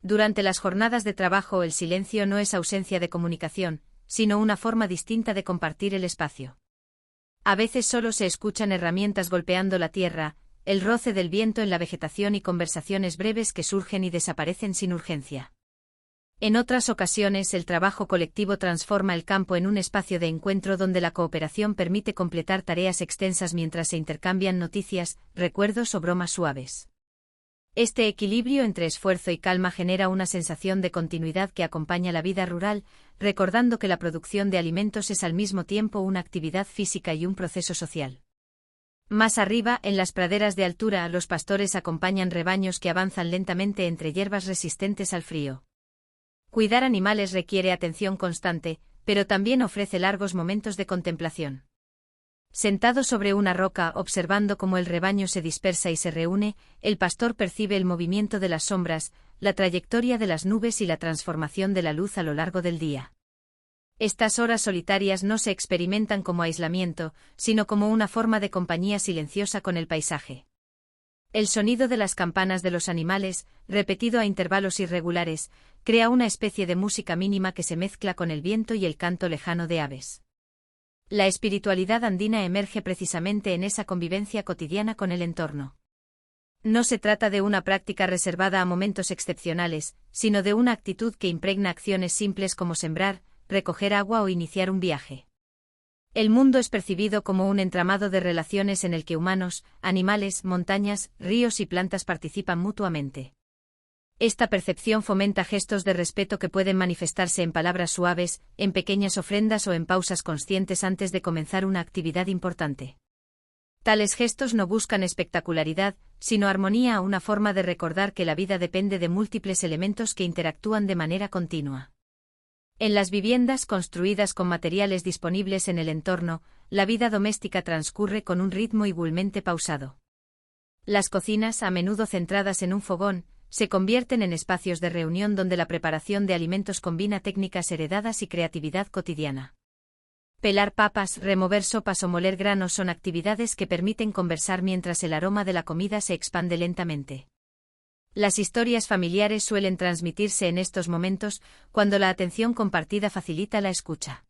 Durante las jornadas de trabajo el silencio no es ausencia de comunicación, sino una forma distinta de compartir el espacio. A veces solo se escuchan herramientas golpeando la tierra, el roce del viento en la vegetación y conversaciones breves que surgen y desaparecen sin urgencia. En otras ocasiones el trabajo colectivo transforma el campo en un espacio de encuentro donde la cooperación permite completar tareas extensas mientras se intercambian noticias, recuerdos o bromas suaves. Este equilibrio entre esfuerzo y calma genera una sensación de continuidad que acompaña la vida rural, recordando que la producción de alimentos es al mismo tiempo una actividad física y un proceso social. Más arriba, en las praderas de altura, los pastores acompañan rebaños que avanzan lentamente entre hierbas resistentes al frío. Cuidar animales requiere atención constante, pero también ofrece largos momentos de contemplación. Sentado sobre una roca observando cómo el rebaño se dispersa y se reúne, el pastor percibe el movimiento de las sombras, la trayectoria de las nubes y la transformación de la luz a lo largo del día. Estas horas solitarias no se experimentan como aislamiento, sino como una forma de compañía silenciosa con el paisaje. El sonido de las campanas de los animales, repetido a intervalos irregulares, crea una especie de música mínima que se mezcla con el viento y el canto lejano de aves. La espiritualidad andina emerge precisamente en esa convivencia cotidiana con el entorno. No se trata de una práctica reservada a momentos excepcionales, sino de una actitud que impregna acciones simples como sembrar, recoger agua o iniciar un viaje. El mundo es percibido como un entramado de relaciones en el que humanos, animales, montañas, ríos y plantas participan mutuamente. Esta percepción fomenta gestos de respeto que pueden manifestarse en palabras suaves, en pequeñas ofrendas o en pausas conscientes antes de comenzar una actividad importante. Tales gestos no buscan espectacularidad, sino armonía, una forma de recordar que la vida depende de múltiples elementos que interactúan de manera continua. En las viviendas construidas con materiales disponibles en el entorno, la vida doméstica transcurre con un ritmo igualmente pausado. Las cocinas, a menudo centradas en un fogón, se convierten en espacios de reunión donde la preparación de alimentos combina técnicas heredadas y creatividad cotidiana. Pelar papas, remover sopas o moler granos son actividades que permiten conversar mientras el aroma de la comida se expande lentamente. Las historias familiares suelen transmitirse en estos momentos, cuando la atención compartida facilita la escucha.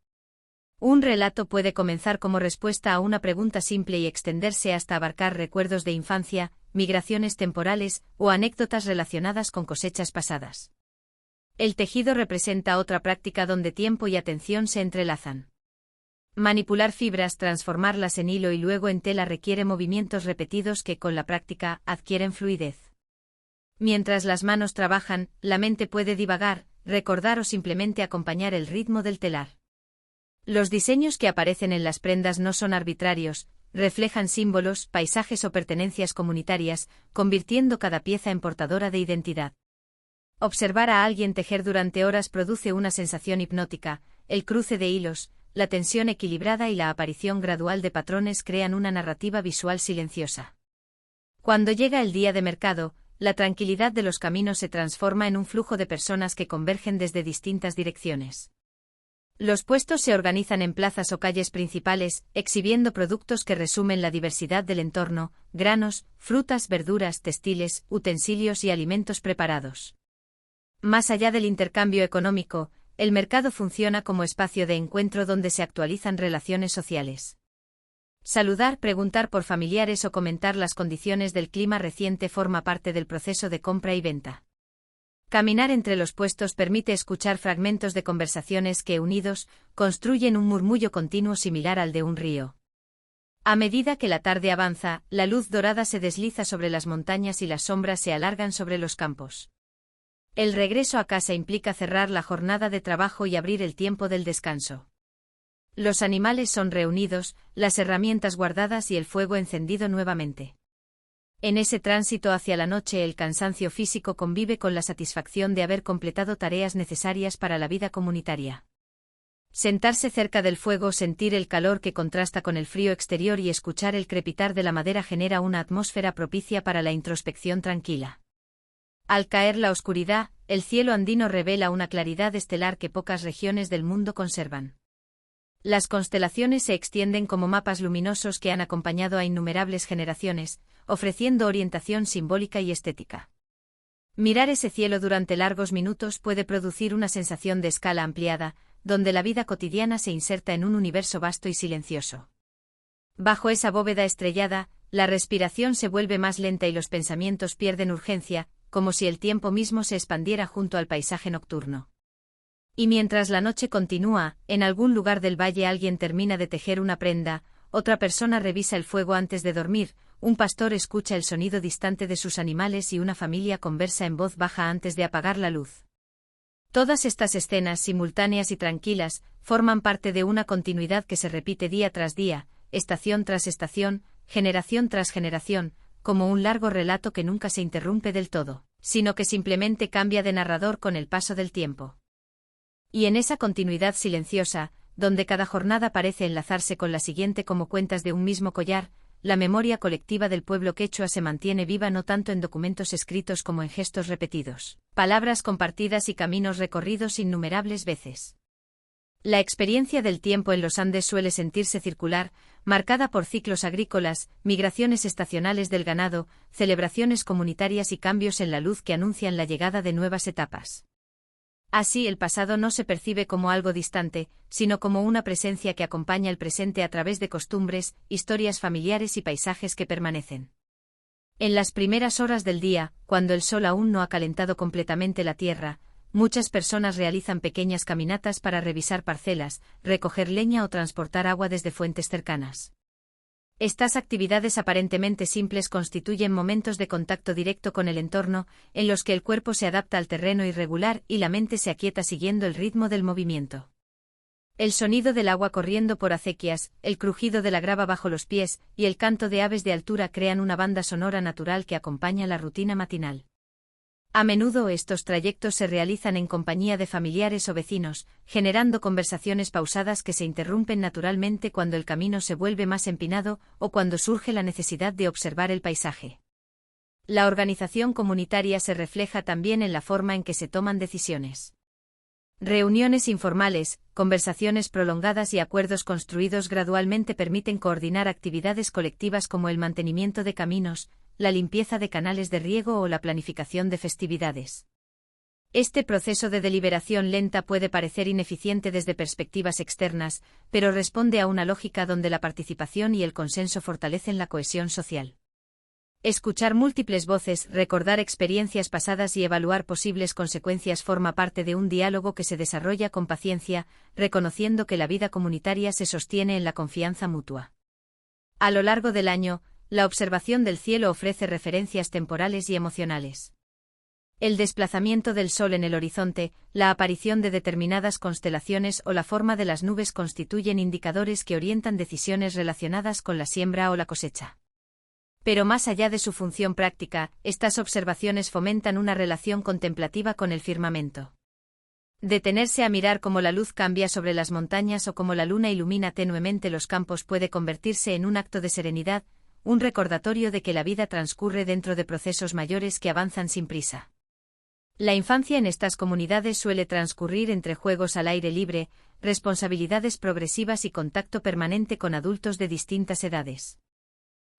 Un relato puede comenzar como respuesta a una pregunta simple y extenderse hasta abarcar recuerdos de infancia, migraciones temporales o anécdotas relacionadas con cosechas pasadas. El tejido representa otra práctica donde tiempo y atención se entrelazan. Manipular fibras, transformarlas en hilo y luego en tela requiere movimientos repetidos que con la práctica adquieren fluidez. Mientras las manos trabajan, la mente puede divagar, recordar o simplemente acompañar el ritmo del telar. Los diseños que aparecen en las prendas no son arbitrarios, reflejan símbolos, paisajes o pertenencias comunitarias, convirtiendo cada pieza en portadora de identidad. Observar a alguien tejer durante horas produce una sensación hipnótica, el cruce de hilos, la tensión equilibrada y la aparición gradual de patrones crean una narrativa visual silenciosa. Cuando llega el día de mercado, la tranquilidad de los caminos se transforma en un flujo de personas que convergen desde distintas direcciones. Los puestos se organizan en plazas o calles principales, exhibiendo productos que resumen la diversidad del entorno, granos, frutas, verduras, textiles, utensilios y alimentos preparados. Más allá del intercambio económico, el mercado funciona como espacio de encuentro donde se actualizan relaciones sociales. Saludar, preguntar por familiares o comentar las condiciones del clima reciente forma parte del proceso de compra y venta. Caminar entre los puestos permite escuchar fragmentos de conversaciones que, unidos, construyen un murmullo continuo similar al de un río. A medida que la tarde avanza, la luz dorada se desliza sobre las montañas y las sombras se alargan sobre los campos. El regreso a casa implica cerrar la jornada de trabajo y abrir el tiempo del descanso. Los animales son reunidos, las herramientas guardadas y el fuego encendido nuevamente. En ese tránsito hacia la noche el cansancio físico convive con la satisfacción de haber completado tareas necesarias para la vida comunitaria. Sentarse cerca del fuego, sentir el calor que contrasta con el frío exterior y escuchar el crepitar de la madera genera una atmósfera propicia para la introspección tranquila. Al caer la oscuridad, el cielo andino revela una claridad estelar que pocas regiones del mundo conservan. Las constelaciones se extienden como mapas luminosos que han acompañado a innumerables generaciones, ofreciendo orientación simbólica y estética. Mirar ese cielo durante largos minutos puede producir una sensación de escala ampliada, donde la vida cotidiana se inserta en un universo vasto y silencioso. Bajo esa bóveda estrellada, la respiración se vuelve más lenta y los pensamientos pierden urgencia, como si el tiempo mismo se expandiera junto al paisaje nocturno. Y mientras la noche continúa, en algún lugar del valle alguien termina de tejer una prenda, otra persona revisa el fuego antes de dormir, un pastor escucha el sonido distante de sus animales y una familia conversa en voz baja antes de apagar la luz. Todas estas escenas simultáneas y tranquilas forman parte de una continuidad que se repite día tras día, estación tras estación, generación tras generación, como un largo relato que nunca se interrumpe del todo, sino que simplemente cambia de narrador con el paso del tiempo. Y en esa continuidad silenciosa, donde cada jornada parece enlazarse con la siguiente como cuentas de un mismo collar, la memoria colectiva del pueblo quechua se mantiene viva no tanto en documentos escritos como en gestos repetidos, palabras compartidas y caminos recorridos innumerables veces. La experiencia del tiempo en los Andes suele sentirse circular, marcada por ciclos agrícolas, migraciones estacionales del ganado, celebraciones comunitarias y cambios en la luz que anuncian la llegada de nuevas etapas. Así el pasado no se percibe como algo distante, sino como una presencia que acompaña el presente a través de costumbres, historias familiares y paisajes que permanecen. En las primeras horas del día, cuando el sol aún no ha calentado completamente la tierra, muchas personas realizan pequeñas caminatas para revisar parcelas, recoger leña o transportar agua desde fuentes cercanas. Estas actividades aparentemente simples constituyen momentos de contacto directo con el entorno, en los que el cuerpo se adapta al terreno irregular y la mente se aquieta siguiendo el ritmo del movimiento. El sonido del agua corriendo por acequias, el crujido de la grava bajo los pies y el canto de aves de altura crean una banda sonora natural que acompaña la rutina matinal. A menudo estos trayectos se realizan en compañía de familiares o vecinos, generando conversaciones pausadas que se interrumpen naturalmente cuando el camino se vuelve más empinado o cuando surge la necesidad de observar el paisaje. La organización comunitaria se refleja también en la forma en que se toman decisiones. Reuniones informales, conversaciones prolongadas y acuerdos construidos gradualmente permiten coordinar actividades colectivas como el mantenimiento de caminos, la limpieza de canales de riego o la planificación de festividades. Este proceso de deliberación lenta puede parecer ineficiente desde perspectivas externas, pero responde a una lógica donde la participación y el consenso fortalecen la cohesión social. Escuchar múltiples voces, recordar experiencias pasadas y evaluar posibles consecuencias forma parte de un diálogo que se desarrolla con paciencia, reconociendo que la vida comunitaria se sostiene en la confianza mutua. A lo largo del año, la observación del cielo ofrece referencias temporales y emocionales. El desplazamiento del sol en el horizonte, la aparición de determinadas constelaciones o la forma de las nubes constituyen indicadores que orientan decisiones relacionadas con la siembra o la cosecha. Pero más allá de su función práctica, estas observaciones fomentan una relación contemplativa con el firmamento. Detenerse a mirar cómo la luz cambia sobre las montañas o cómo la luna ilumina tenuemente los campos puede convertirse en un acto de serenidad, un recordatorio de que la vida transcurre dentro de procesos mayores que avanzan sin prisa. La infancia en estas comunidades suele transcurrir entre juegos al aire libre, responsabilidades progresivas y contacto permanente con adultos de distintas edades.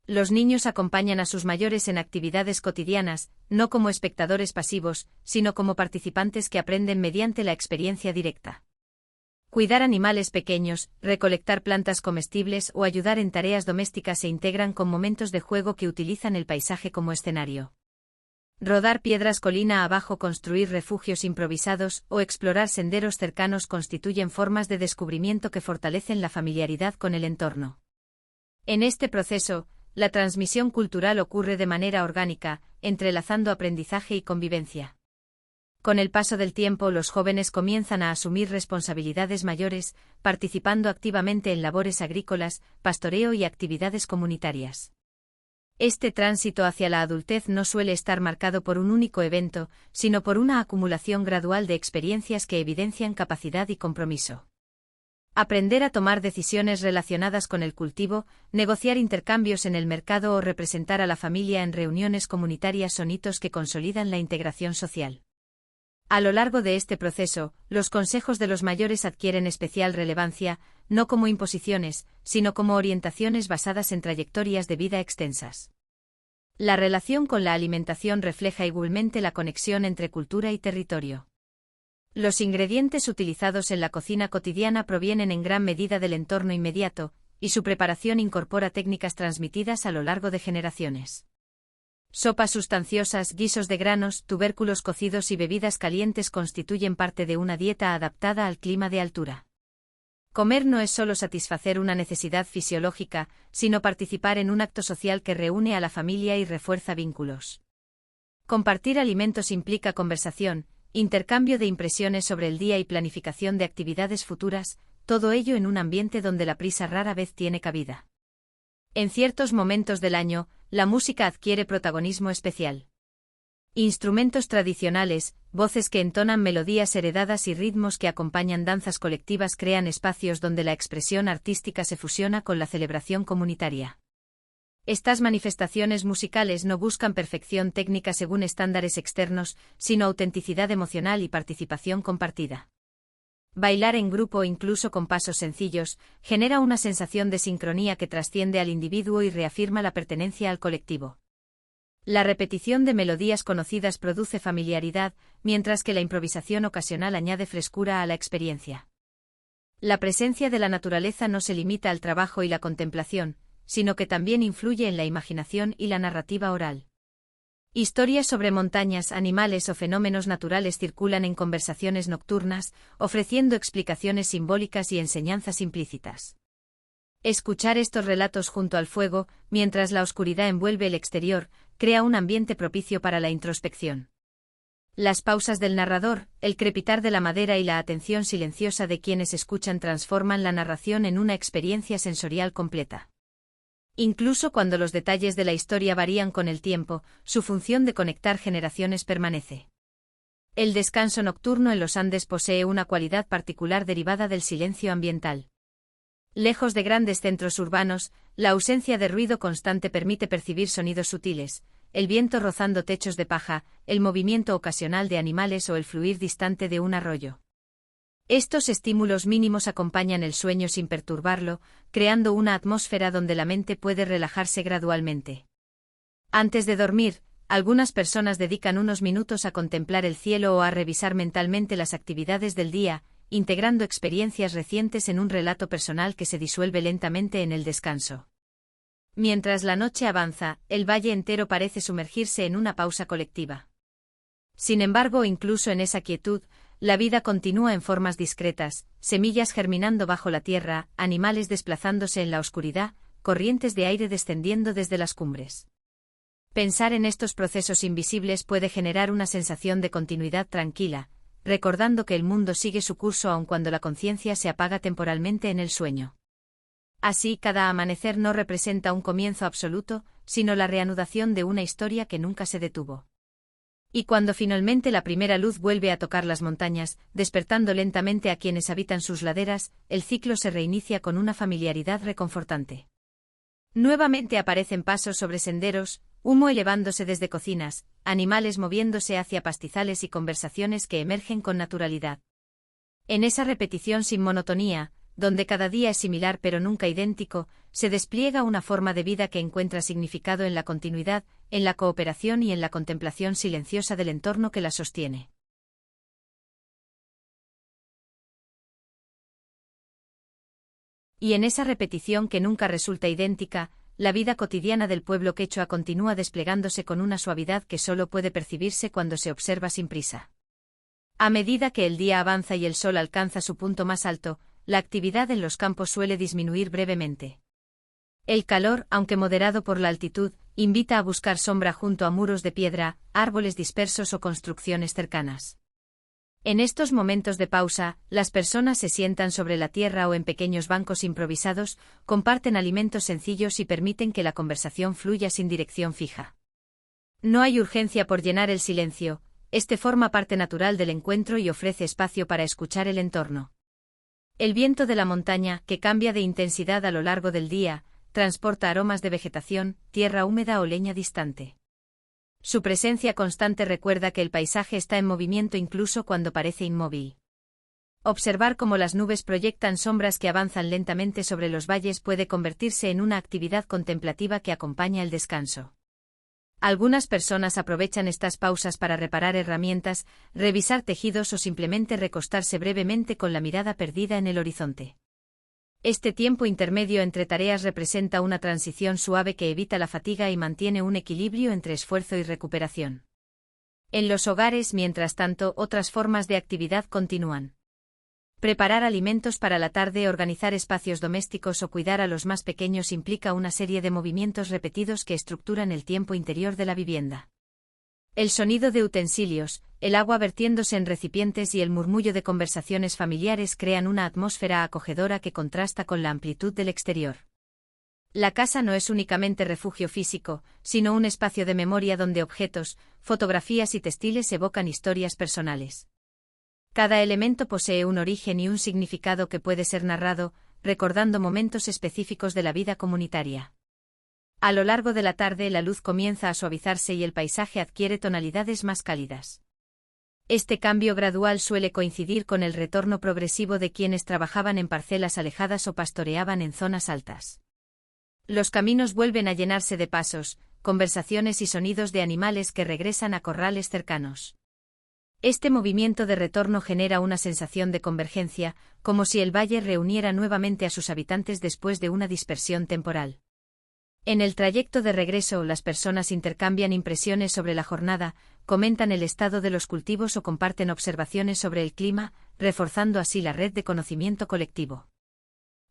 Los niños acompañan a sus mayores en actividades cotidianas, no como espectadores pasivos, sino como participantes que aprenden mediante la experiencia directa. Cuidar animales pequeños, recolectar plantas comestibles o ayudar en tareas domésticas se integran con momentos de juego que utilizan el paisaje como escenario. Rodar piedras colina abajo, construir refugios improvisados o explorar senderos cercanos constituyen formas de descubrimiento que fortalecen la familiaridad con el entorno. En este proceso, la transmisión cultural ocurre de manera orgánica, entrelazando aprendizaje y convivencia. Con el paso del tiempo, los jóvenes comienzan a asumir responsabilidades mayores, participando activamente en labores agrícolas, pastoreo y actividades comunitarias. Este tránsito hacia la adultez no suele estar marcado por un único evento, sino por una acumulación gradual de experiencias que evidencian capacidad y compromiso. Aprender a tomar decisiones relacionadas con el cultivo, negociar intercambios en el mercado o representar a la familia en reuniones comunitarias son hitos que consolidan la integración social. A lo largo de este proceso, los consejos de los mayores adquieren especial relevancia, no como imposiciones, sino como orientaciones basadas en trayectorias de vida extensas. La relación con la alimentación refleja igualmente la conexión entre cultura y territorio. Los ingredientes utilizados en la cocina cotidiana provienen en gran medida del entorno inmediato, y su preparación incorpora técnicas transmitidas a lo largo de generaciones. Sopas sustanciosas, guisos de granos, tubérculos cocidos y bebidas calientes constituyen parte de una dieta adaptada al clima de altura. Comer no es solo satisfacer una necesidad fisiológica, sino participar en un acto social que reúne a la familia y refuerza vínculos. Compartir alimentos implica conversación, intercambio de impresiones sobre el día y planificación de actividades futuras, todo ello en un ambiente donde la prisa rara vez tiene cabida. En ciertos momentos del año, la música adquiere protagonismo especial. Instrumentos tradicionales, voces que entonan melodías heredadas y ritmos que acompañan danzas colectivas crean espacios donde la expresión artística se fusiona con la celebración comunitaria. Estas manifestaciones musicales no buscan perfección técnica según estándares externos, sino autenticidad emocional y participación compartida. Bailar en grupo, incluso con pasos sencillos, genera una sensación de sincronía que trasciende al individuo y reafirma la pertenencia al colectivo. La repetición de melodías conocidas produce familiaridad, mientras que la improvisación ocasional añade frescura a la experiencia. La presencia de la naturaleza no se limita al trabajo y la contemplación, sino que también influye en la imaginación y la narrativa oral. Historias sobre montañas, animales o fenómenos naturales circulan en conversaciones nocturnas, ofreciendo explicaciones simbólicas y enseñanzas implícitas. Escuchar estos relatos junto al fuego, mientras la oscuridad envuelve el exterior, crea un ambiente propicio para la introspección. Las pausas del narrador, el crepitar de la madera y la atención silenciosa de quienes escuchan transforman la narración en una experiencia sensorial completa. Incluso cuando los detalles de la historia varían con el tiempo, su función de conectar generaciones permanece. El descanso nocturno en los Andes posee una cualidad particular derivada del silencio ambiental. Lejos de grandes centros urbanos, la ausencia de ruido constante permite percibir sonidos sutiles, el viento rozando techos de paja, el movimiento ocasional de animales o el fluir distante de un arroyo. Estos estímulos mínimos acompañan el sueño sin perturbarlo, creando una atmósfera donde la mente puede relajarse gradualmente. Antes de dormir, algunas personas dedican unos minutos a contemplar el cielo o a revisar mentalmente las actividades del día, integrando experiencias recientes en un relato personal que se disuelve lentamente en el descanso. Mientras la noche avanza, el valle entero parece sumergirse en una pausa colectiva. Sin embargo, incluso en esa quietud, la vida continúa en formas discretas, semillas germinando bajo la tierra, animales desplazándose en la oscuridad, corrientes de aire descendiendo desde las cumbres. Pensar en estos procesos invisibles puede generar una sensación de continuidad tranquila, recordando que el mundo sigue su curso aun cuando la conciencia se apaga temporalmente en el sueño. Así, cada amanecer no representa un comienzo absoluto, sino la reanudación de una historia que nunca se detuvo. Y cuando finalmente la primera luz vuelve a tocar las montañas, despertando lentamente a quienes habitan sus laderas, el ciclo se reinicia con una familiaridad reconfortante. Nuevamente aparecen pasos sobre senderos, humo elevándose desde cocinas, animales moviéndose hacia pastizales y conversaciones que emergen con naturalidad. En esa repetición sin monotonía, donde cada día es similar pero nunca idéntico, se despliega una forma de vida que encuentra significado en la continuidad, en la cooperación y en la contemplación silenciosa del entorno que la sostiene. Y en esa repetición que nunca resulta idéntica, la vida cotidiana del pueblo quechua continúa desplegándose con una suavidad que solo puede percibirse cuando se observa sin prisa. A medida que el día avanza y el sol alcanza su punto más alto, la actividad en los campos suele disminuir brevemente. El calor, aunque moderado por la altitud, invita a buscar sombra junto a muros de piedra, árboles dispersos o construcciones cercanas. En estos momentos de pausa, las personas se sientan sobre la tierra o en pequeños bancos improvisados, comparten alimentos sencillos y permiten que la conversación fluya sin dirección fija. No hay urgencia por llenar el silencio, este forma parte natural del encuentro y ofrece espacio para escuchar el entorno. El viento de la montaña, que cambia de intensidad a lo largo del día, transporta aromas de vegetación, tierra húmeda o leña distante. Su presencia constante recuerda que el paisaje está en movimiento incluso cuando parece inmóvil. Observar cómo las nubes proyectan sombras que avanzan lentamente sobre los valles puede convertirse en una actividad contemplativa que acompaña el descanso. Algunas personas aprovechan estas pausas para reparar herramientas, revisar tejidos o simplemente recostarse brevemente con la mirada perdida en el horizonte. Este tiempo intermedio entre tareas representa una transición suave que evita la fatiga y mantiene un equilibrio entre esfuerzo y recuperación. En los hogares, mientras tanto, otras formas de actividad continúan. Preparar alimentos para la tarde, organizar espacios domésticos o cuidar a los más pequeños implica una serie de movimientos repetidos que estructuran el tiempo interior de la vivienda. El sonido de utensilios, el agua vertiéndose en recipientes y el murmullo de conversaciones familiares crean una atmósfera acogedora que contrasta con la amplitud del exterior. La casa no es únicamente refugio físico, sino un espacio de memoria donde objetos, fotografías y textiles evocan historias personales. Cada elemento posee un origen y un significado que puede ser narrado, recordando momentos específicos de la vida comunitaria. A lo largo de la tarde la luz comienza a suavizarse y el paisaje adquiere tonalidades más cálidas. Este cambio gradual suele coincidir con el retorno progresivo de quienes trabajaban en parcelas alejadas o pastoreaban en zonas altas. Los caminos vuelven a llenarse de pasos, conversaciones y sonidos de animales que regresan a corrales cercanos. Este movimiento de retorno genera una sensación de convergencia, como si el valle reuniera nuevamente a sus habitantes después de una dispersión temporal. En el trayecto de regreso, las personas intercambian impresiones sobre la jornada, comentan el estado de los cultivos o comparten observaciones sobre el clima, reforzando así la red de conocimiento colectivo.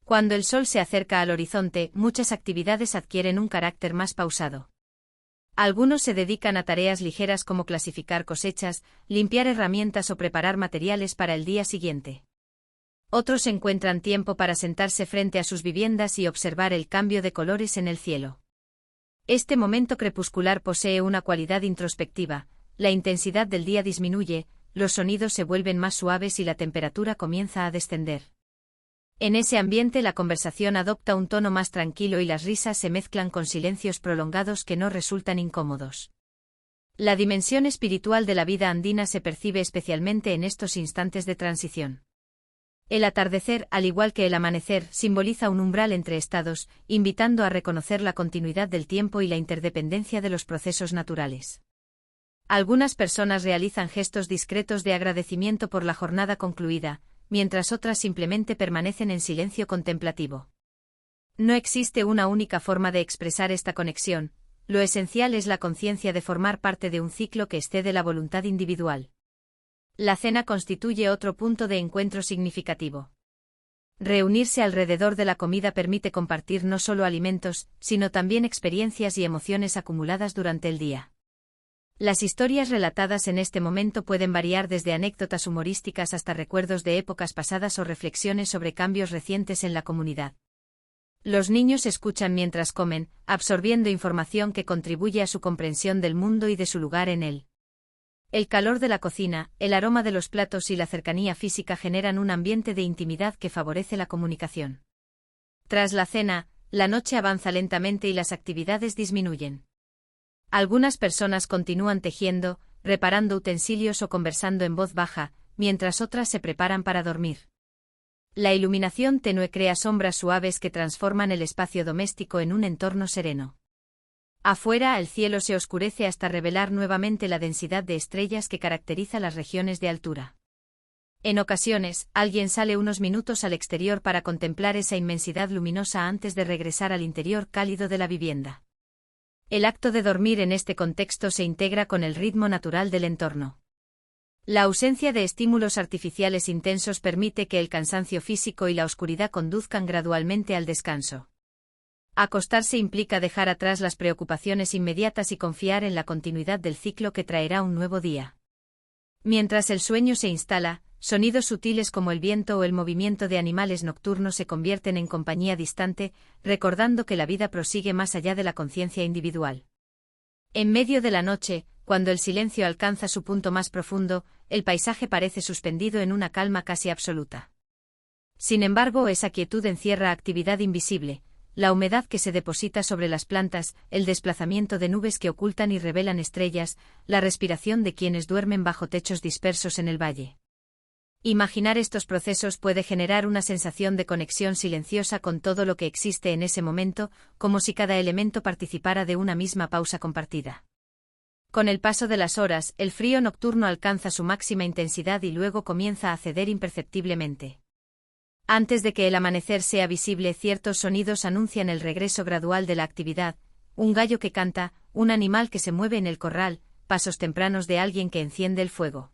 Cuando el sol se acerca al horizonte, muchas actividades adquieren un carácter más pausado. Algunos se dedican a tareas ligeras como clasificar cosechas, limpiar herramientas o preparar materiales para el día siguiente. Otros encuentran tiempo para sentarse frente a sus viviendas y observar el cambio de colores en el cielo. Este momento crepuscular posee una cualidad introspectiva, la intensidad del día disminuye, los sonidos se vuelven más suaves y la temperatura comienza a descender. En ese ambiente la conversación adopta un tono más tranquilo y las risas se mezclan con silencios prolongados que no resultan incómodos. La dimensión espiritual de la vida andina se percibe especialmente en estos instantes de transición. El atardecer, al igual que el amanecer, simboliza un umbral entre estados, invitando a reconocer la continuidad del tiempo y la interdependencia de los procesos naturales. Algunas personas realizan gestos discretos de agradecimiento por la jornada concluida, mientras otras simplemente permanecen en silencio contemplativo. No existe una única forma de expresar esta conexión, lo esencial es la conciencia de formar parte de un ciclo que excede la voluntad individual. La cena constituye otro punto de encuentro significativo. Reunirse alrededor de la comida permite compartir no solo alimentos, sino también experiencias y emociones acumuladas durante el día. Las historias relatadas en este momento pueden variar desde anécdotas humorísticas hasta recuerdos de épocas pasadas o reflexiones sobre cambios recientes en la comunidad. Los niños escuchan mientras comen, absorbiendo información que contribuye a su comprensión del mundo y de su lugar en él. El calor de la cocina, el aroma de los platos y la cercanía física generan un ambiente de intimidad que favorece la comunicación. Tras la cena, la noche avanza lentamente y las actividades disminuyen. Algunas personas continúan tejiendo, reparando utensilios o conversando en voz baja, mientras otras se preparan para dormir. La iluminación tenue crea sombras suaves que transforman el espacio doméstico en un entorno sereno. Afuera, el cielo se oscurece hasta revelar nuevamente la densidad de estrellas que caracteriza las regiones de altura. En ocasiones, alguien sale unos minutos al exterior para contemplar esa inmensidad luminosa antes de regresar al interior cálido de la vivienda. El acto de dormir en este contexto se integra con el ritmo natural del entorno. La ausencia de estímulos artificiales intensos permite que el cansancio físico y la oscuridad conduzcan gradualmente al descanso. Acostarse implica dejar atrás las preocupaciones inmediatas y confiar en la continuidad del ciclo que traerá un nuevo día. Mientras el sueño se instala, sonidos sutiles como el viento o el movimiento de animales nocturnos se convierten en compañía distante, recordando que la vida prosigue más allá de la conciencia individual. En medio de la noche, cuando el silencio alcanza su punto más profundo, el paisaje parece suspendido en una calma casi absoluta. Sin embargo, esa quietud encierra actividad invisible, la humedad que se deposita sobre las plantas, el desplazamiento de nubes que ocultan y revelan estrellas, la respiración de quienes duermen bajo techos dispersos en el valle. Imaginar estos procesos puede generar una sensación de conexión silenciosa con todo lo que existe en ese momento, como si cada elemento participara de una misma pausa compartida. Con el paso de las horas, el frío nocturno alcanza su máxima intensidad y luego comienza a ceder imperceptiblemente. Antes de que el amanecer sea visible, ciertos sonidos anuncian el regreso gradual de la actividad: un gallo que canta, un animal que se mueve en el corral, pasos tempranos de alguien que enciende el fuego.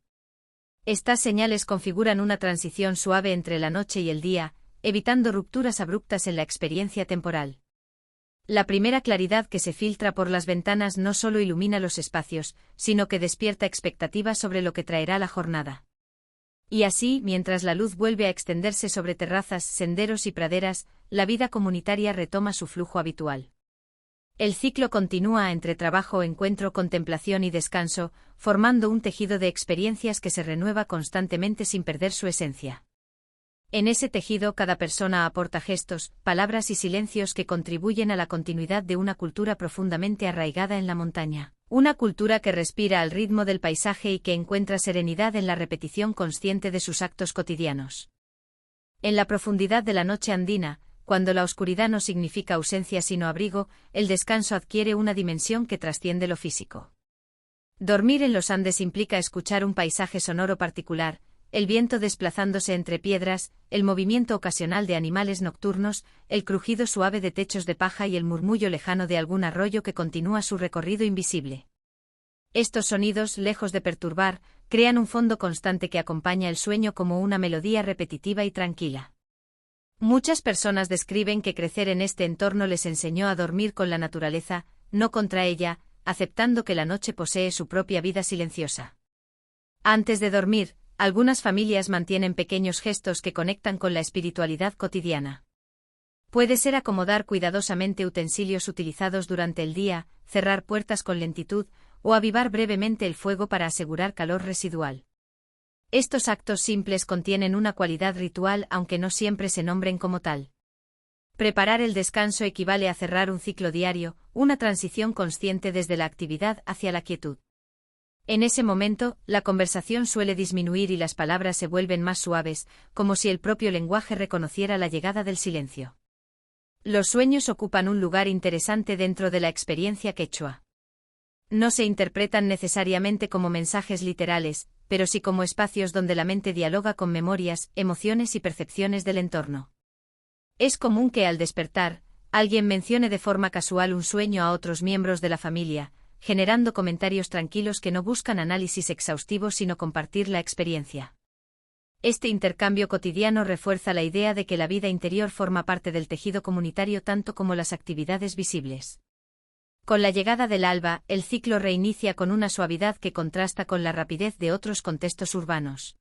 Estas señales configuran una transición suave entre la noche y el día, evitando rupturas abruptas en la experiencia temporal. La primera claridad que se filtra por las ventanas no solo ilumina los espacios, sino que despierta expectativas sobre lo que traerá la jornada. Y así, mientras la luz vuelve a extenderse sobre terrazas, senderos y praderas, la vida comunitaria retoma su flujo habitual. El ciclo continúa entre trabajo, encuentro, contemplación y descanso, formando un tejido de experiencias que se renueva constantemente sin perder su esencia. En ese tejido cada persona aporta gestos, palabras y silencios que contribuyen a la continuidad de una cultura profundamente arraigada en la montaña. Una cultura que respira al ritmo del paisaje y que encuentra serenidad en la repetición consciente de sus actos cotidianos. En la profundidad de la noche andina, cuando la oscuridad no significa ausencia sino abrigo, el descanso adquiere una dimensión que trasciende lo físico. Dormir en los Andes implica escuchar un paisaje sonoro particular, el viento desplazándose entre piedras, el movimiento ocasional de animales nocturnos, el crujido suave de techos de paja y el murmullo lejano de algún arroyo que continúa su recorrido invisible. Estos sonidos, lejos de perturbar, crean un fondo constante que acompaña el sueño como una melodía repetitiva y tranquila. Muchas personas describen que crecer en este entorno les enseñó a dormir con la naturaleza, no contra ella, aceptando que la noche posee su propia vida silenciosa. Antes de dormir, algunas familias mantienen pequeños gestos que conectan con la espiritualidad cotidiana. Puede ser acomodar cuidadosamente utensilios utilizados durante el día, cerrar puertas con lentitud, o avivar brevemente el fuego para asegurar calor residual. Estos actos simples contienen una cualidad ritual aunque no siempre se nombren como tal. Preparar el descanso equivale a cerrar un ciclo diario, una transición consciente desde la actividad hacia la quietud. En ese momento, la conversación suele disminuir y las palabras se vuelven más suaves, como si el propio lenguaje reconociera la llegada del silencio. Los sueños ocupan un lugar interesante dentro de la experiencia quechua. No se interpretan necesariamente como mensajes literales, pero sí como espacios donde la mente dialoga con memorias, emociones y percepciones del entorno. Es común que al despertar, alguien mencione de forma casual un sueño a otros miembros de la familia, generando comentarios tranquilos que no buscan análisis exhaustivos sino compartir la experiencia. Este intercambio cotidiano refuerza la idea de que la vida interior forma parte del tejido comunitario tanto como las actividades visibles. Con la llegada del alba, el ciclo reinicia con una suavidad que contrasta con la rapidez de otros contextos urbanos.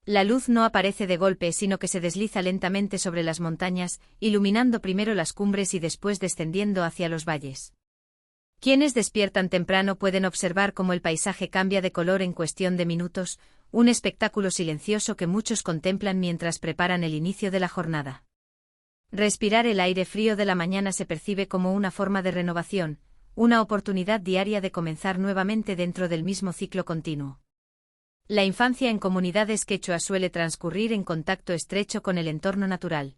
La luz no aparece de golpe sino que se desliza lentamente sobre las montañas, iluminando primero las cumbres y después descendiendo hacia los valles. Quienes despiertan temprano pueden observar cómo el paisaje cambia de color en cuestión de minutos, un espectáculo silencioso que muchos contemplan mientras preparan el inicio de la jornada. Respirar el aire frío de la mañana se percibe como una forma de renovación, una oportunidad diaria de comenzar nuevamente dentro del mismo ciclo continuo. La infancia en comunidades quechuas suele transcurrir en contacto estrecho con el entorno natural.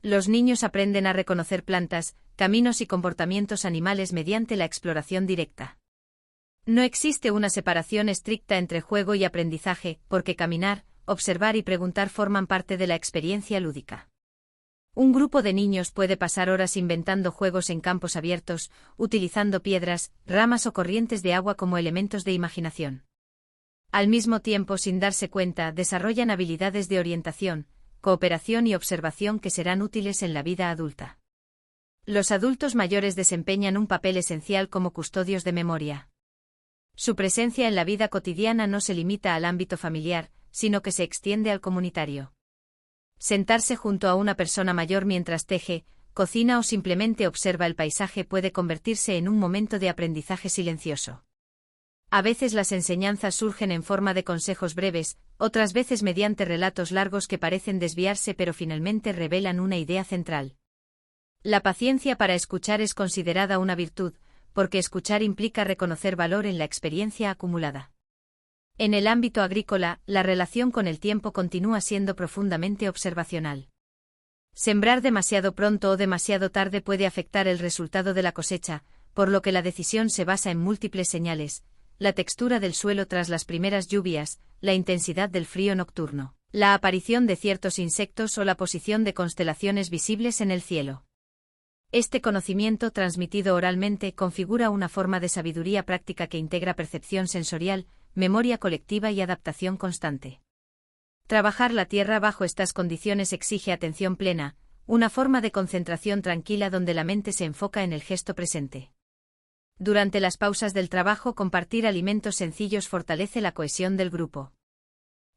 Los niños aprenden a reconocer plantas, caminos y comportamientos animales mediante la exploración directa. No existe una separación estricta entre juego y aprendizaje, porque caminar, observar y preguntar forman parte de la experiencia lúdica. Un grupo de niños puede pasar horas inventando juegos en campos abiertos, utilizando piedras, ramas o corrientes de agua como elementos de imaginación. Al mismo tiempo, sin darse cuenta, desarrollan habilidades de orientación, cooperación y observación que serán útiles en la vida adulta. Los adultos mayores desempeñan un papel esencial como custodios de memoria. Su presencia en la vida cotidiana no se limita al ámbito familiar, sino que se extiende al comunitario. Sentarse junto a una persona mayor mientras teje, cocina o simplemente observa el paisaje puede convertirse en un momento de aprendizaje silencioso. A veces las enseñanzas surgen en forma de consejos breves, otras veces mediante relatos largos que parecen desviarse pero finalmente revelan una idea central. La paciencia para escuchar es considerada una virtud, porque escuchar implica reconocer valor en la experiencia acumulada. En el ámbito agrícola, la relación con el tiempo continúa siendo profundamente observacional. Sembrar demasiado pronto o demasiado tarde puede afectar el resultado de la cosecha, por lo que la decisión se basa en múltiples señales: la textura del suelo tras las primeras lluvias, la intensidad del frío nocturno, la aparición de ciertos insectos o la posición de constelaciones visibles en el cielo. Este conocimiento transmitido oralmente configura una forma de sabiduría práctica que integra percepción sensorial, memoria colectiva y adaptación constante. Trabajar la tierra bajo estas condiciones exige atención plena, una forma de concentración tranquila donde la mente se enfoca en el gesto presente. Durante las pausas del trabajo, compartir alimentos sencillos fortalece la cohesión del grupo.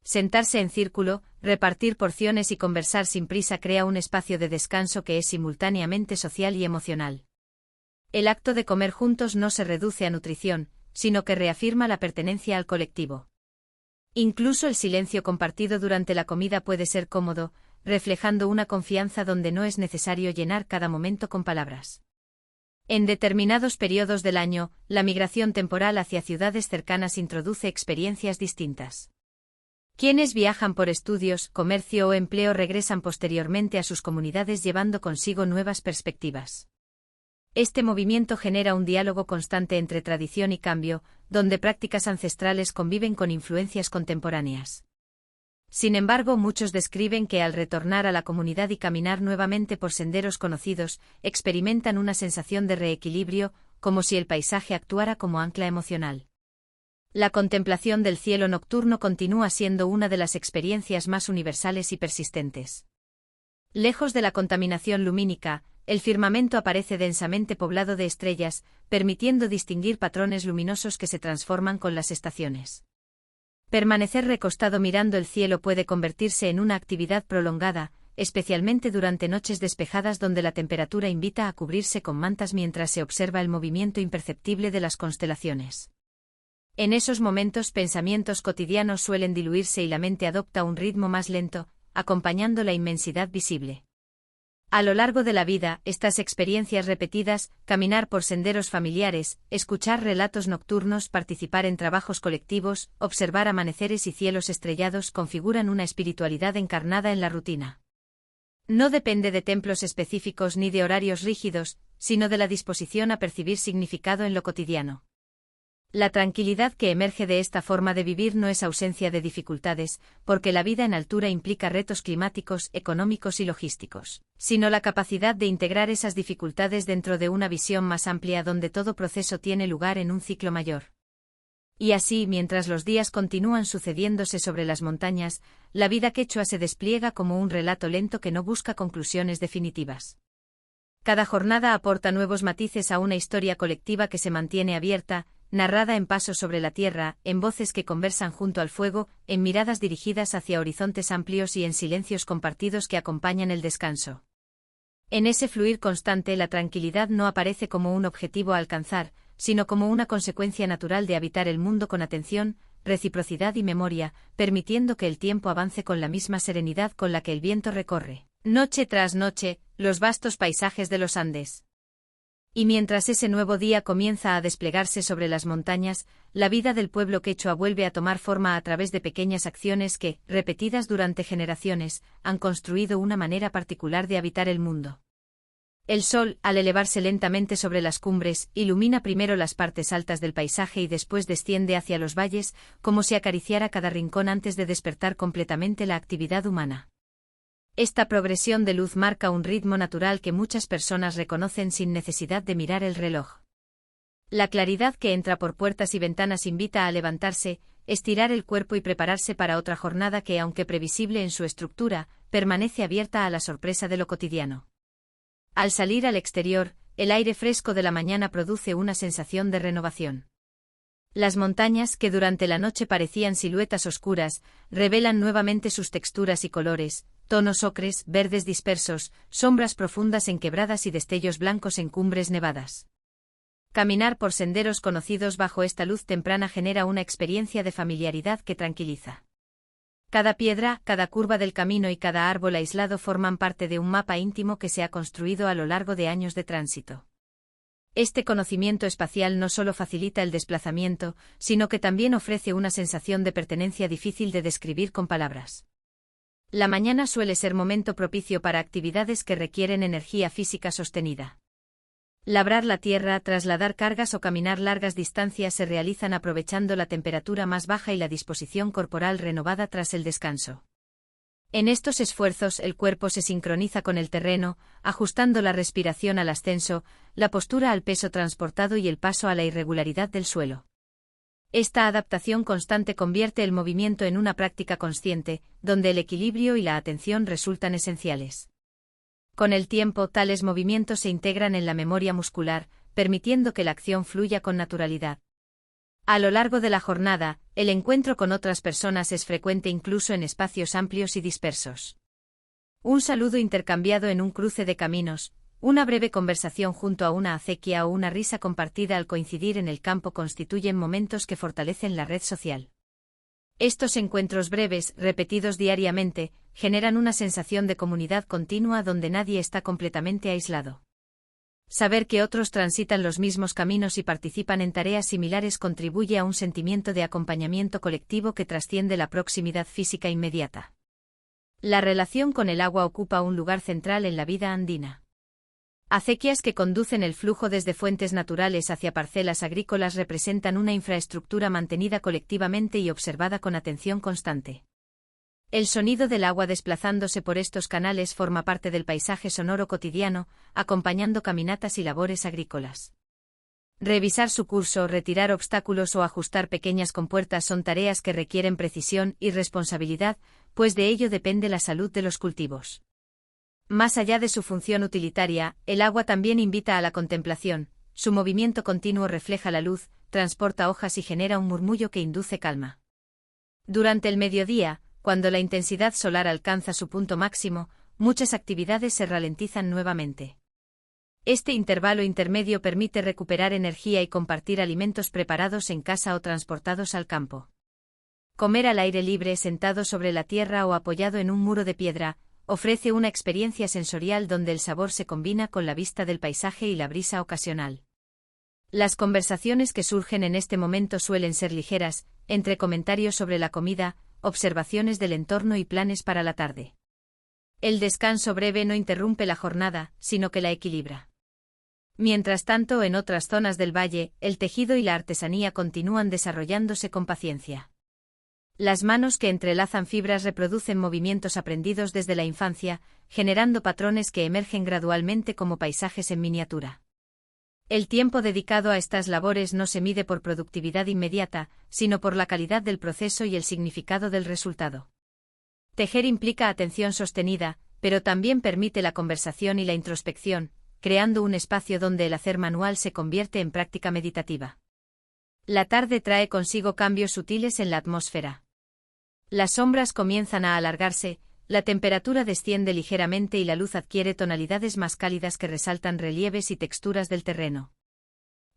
Sentarse en círculo, repartir porciones y conversar sin prisa crea un espacio de descanso que es simultáneamente social y emocional. El acto de comer juntos no se reduce a nutrición, sino que reafirma la pertenencia al colectivo. Incluso el silencio compartido durante la comida puede ser cómodo, reflejando una confianza donde no es necesario llenar cada momento con palabras. En determinados periodos del año, la migración temporal hacia ciudades cercanas introduce experiencias distintas. Quienes viajan por estudios, comercio o empleo regresan posteriormente a sus comunidades llevando consigo nuevas perspectivas. Este movimiento genera un diálogo constante entre tradición y cambio, donde prácticas ancestrales conviven con influencias contemporáneas. Sin embargo, muchos describen que al retornar a la comunidad y caminar nuevamente por senderos conocidos, experimentan una sensación de reequilibrio, como si el paisaje actuara como ancla emocional. La contemplación del cielo nocturno continúa siendo una de las experiencias más universales y persistentes. Lejos de la contaminación lumínica, el firmamento aparece densamente poblado de estrellas, permitiendo distinguir patrones luminosos que se transforman con las estaciones. Permanecer recostado mirando el cielo puede convertirse en una actividad prolongada, especialmente durante noches despejadas donde la temperatura invita a cubrirse con mantas mientras se observa el movimiento imperceptible de las constelaciones. En esos momentos, pensamientos cotidianos suelen diluirse y la mente adopta un ritmo más lento, acompañando la inmensidad visible. A lo largo de la vida, estas experiencias repetidas, caminar por senderos familiares, escuchar relatos nocturnos, participar en trabajos colectivos, observar amaneceres y cielos estrellados configuran una espiritualidad encarnada en la rutina. No depende de templos específicos ni de horarios rígidos, sino de la disposición a percibir significado en lo cotidiano. La tranquilidad que emerge de esta forma de vivir no es ausencia de dificultades, porque la vida en altura implica retos climáticos, económicos y logísticos, sino la capacidad de integrar esas dificultades dentro de una visión más amplia donde todo proceso tiene lugar en un ciclo mayor. Y así, mientras los días continúan sucediéndose sobre las montañas, la vida quechua se despliega como un relato lento que no busca conclusiones definitivas. Cada jornada aporta nuevos matices a una historia colectiva que se mantiene abierta, narrada en pasos sobre la tierra, en voces que conversan junto al fuego, en miradas dirigidas hacia horizontes amplios y en silencios compartidos que acompañan el descanso. En ese fluir constante, la tranquilidad no aparece como un objetivo a alcanzar, sino como una consecuencia natural de habitar el mundo con atención, reciprocidad y memoria, permitiendo que el tiempo avance con la misma serenidad con la que el viento recorre, noche tras noche, los vastos paisajes de los Andes. Y mientras ese nuevo día comienza a desplegarse sobre las montañas, la vida del pueblo quechua vuelve a tomar forma a través de pequeñas acciones que, repetidas durante generaciones, han construido una manera particular de habitar el mundo. El sol, al elevarse lentamente sobre las cumbres, ilumina primero las partes altas del paisaje y después desciende hacia los valles, como si acariciara cada rincón antes de despertar completamente la actividad humana. Esta progresión de luz marca un ritmo natural que muchas personas reconocen sin necesidad de mirar el reloj. La claridad que entra por puertas y ventanas invita a levantarse, estirar el cuerpo y prepararse para otra jornada que, aunque previsible en su estructura, permanece abierta a la sorpresa de lo cotidiano. Al salir al exterior, el aire fresco de la mañana produce una sensación de renovación. Las montañas, que durante la noche parecían siluetas oscuras, revelan nuevamente sus texturas y colores, tonos ocres, verdes dispersos, sombras profundas en quebradas y destellos blancos en cumbres nevadas. Caminar por senderos conocidos bajo esta luz temprana genera una experiencia de familiaridad que tranquiliza. Cada piedra, cada curva del camino y cada árbol aislado forman parte de un mapa íntimo que se ha construido a lo largo de años de tránsito. Este conocimiento espacial no solo facilita el desplazamiento, sino que también ofrece una sensación de pertenencia difícil de describir con palabras. La mañana suele ser momento propicio para actividades que requieren energía física sostenida. Labrar la tierra, trasladar cargas o caminar largas distancias se realizan aprovechando la temperatura más baja y la disposición corporal renovada tras el descanso. En estos esfuerzos el cuerpo se sincroniza con el terreno, ajustando la respiración al ascenso, la postura al peso transportado y el paso a la irregularidad del suelo. Esta adaptación constante convierte el movimiento en una práctica consciente, donde el equilibrio y la atención resultan esenciales. Con el tiempo, tales movimientos se integran en la memoria muscular, permitiendo que la acción fluya con naturalidad. A lo largo de la jornada, el encuentro con otras personas es frecuente incluso en espacios amplios y dispersos. Un saludo intercambiado en un cruce de caminos, una breve conversación junto a una acequia o una risa compartida al coincidir en el campo constituyen momentos que fortalecen la red social. Estos encuentros breves, repetidos diariamente, generan una sensación de comunidad continua donde nadie está completamente aislado. Saber que otros transitan los mismos caminos y participan en tareas similares contribuye a un sentimiento de acompañamiento colectivo que trasciende la proximidad física inmediata. La relación con el agua ocupa un lugar central en la vida andina. Acequias que conducen el flujo desde fuentes naturales hacia parcelas agrícolas representan una infraestructura mantenida colectivamente y observada con atención constante. El sonido del agua desplazándose por estos canales forma parte del paisaje sonoro cotidiano, acompañando caminatas y labores agrícolas. Revisar su curso, retirar obstáculos o ajustar pequeñas compuertas son tareas que requieren precisión y responsabilidad, pues de ello depende la salud de los cultivos. Más allá de su función utilitaria, el agua también invita a la contemplación, su movimiento continuo refleja la luz, transporta hojas y genera un murmullo que induce calma. Durante el mediodía, cuando la intensidad solar alcanza su punto máximo, muchas actividades se ralentizan nuevamente. Este intervalo intermedio permite recuperar energía y compartir alimentos preparados en casa o transportados al campo. Comer al aire libre sentado sobre la tierra o apoyado en un muro de piedra, ofrece una experiencia sensorial donde el sabor se combina con la vista del paisaje y la brisa ocasional. Las conversaciones que surgen en este momento suelen ser ligeras, entre comentarios sobre la comida, observaciones del entorno y planes para la tarde. El descanso breve no interrumpe la jornada, sino que la equilibra. Mientras tanto, en otras zonas del valle, el tejido y la artesanía continúan desarrollándose con paciencia. Las manos que entrelazan fibras reproducen movimientos aprendidos desde la infancia, generando patrones que emergen gradualmente como paisajes en miniatura. El tiempo dedicado a estas labores no se mide por productividad inmediata, sino por la calidad del proceso y el significado del resultado. Tejer implica atención sostenida, pero también permite la conversación y la introspección, creando un espacio donde el hacer manual se convierte en práctica meditativa. La tarde trae consigo cambios sutiles en la atmósfera. Las sombras comienzan a alargarse, la temperatura desciende ligeramente y la luz adquiere tonalidades más cálidas que resaltan relieves y texturas del terreno.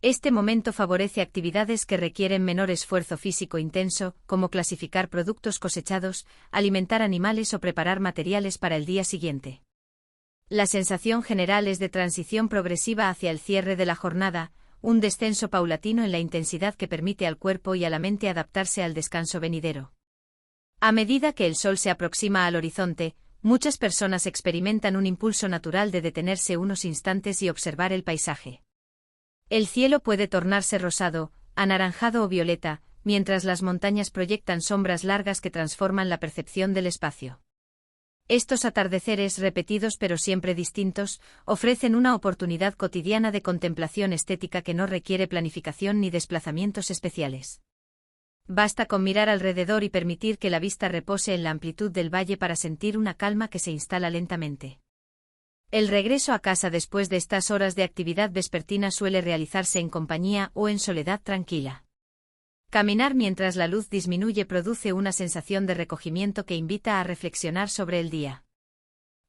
Este momento favorece actividades que requieren menor esfuerzo físico intenso, como clasificar productos cosechados, alimentar animales o preparar materiales para el día siguiente. La sensación general es de transición progresiva hacia el cierre de la jornada, un descenso paulatino en la intensidad que permite al cuerpo y a la mente adaptarse al descanso venidero. A medida que el sol se aproxima al horizonte, muchas personas experimentan un impulso natural de detenerse unos instantes y observar el paisaje. El cielo puede tornarse rosado, anaranjado o violeta, mientras las montañas proyectan sombras largas que transforman la percepción del espacio. Estos atardeceres repetidos pero siempre distintos, ofrecen una oportunidad cotidiana de contemplación estética que no requiere planificación ni desplazamientos especiales. Basta con mirar alrededor y permitir que la vista repose en la amplitud del valle para sentir una calma que se instala lentamente. El regreso a casa después de estas horas de actividad vespertina suele realizarse en compañía o en soledad tranquila. Caminar mientras la luz disminuye produce una sensación de recogimiento que invita a reflexionar sobre el día.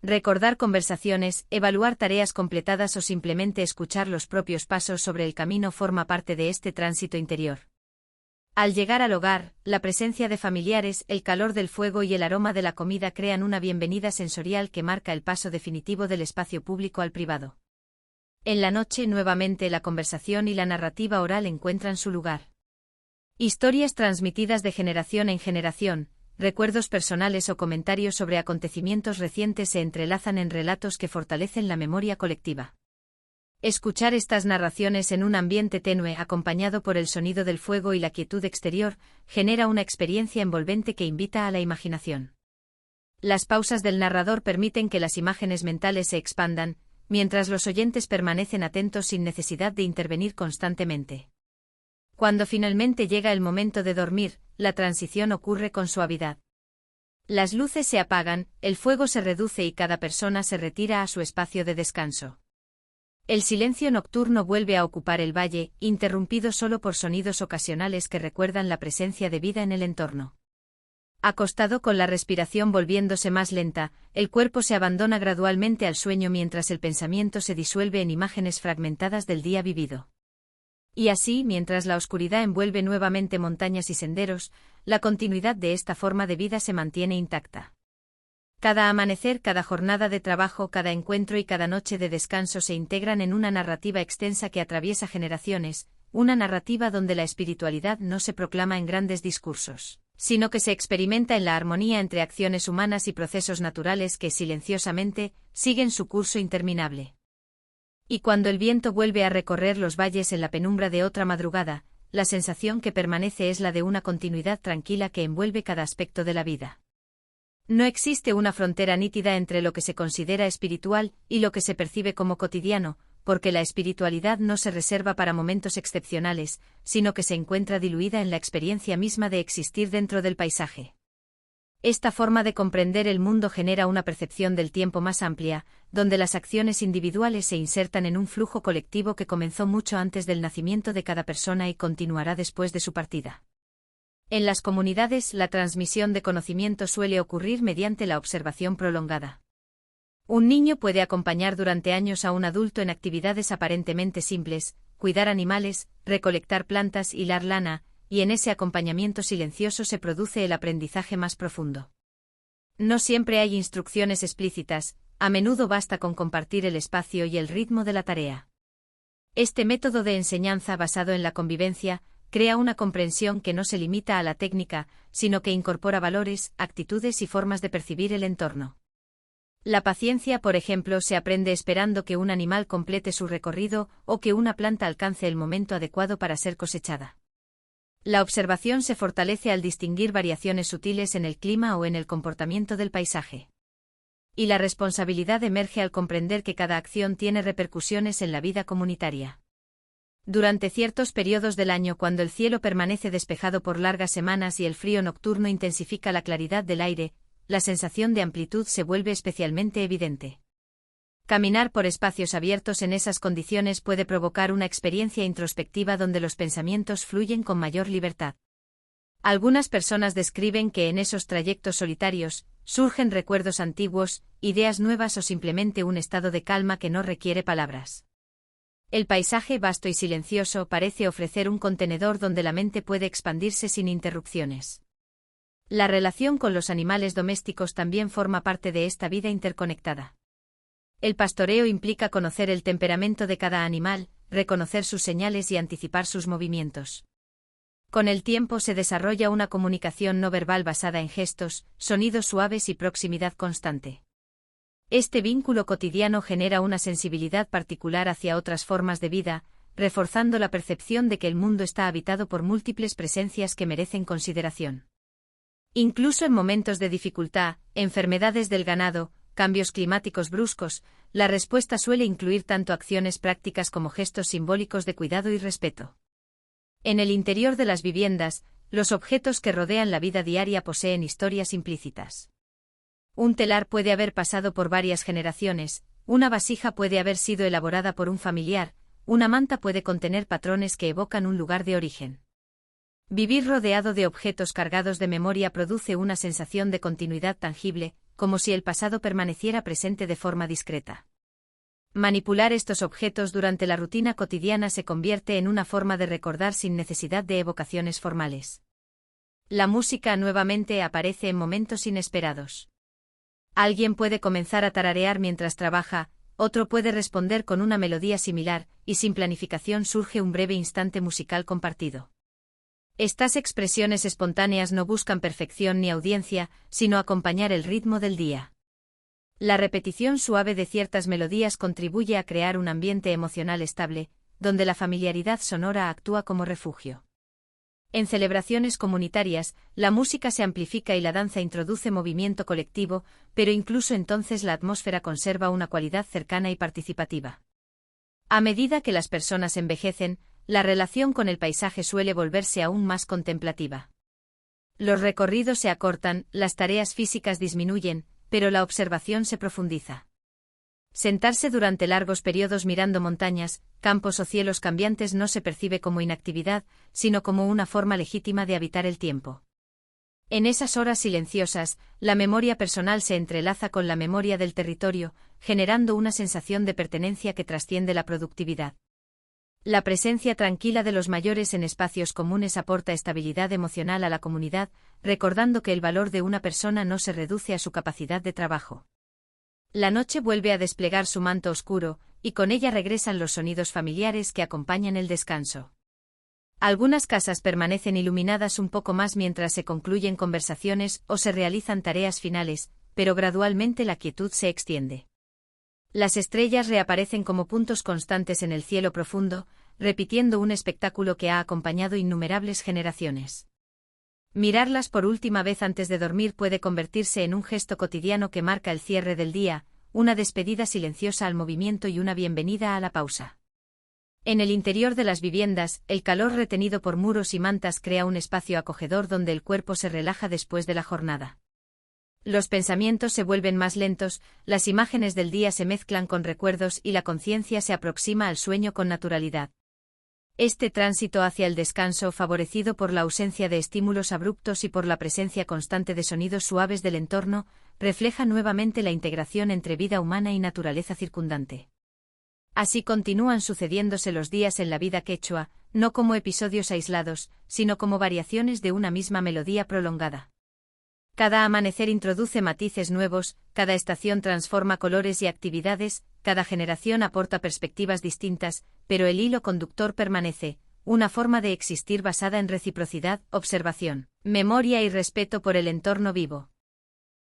Recordar conversaciones, evaluar tareas completadas o simplemente escuchar los propios pasos sobre el camino forma parte de este tránsito interior. Al llegar al hogar, la presencia de familiares, el calor del fuego y el aroma de la comida crean una bienvenida sensorial que marca el paso definitivo del espacio público al privado. En la noche, nuevamente la conversación y la narrativa oral encuentran su lugar. Historias transmitidas de generación en generación, recuerdos personales o comentarios sobre acontecimientos recientes se entrelazan en relatos que fortalecen la memoria colectiva. Escuchar estas narraciones en un ambiente tenue acompañado por el sonido del fuego y la quietud exterior genera una experiencia envolvente que invita a la imaginación. Las pausas del narrador permiten que las imágenes mentales se expandan, mientras los oyentes permanecen atentos sin necesidad de intervenir constantemente. Cuando finalmente llega el momento de dormir, la transición ocurre con suavidad. Las luces se apagan, el fuego se reduce y cada persona se retira a su espacio de descanso. El silencio nocturno vuelve a ocupar el valle, interrumpido solo por sonidos ocasionales que recuerdan la presencia de vida en el entorno. Acostado con la respiración volviéndose más lenta, el cuerpo se abandona gradualmente al sueño mientras el pensamiento se disuelve en imágenes fragmentadas del día vivido. Y así, mientras la oscuridad envuelve nuevamente montañas y senderos, la continuidad de esta forma de vida se mantiene intacta. Cada amanecer, cada jornada de trabajo, cada encuentro y cada noche de descanso se integran en una narrativa extensa que atraviesa generaciones, una narrativa donde la espiritualidad no se proclama en grandes discursos, sino que se experimenta en la armonía entre acciones humanas y procesos naturales que, silenciosamente, siguen su curso interminable. Y cuando el viento vuelve a recorrer los valles en la penumbra de otra madrugada, la sensación que permanece es la de una continuidad tranquila que envuelve cada aspecto de la vida. No existe una frontera nítida entre lo que se considera espiritual y lo que se percibe como cotidiano, porque la espiritualidad no se reserva para momentos excepcionales, sino que se encuentra diluida en la experiencia misma de existir dentro del paisaje. Esta forma de comprender el mundo genera una percepción del tiempo más amplia, donde las acciones individuales se insertan en un flujo colectivo que comenzó mucho antes del nacimiento de cada persona y continuará después de su partida. En las comunidades, la transmisión de conocimiento suele ocurrir mediante la observación prolongada. Un niño puede acompañar durante años a un adulto en actividades aparentemente simples, cuidar animales, recolectar plantas, hilar lana, y en ese acompañamiento silencioso se produce el aprendizaje más profundo. No siempre hay instrucciones explícitas, a menudo basta con compartir el espacio y el ritmo de la tarea. Este método de enseñanza basado en la convivencia crea una comprensión que no se limita a la técnica, sino que incorpora valores, actitudes y formas de percibir el entorno. La paciencia, por ejemplo, se aprende esperando que un animal complete su recorrido o que una planta alcance el momento adecuado para ser cosechada. La observación se fortalece al distinguir variaciones sutiles en el clima o en el comportamiento del paisaje. Y la responsabilidad emerge al comprender que cada acción tiene repercusiones en la vida comunitaria. Durante ciertos periodos del año, cuando el cielo permanece despejado por largas semanas y el frío nocturno intensifica la claridad del aire, la sensación de amplitud se vuelve especialmente evidente. Caminar por espacios abiertos en esas condiciones puede provocar una experiencia introspectiva donde los pensamientos fluyen con mayor libertad. Algunas personas describen que en esos trayectos solitarios surgen recuerdos antiguos, ideas nuevas o simplemente un estado de calma que no requiere palabras. El paisaje vasto y silencioso parece ofrecer un contenedor donde la mente puede expandirse sin interrupciones. La relación con los animales domésticos también forma parte de esta vida interconectada. El pastoreo implica conocer el temperamento de cada animal, reconocer sus señales y anticipar sus movimientos. Con el tiempo se desarrolla una comunicación no verbal basada en gestos, sonidos suaves y proximidad constante. Este vínculo cotidiano genera una sensibilidad particular hacia otras formas de vida, reforzando la percepción de que el mundo está habitado por múltiples presencias que merecen consideración. Incluso en momentos de dificultad, enfermedades del ganado, cambios climáticos bruscos, la respuesta suele incluir tanto acciones prácticas como gestos simbólicos de cuidado y respeto. En el interior de las viviendas, los objetos que rodean la vida diaria poseen historias implícitas. Un telar puede haber pasado por varias generaciones, una vasija puede haber sido elaborada por un familiar, una manta puede contener patrones que evocan un lugar de origen. Vivir rodeado de objetos cargados de memoria produce una sensación de continuidad tangible, como si el pasado permaneciera presente de forma discreta. Manipular estos objetos durante la rutina cotidiana se convierte en una forma de recordar sin necesidad de evocaciones formales. La música nuevamente aparece en momentos inesperados. Alguien puede comenzar a tararear mientras trabaja, otro puede responder con una melodía similar, y sin planificación surge un breve instante musical compartido. Estas expresiones espontáneas no buscan perfección ni audiencia, sino acompañar el ritmo del día. La repetición suave de ciertas melodías contribuye a crear un ambiente emocional estable, donde la familiaridad sonora actúa como refugio. En celebraciones comunitarias, la música se amplifica y la danza introduce movimiento colectivo, pero incluso entonces la atmósfera conserva una cualidad cercana y participativa. A medida que las personas envejecen, la relación con el paisaje suele volverse aún más contemplativa. Los recorridos se acortan, las tareas físicas disminuyen, pero la observación se profundiza. Sentarse durante largos periodos mirando montañas, campos o cielos cambiantes no se percibe como inactividad, sino como una forma legítima de habitar el tiempo. En esas horas silenciosas, la memoria personal se entrelaza con la memoria del territorio, generando una sensación de pertenencia que trasciende la productividad. La presencia tranquila de los mayores en espacios comunes aporta estabilidad emocional a la comunidad, recordando que el valor de una persona no se reduce a su capacidad de trabajo. La noche vuelve a desplegar su manto oscuro, y con ella regresan los sonidos familiares que acompañan el descanso. Algunas casas permanecen iluminadas un poco más mientras se concluyen conversaciones o se realizan tareas finales, pero gradualmente la quietud se extiende. Las estrellas reaparecen como puntos constantes en el cielo profundo, repitiendo un espectáculo que ha acompañado innumerables generaciones. Mirarlas por última vez antes de dormir puede convertirse en un gesto cotidiano que marca el cierre del día, una despedida silenciosa al movimiento y una bienvenida a la pausa. En el interior de las viviendas, el calor retenido por muros y mantas crea un espacio acogedor donde el cuerpo se relaja después de la jornada. Los pensamientos se vuelven más lentos, las imágenes del día se mezclan con recuerdos y la conciencia se aproxima al sueño con naturalidad. Este tránsito hacia el descanso, favorecido por la ausencia de estímulos abruptos y por la presencia constante de sonidos suaves del entorno, refleja nuevamente la integración entre vida humana y naturaleza circundante. Así continúan sucediéndose los días en la vida quechua, no como episodios aislados, sino como variaciones de una misma melodía prolongada. Cada amanecer introduce matices nuevos, cada estación transforma colores y actividades, cada generación aporta perspectivas distintas, pero el hilo conductor permanece, una forma de existir basada en reciprocidad, observación, memoria y respeto por el entorno vivo.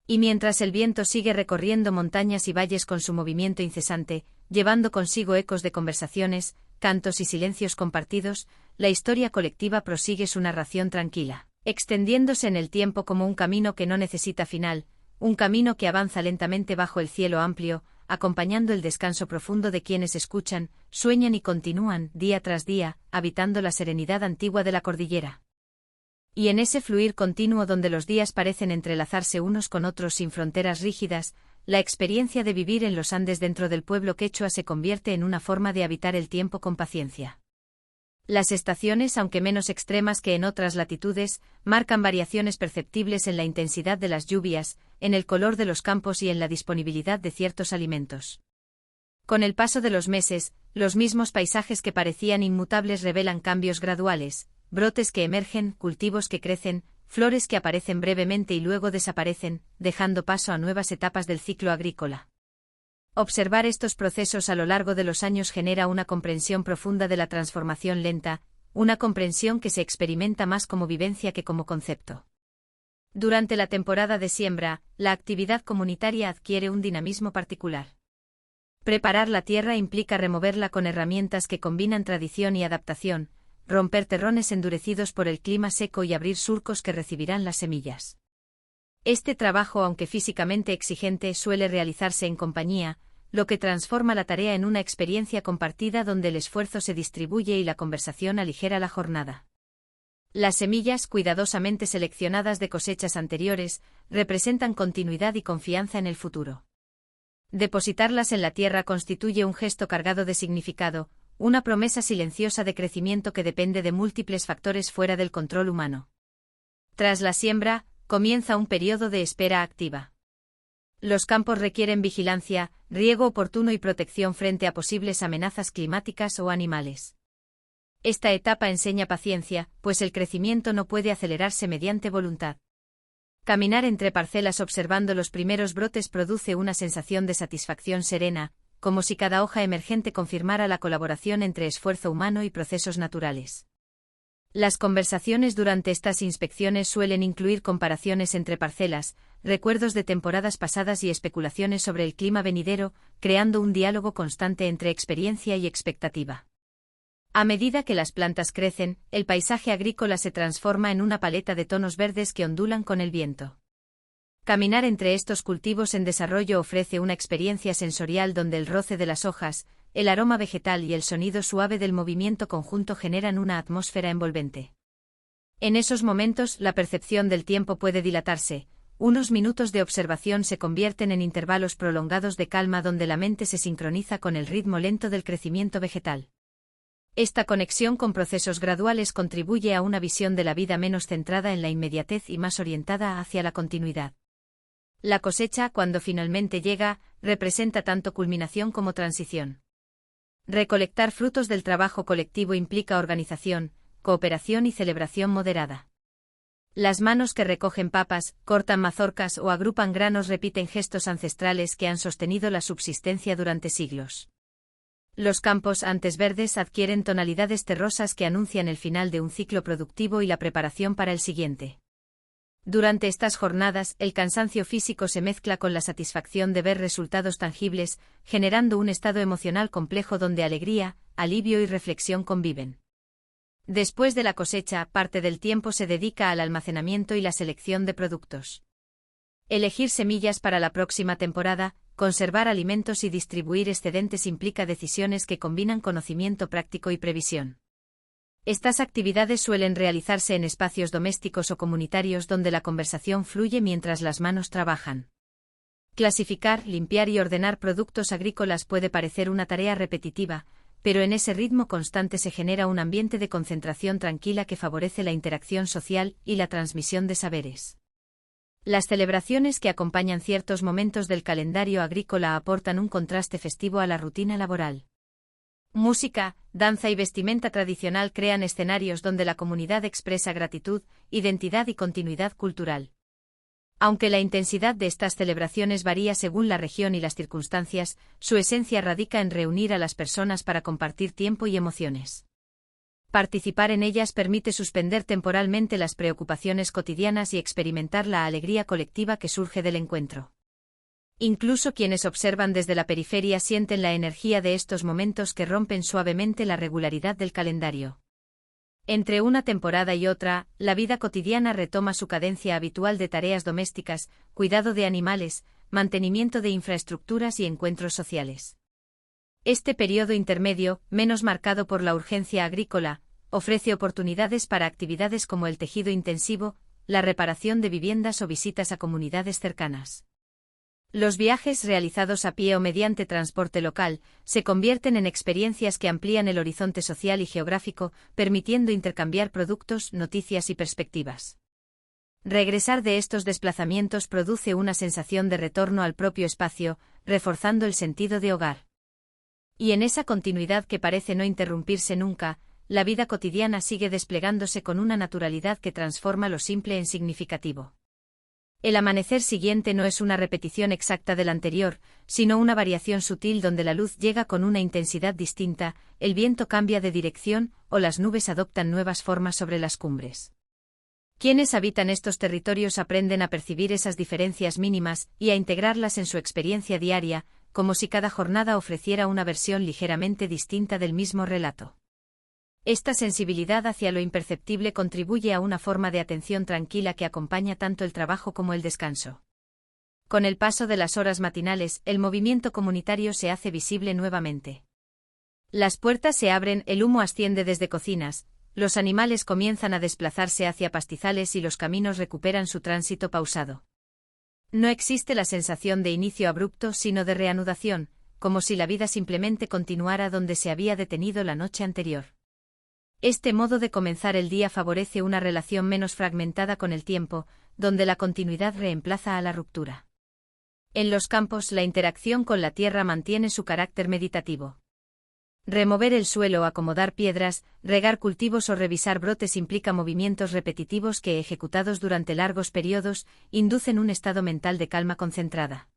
Y mientras el viento sigue recorriendo montañas y valles con su movimiento incesante, llevando consigo ecos de conversaciones, cantos y silencios compartidos, la historia colectiva prosigue su narración tranquila, extendiéndose en el tiempo como un camino que no necesita final, un camino que avanza lentamente bajo el cielo amplio, acompañando el descanso profundo de quienes escuchan, sueñan y continúan, día tras día, habitando la serenidad antigua de la cordillera. Y en ese fluir continuo donde los días parecen entrelazarse unos con otros sin fronteras rígidas, la experiencia de vivir en los Andes dentro del pueblo quechua se convierte en una forma de habitar el tiempo con paciencia. Las estaciones, aunque menos extremas que en otras latitudes, marcan variaciones perceptibles en la intensidad de las lluvias, en el color de los campos y en la disponibilidad de ciertos alimentos. Con el paso de los meses, los mismos paisajes que parecían inmutables revelan cambios graduales, brotes que emergen, cultivos que crecen, flores que aparecen brevemente y luego desaparecen, dejando paso a nuevas etapas del ciclo agrícola. Observar estos procesos a lo largo de los años genera una comprensión profunda de la transformación lenta, una comprensión que se experimenta más como vivencia que como concepto. Durante la temporada de siembra, la actividad comunitaria adquiere un dinamismo particular. Preparar la tierra implica removerla con herramientas que combinan tradición y adaptación, romper terrones endurecidos por el clima seco y abrir surcos que recibirán las semillas. Este trabajo, aunque físicamente exigente, suele realizarse en compañía, lo que transforma la tarea en una experiencia compartida donde el esfuerzo se distribuye y la conversación aligera la jornada. Las semillas, cuidadosamente seleccionadas de cosechas anteriores, representan continuidad y confianza en el futuro. Depositarlas en la tierra constituye un gesto cargado de significado, una promesa silenciosa de crecimiento que depende de múltiples factores fuera del control humano. Tras la siembra, comienza un periodo de espera activa. Los campos requieren vigilancia, riego oportuno y protección frente a posibles amenazas climáticas o animales. Esta etapa enseña paciencia, pues el crecimiento no puede acelerarse mediante voluntad. Caminar entre parcelas observando los primeros brotes produce una sensación de satisfacción serena, como si cada hoja emergente confirmara la colaboración entre esfuerzo humano y procesos naturales. Las conversaciones durante estas inspecciones suelen incluir comparaciones entre parcelas, recuerdos de temporadas pasadas y especulaciones sobre el clima venidero, creando un diálogo constante entre experiencia y expectativa. A medida que las plantas crecen, el paisaje agrícola se transforma en una paleta de tonos verdes que ondulan con el viento. Caminar entre estos cultivos en desarrollo ofrece una experiencia sensorial donde el roce de las hojas, el aroma vegetal y el sonido suave del movimiento conjunto generan una atmósfera envolvente. En esos momentos, la percepción del tiempo puede dilatarse. Unos minutos de observación se convierten en intervalos prolongados de calma donde la mente se sincroniza con el ritmo lento del crecimiento vegetal. Esta conexión con procesos graduales contribuye a una visión de la vida menos centrada en la inmediatez y más orientada hacia la continuidad. La cosecha, cuando finalmente llega, representa tanto culminación como transición. Recolectar frutos del trabajo colectivo implica organización, cooperación y celebración moderada. Las manos que recogen papas, cortan mazorcas o agrupan granos repiten gestos ancestrales que han sostenido la subsistencia durante siglos. Los campos antes verdes adquieren tonalidades terrosas que anuncian el final de un ciclo productivo y la preparación para el siguiente. Durante estas jornadas, el cansancio físico se mezcla con la satisfacción de ver resultados tangibles, generando un estado emocional complejo donde alegría, alivio y reflexión conviven. Después de la cosecha, parte del tiempo se dedica al almacenamiento y la selección de productos. Elegir semillas para la próxima temporada, conservar alimentos y distribuir excedentes implica decisiones que combinan conocimiento práctico y previsión. Estas actividades suelen realizarse en espacios domésticos o comunitarios donde la conversación fluye mientras las manos trabajan. Clasificar, limpiar y ordenar productos agrícolas puede parecer una tarea repetitiva, pero en ese ritmo constante se genera un ambiente de concentración tranquila que favorece la interacción social y la transmisión de saberes. Las celebraciones que acompañan ciertos momentos del calendario agrícola aportan un contraste festivo a la rutina laboral. Música, danza y vestimenta tradicional crean escenarios donde la comunidad expresa gratitud, identidad y continuidad cultural. Aunque la intensidad de estas celebraciones varía según la región y las circunstancias, su esencia radica en reunir a las personas para compartir tiempo y emociones. Participar en ellas permite suspender temporalmente las preocupaciones cotidianas y experimentar la alegría colectiva que surge del encuentro. Incluso quienes observan desde la periferia sienten la energía de estos momentos que rompen suavemente la regularidad del calendario. Entre una temporada y otra, la vida cotidiana retoma su cadencia habitual de tareas domésticas, cuidado de animales, mantenimiento de infraestructuras y encuentros sociales. Este periodo intermedio, menos marcado por la urgencia agrícola, ofrece oportunidades para actividades como el tejido intensivo, la reparación de viviendas o visitas a comunidades cercanas. Los viajes realizados a pie o mediante transporte local se convierten en experiencias que amplían el horizonte social y geográfico, permitiendo intercambiar productos, noticias y perspectivas. Regresar de estos desplazamientos produce una sensación de retorno al propio espacio, reforzando el sentido de hogar. Y en esa continuidad que parece no interrumpirse nunca, la vida cotidiana sigue desplegándose con una naturalidad que transforma lo simple en significativo. El amanecer siguiente no es una repetición exacta del anterior, sino una variación sutil donde la luz llega con una intensidad distinta, el viento cambia de dirección o las nubes adoptan nuevas formas sobre las cumbres. Quienes habitan estos territorios aprenden a percibir esas diferencias mínimas y a integrarlas en su experiencia diaria, como si cada jornada ofreciera una versión ligeramente distinta del mismo relato. Esta sensibilidad hacia lo imperceptible contribuye a una forma de atención tranquila que acompaña tanto el trabajo como el descanso. Con el paso de las horas matinales, el movimiento comunitario se hace visible nuevamente. Las puertas se abren, el humo asciende desde cocinas, los animales comienzan a desplazarse hacia pastizales y los caminos recuperan su tránsito pausado. No existe la sensación de inicio abrupto sino de reanudación, como si la vida simplemente continuara donde se había detenido la noche anterior. Este modo de comenzar el día favorece una relación menos fragmentada con el tiempo, donde la continuidad reemplaza a la ruptura. En los campos, la interacción con la tierra mantiene su carácter meditativo. Remover el suelo, acomodar piedras, regar cultivos o revisar brotes implica movimientos repetitivos que, ejecutados durante largos periodos, inducen un estado mental de calma concentrada.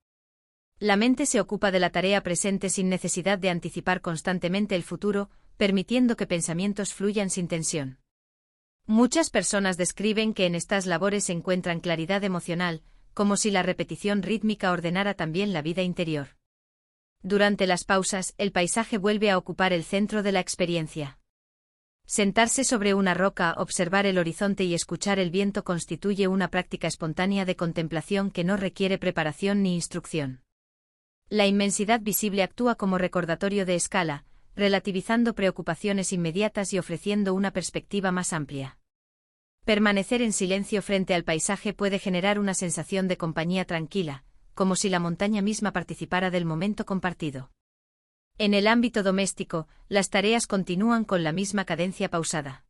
La mente se ocupa de la tarea presente sin necesidad de anticipar constantemente el futuro, permitiendo que pensamientos fluyan sin tensión. Muchas personas describen que en estas labores encuentran claridad emocional, como si la repetición rítmica ordenara también la vida interior. Durante las pausas, el paisaje vuelve a ocupar el centro de la experiencia. Sentarse sobre una roca, observar el horizonte y escuchar el viento constituye una práctica espontánea de contemplación que no requiere preparación ni instrucción. La inmensidad visible actúa como recordatorio de escala, relativizando preocupaciones inmediatas y ofreciendo una perspectiva más amplia. Permanecer en silencio frente al paisaje puede generar una sensación de compañía tranquila, como si la montaña misma participara del momento compartido. En el ámbito doméstico, las tareas continúan con la misma cadencia pausada.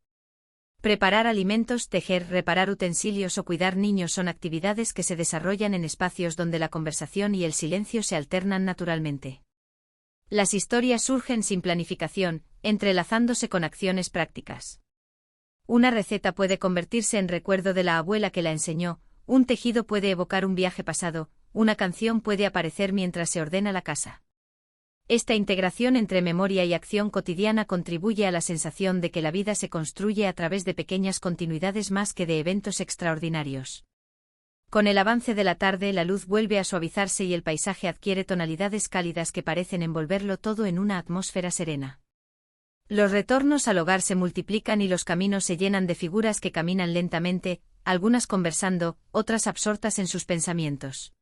Preparar alimentos, tejer, reparar utensilios o cuidar niños son actividades que se desarrollan en espacios donde la conversación y el silencio se alternan naturalmente. Las historias surgen sin planificación, entrelazándose con acciones prácticas. Una receta puede convertirse en recuerdo de la abuela que la enseñó, un tejido puede evocar un viaje pasado, una canción puede aparecer mientras se ordena la casa. Esta integración entre memoria y acción cotidiana contribuye a la sensación de que la vida se construye a través de pequeñas continuidades más que de eventos extraordinarios. Con el avance de la tarde, la luz vuelve a suavizarse y el paisaje adquiere tonalidades cálidas que parecen envolverlo todo en una atmósfera serena. Los retornos al hogar se multiplican y los caminos se llenan de figuras que caminan lentamente, algunas conversando, otras absortas en sus pensamientos.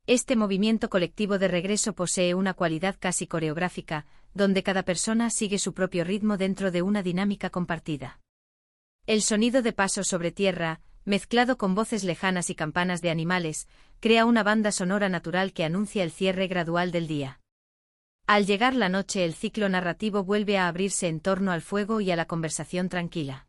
Este movimiento colectivo de regreso posee una cualidad casi coreográfica, donde cada persona sigue su propio ritmo dentro de una dinámica compartida. El sonido de pasos sobre tierra, mezclado con voces lejanas y campanas de animales, crea una banda sonora natural que anuncia el cierre gradual del día. Al llegar la noche, el ciclo narrativo vuelve a abrirse en torno al fuego y a la conversación tranquila.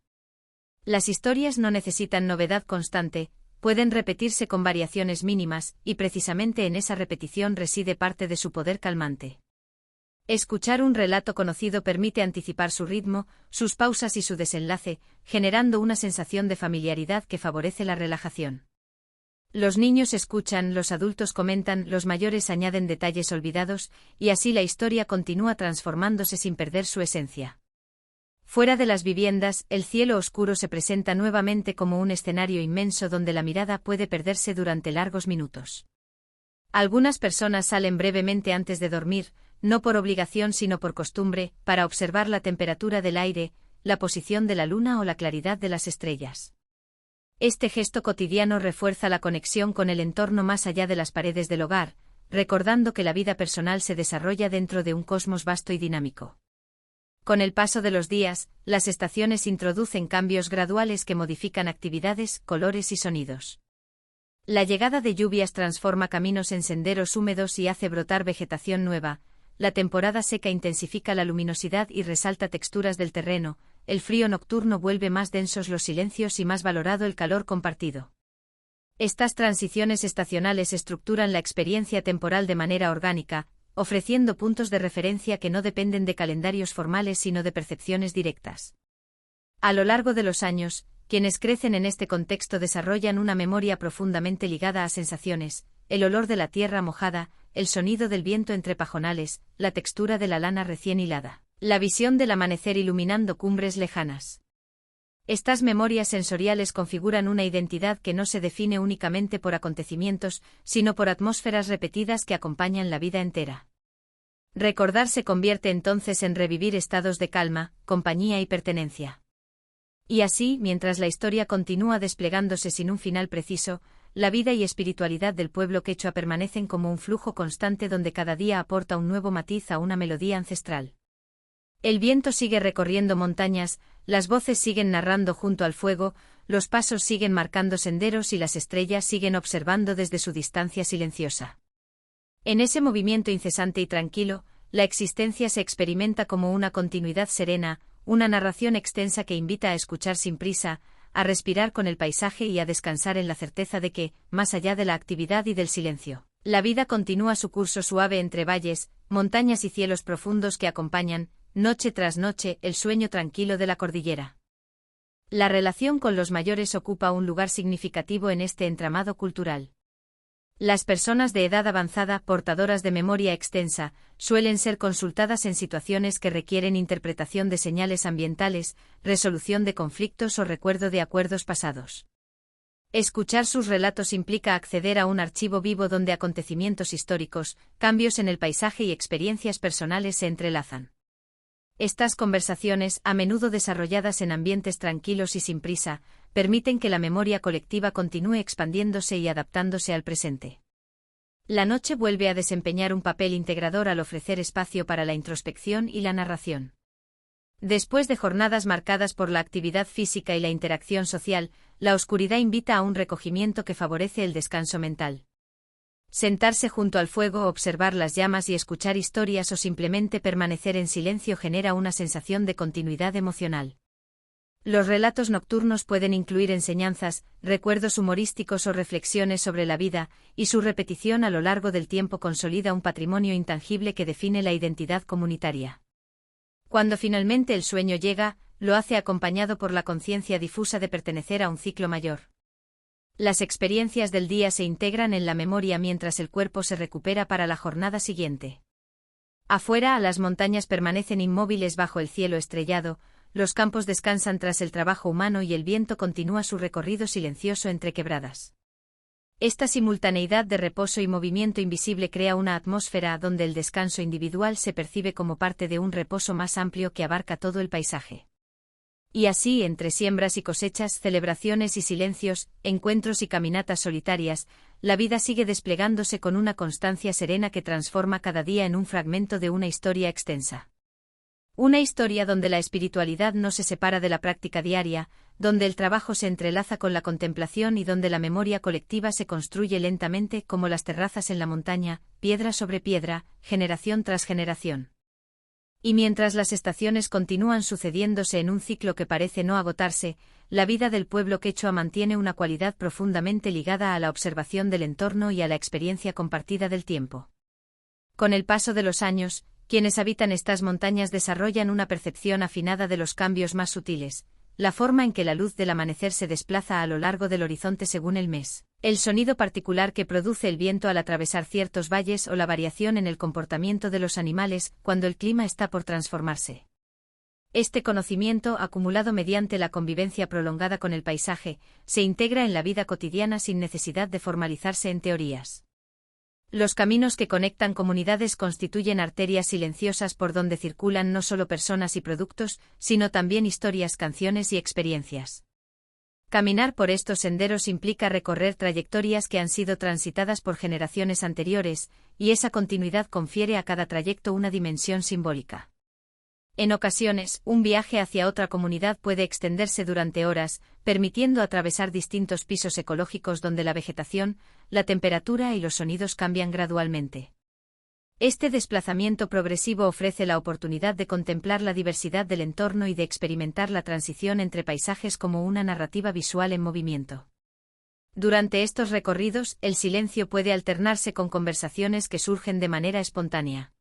Las historias no necesitan novedad constante, pueden repetirse con variaciones mínimas, y precisamente en esa repetición reside parte de su poder calmante. Escuchar un relato conocido permite anticipar su ritmo, sus pausas y su desenlace, generando una sensación de familiaridad que favorece la relajación. Los niños escuchan, los adultos comentan, los mayores añaden detalles olvidados, y así la historia continúa transformándose sin perder su esencia. Fuera de las viviendas, el cielo oscuro se presenta nuevamente como un escenario inmenso donde la mirada puede perderse durante largos minutos. Algunas personas salen brevemente antes de dormir, no por obligación sino por costumbre, para observar la temperatura del aire, la posición de la luna o la claridad de las estrellas. Este gesto cotidiano refuerza la conexión con el entorno más allá de las paredes del hogar, recordando que la vida personal se desarrolla dentro de un cosmos vasto y dinámico. Con el paso de los días, las estaciones introducen cambios graduales que modifican actividades, colores y sonidos. La llegada de lluvias transforma caminos en senderos húmedos y hace brotar vegetación nueva, la temporada seca intensifica la luminosidad y resalta texturas del terreno, el frío nocturno vuelve más densos los silencios y más valorado el calor compartido. Estas transiciones estacionales estructuran la experiencia temporal de manera orgánica, ofreciendo puntos de referencia que no dependen de calendarios formales sino de percepciones directas. A lo largo de los años, quienes crecen en este contexto desarrollan una memoria profundamente ligada a sensaciones, el olor de la tierra mojada, el sonido del viento entre pajonales, la textura de la lana recién hilada, la visión del amanecer iluminando cumbres lejanas. Estas memorias sensoriales configuran una identidad que no se define únicamente por acontecimientos, sino por atmósferas repetidas que acompañan la vida entera. Recordar se convierte entonces en revivir estados de calma, compañía y pertenencia. Y así, mientras la historia continúa desplegándose sin un final preciso, la vida y espiritualidad del pueblo quechua permanecen como un flujo constante donde cada día aporta un nuevo matiz a una melodía ancestral. El viento sigue recorriendo montañas, las voces siguen narrando junto al fuego, los pasos siguen marcando senderos y las estrellas siguen observando desde su distancia silenciosa. En ese movimiento incesante y tranquilo, la existencia se experimenta como una continuidad serena, una narración extensa que invita a escuchar sin prisa, a respirar con el paisaje y a descansar en la certeza de que, más allá de la actividad y del silencio, la vida continúa su curso suave entre valles, montañas y cielos profundos que acompañan, noche tras noche, el sueño tranquilo de la cordillera. La relación con los mayores ocupa un lugar significativo en este entramado cultural. Las personas de edad avanzada, portadoras de memoria extensa, suelen ser consultadas en situaciones que requieren interpretación de señales ambientales, resolución de conflictos o recuerdo de acuerdos pasados. Escuchar sus relatos implica acceder a un archivo vivo donde acontecimientos históricos, cambios en el paisaje y experiencias personales se entrelazan. Estas conversaciones, a menudo desarrolladas en ambientes tranquilos y sin prisa, permiten que la memoria colectiva continúe expandiéndose y adaptándose al presente. La noche vuelve a desempeñar un papel integrador al ofrecer espacio para la introspección y la narración. Después de jornadas marcadas por la actividad física y la interacción social, la oscuridad invita a un recogimiento que favorece el descanso mental. Sentarse junto al fuego, observar las llamas y escuchar historias o simplemente permanecer en silencio genera una sensación de continuidad emocional. Los relatos nocturnos pueden incluir enseñanzas, recuerdos humorísticos o reflexiones sobre la vida, y su repetición a lo largo del tiempo consolida un patrimonio intangible que define la identidad comunitaria. Cuando finalmente el sueño llega, lo hace acompañado por la conciencia difusa de pertenecer a un ciclo mayor. Las experiencias del día se integran en la memoria mientras el cuerpo se recupera para la jornada siguiente. Afuera, las montañas permanecen inmóviles bajo el cielo estrellado, los campos descansan tras el trabajo humano y el viento continúa su recorrido silencioso entre quebradas. Esta simultaneidad de reposo y movimiento invisible crea una atmósfera donde el descanso individual se percibe como parte de un reposo más amplio que abarca todo el paisaje. Y así, entre siembras y cosechas, celebraciones y silencios, encuentros y caminatas solitarias, la vida sigue desplegándose con una constancia serena que transforma cada día en un fragmento de una historia extensa. Una historia donde la espiritualidad no se separa de la práctica diaria, donde el trabajo se entrelaza con la contemplación y donde la memoria colectiva se construye lentamente como las terrazas en la montaña, piedra sobre piedra, generación tras generación. Y mientras las estaciones continúan sucediéndose en un ciclo que parece no agotarse, la vida del pueblo quechua mantiene una cualidad profundamente ligada a la observación del entorno y a la experiencia compartida del tiempo. Con el paso de los años, quienes habitan estas montañas desarrollan una percepción afinada de los cambios más sutiles, la forma en que la luz del amanecer se desplaza a lo largo del horizonte según el mes, el sonido particular que produce el viento al atravesar ciertos valles o la variación en el comportamiento de los animales cuando el clima está por transformarse. Este conocimiento, acumulado mediante la convivencia prolongada con el paisaje, se integra en la vida cotidiana sin necesidad de formalizarse en teorías. Los caminos que conectan comunidades constituyen arterias silenciosas por donde circulan no solo personas y productos, sino también historias, canciones y experiencias. Caminar por estos senderos implica recorrer trayectorias que han sido transitadas por generaciones anteriores, y esa continuidad confiere a cada trayecto una dimensión simbólica. En ocasiones, un viaje hacia otra comunidad puede extenderse durante horas, permitiendo atravesar distintos pisos ecológicos donde la vegetación, la temperatura y los sonidos cambian gradualmente. Este desplazamiento progresivo ofrece la oportunidad de contemplar la diversidad del entorno y de experimentar la transición entre paisajes como una narrativa visual en movimiento. Durante estos recorridos, el silencio puede alternarse con conversaciones que surgen de manera espontánea.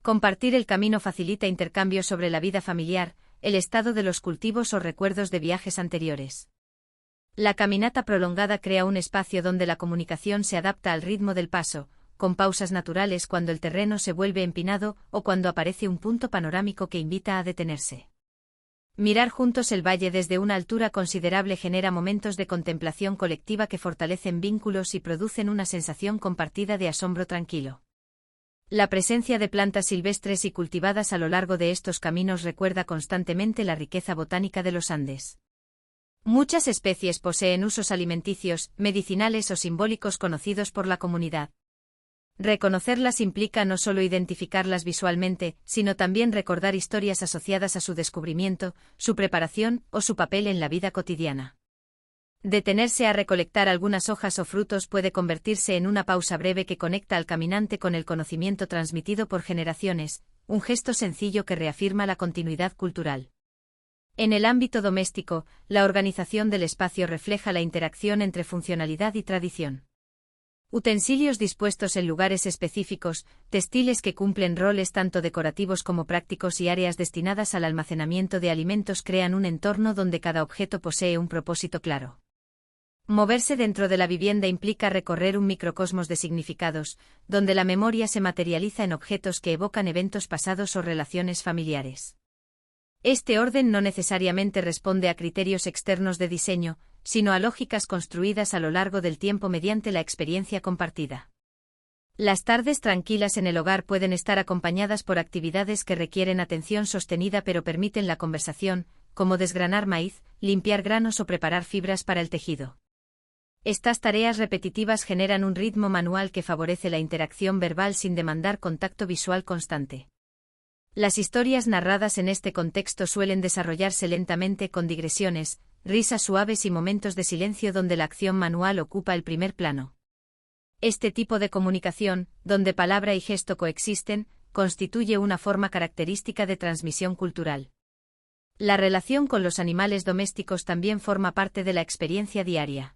Compartir el camino facilita intercambios sobre la vida familiar, el estado de los cultivos o recuerdos de viajes anteriores. La caminata prolongada crea un espacio donde la comunicación se adapta al ritmo del paso, con pausas naturales cuando el terreno se vuelve empinado o cuando aparece un punto panorámico que invita a detenerse. Mirar juntos el valle desde una altura considerable genera momentos de contemplación colectiva que fortalecen vínculos y producen una sensación compartida de asombro tranquilo. La presencia de plantas silvestres y cultivadas a lo largo de estos caminos recuerda constantemente la riqueza botánica de los Andes. Muchas especies poseen usos alimenticios, medicinales o simbólicos conocidos por la comunidad. Reconocerlas implica no solo identificarlas visualmente, sino también recordar historias asociadas a su descubrimiento, su preparación o su papel en la vida cotidiana. Detenerse a recolectar algunas hojas o frutos puede convertirse en una pausa breve que conecta al caminante con el conocimiento transmitido por generaciones, un gesto sencillo que reafirma la continuidad cultural. En el ámbito doméstico, la organización del espacio refleja la interacción entre funcionalidad y tradición. Utensilios dispuestos en lugares específicos, textiles que cumplen roles tanto decorativos como prácticos y áreas destinadas al almacenamiento de alimentos crean un entorno donde cada objeto posee un propósito claro. Moverse dentro de la vivienda implica recorrer un microcosmos de significados, donde la memoria se materializa en objetos que evocan eventos pasados o relaciones familiares. Este orden no necesariamente responde a criterios externos de diseño, sino a lógicas construidas a lo largo del tiempo mediante la experiencia compartida. Las tardes tranquilas en el hogar pueden estar acompañadas por actividades que requieren atención sostenida pero permiten la conversación, como desgranar maíz, limpiar granos o preparar fibras para el tejido. Estas tareas repetitivas generan un ritmo manual que favorece la interacción verbal sin demandar contacto visual constante. Las historias narradas en este contexto suelen desarrollarse lentamente con digresiones, risas suaves y momentos de silencio donde la acción manual ocupa el primer plano. Este tipo de comunicación, donde palabra y gesto coexisten, constituye una forma característica de transmisión cultural. La relación con los animales domésticos también forma parte de la experiencia diaria.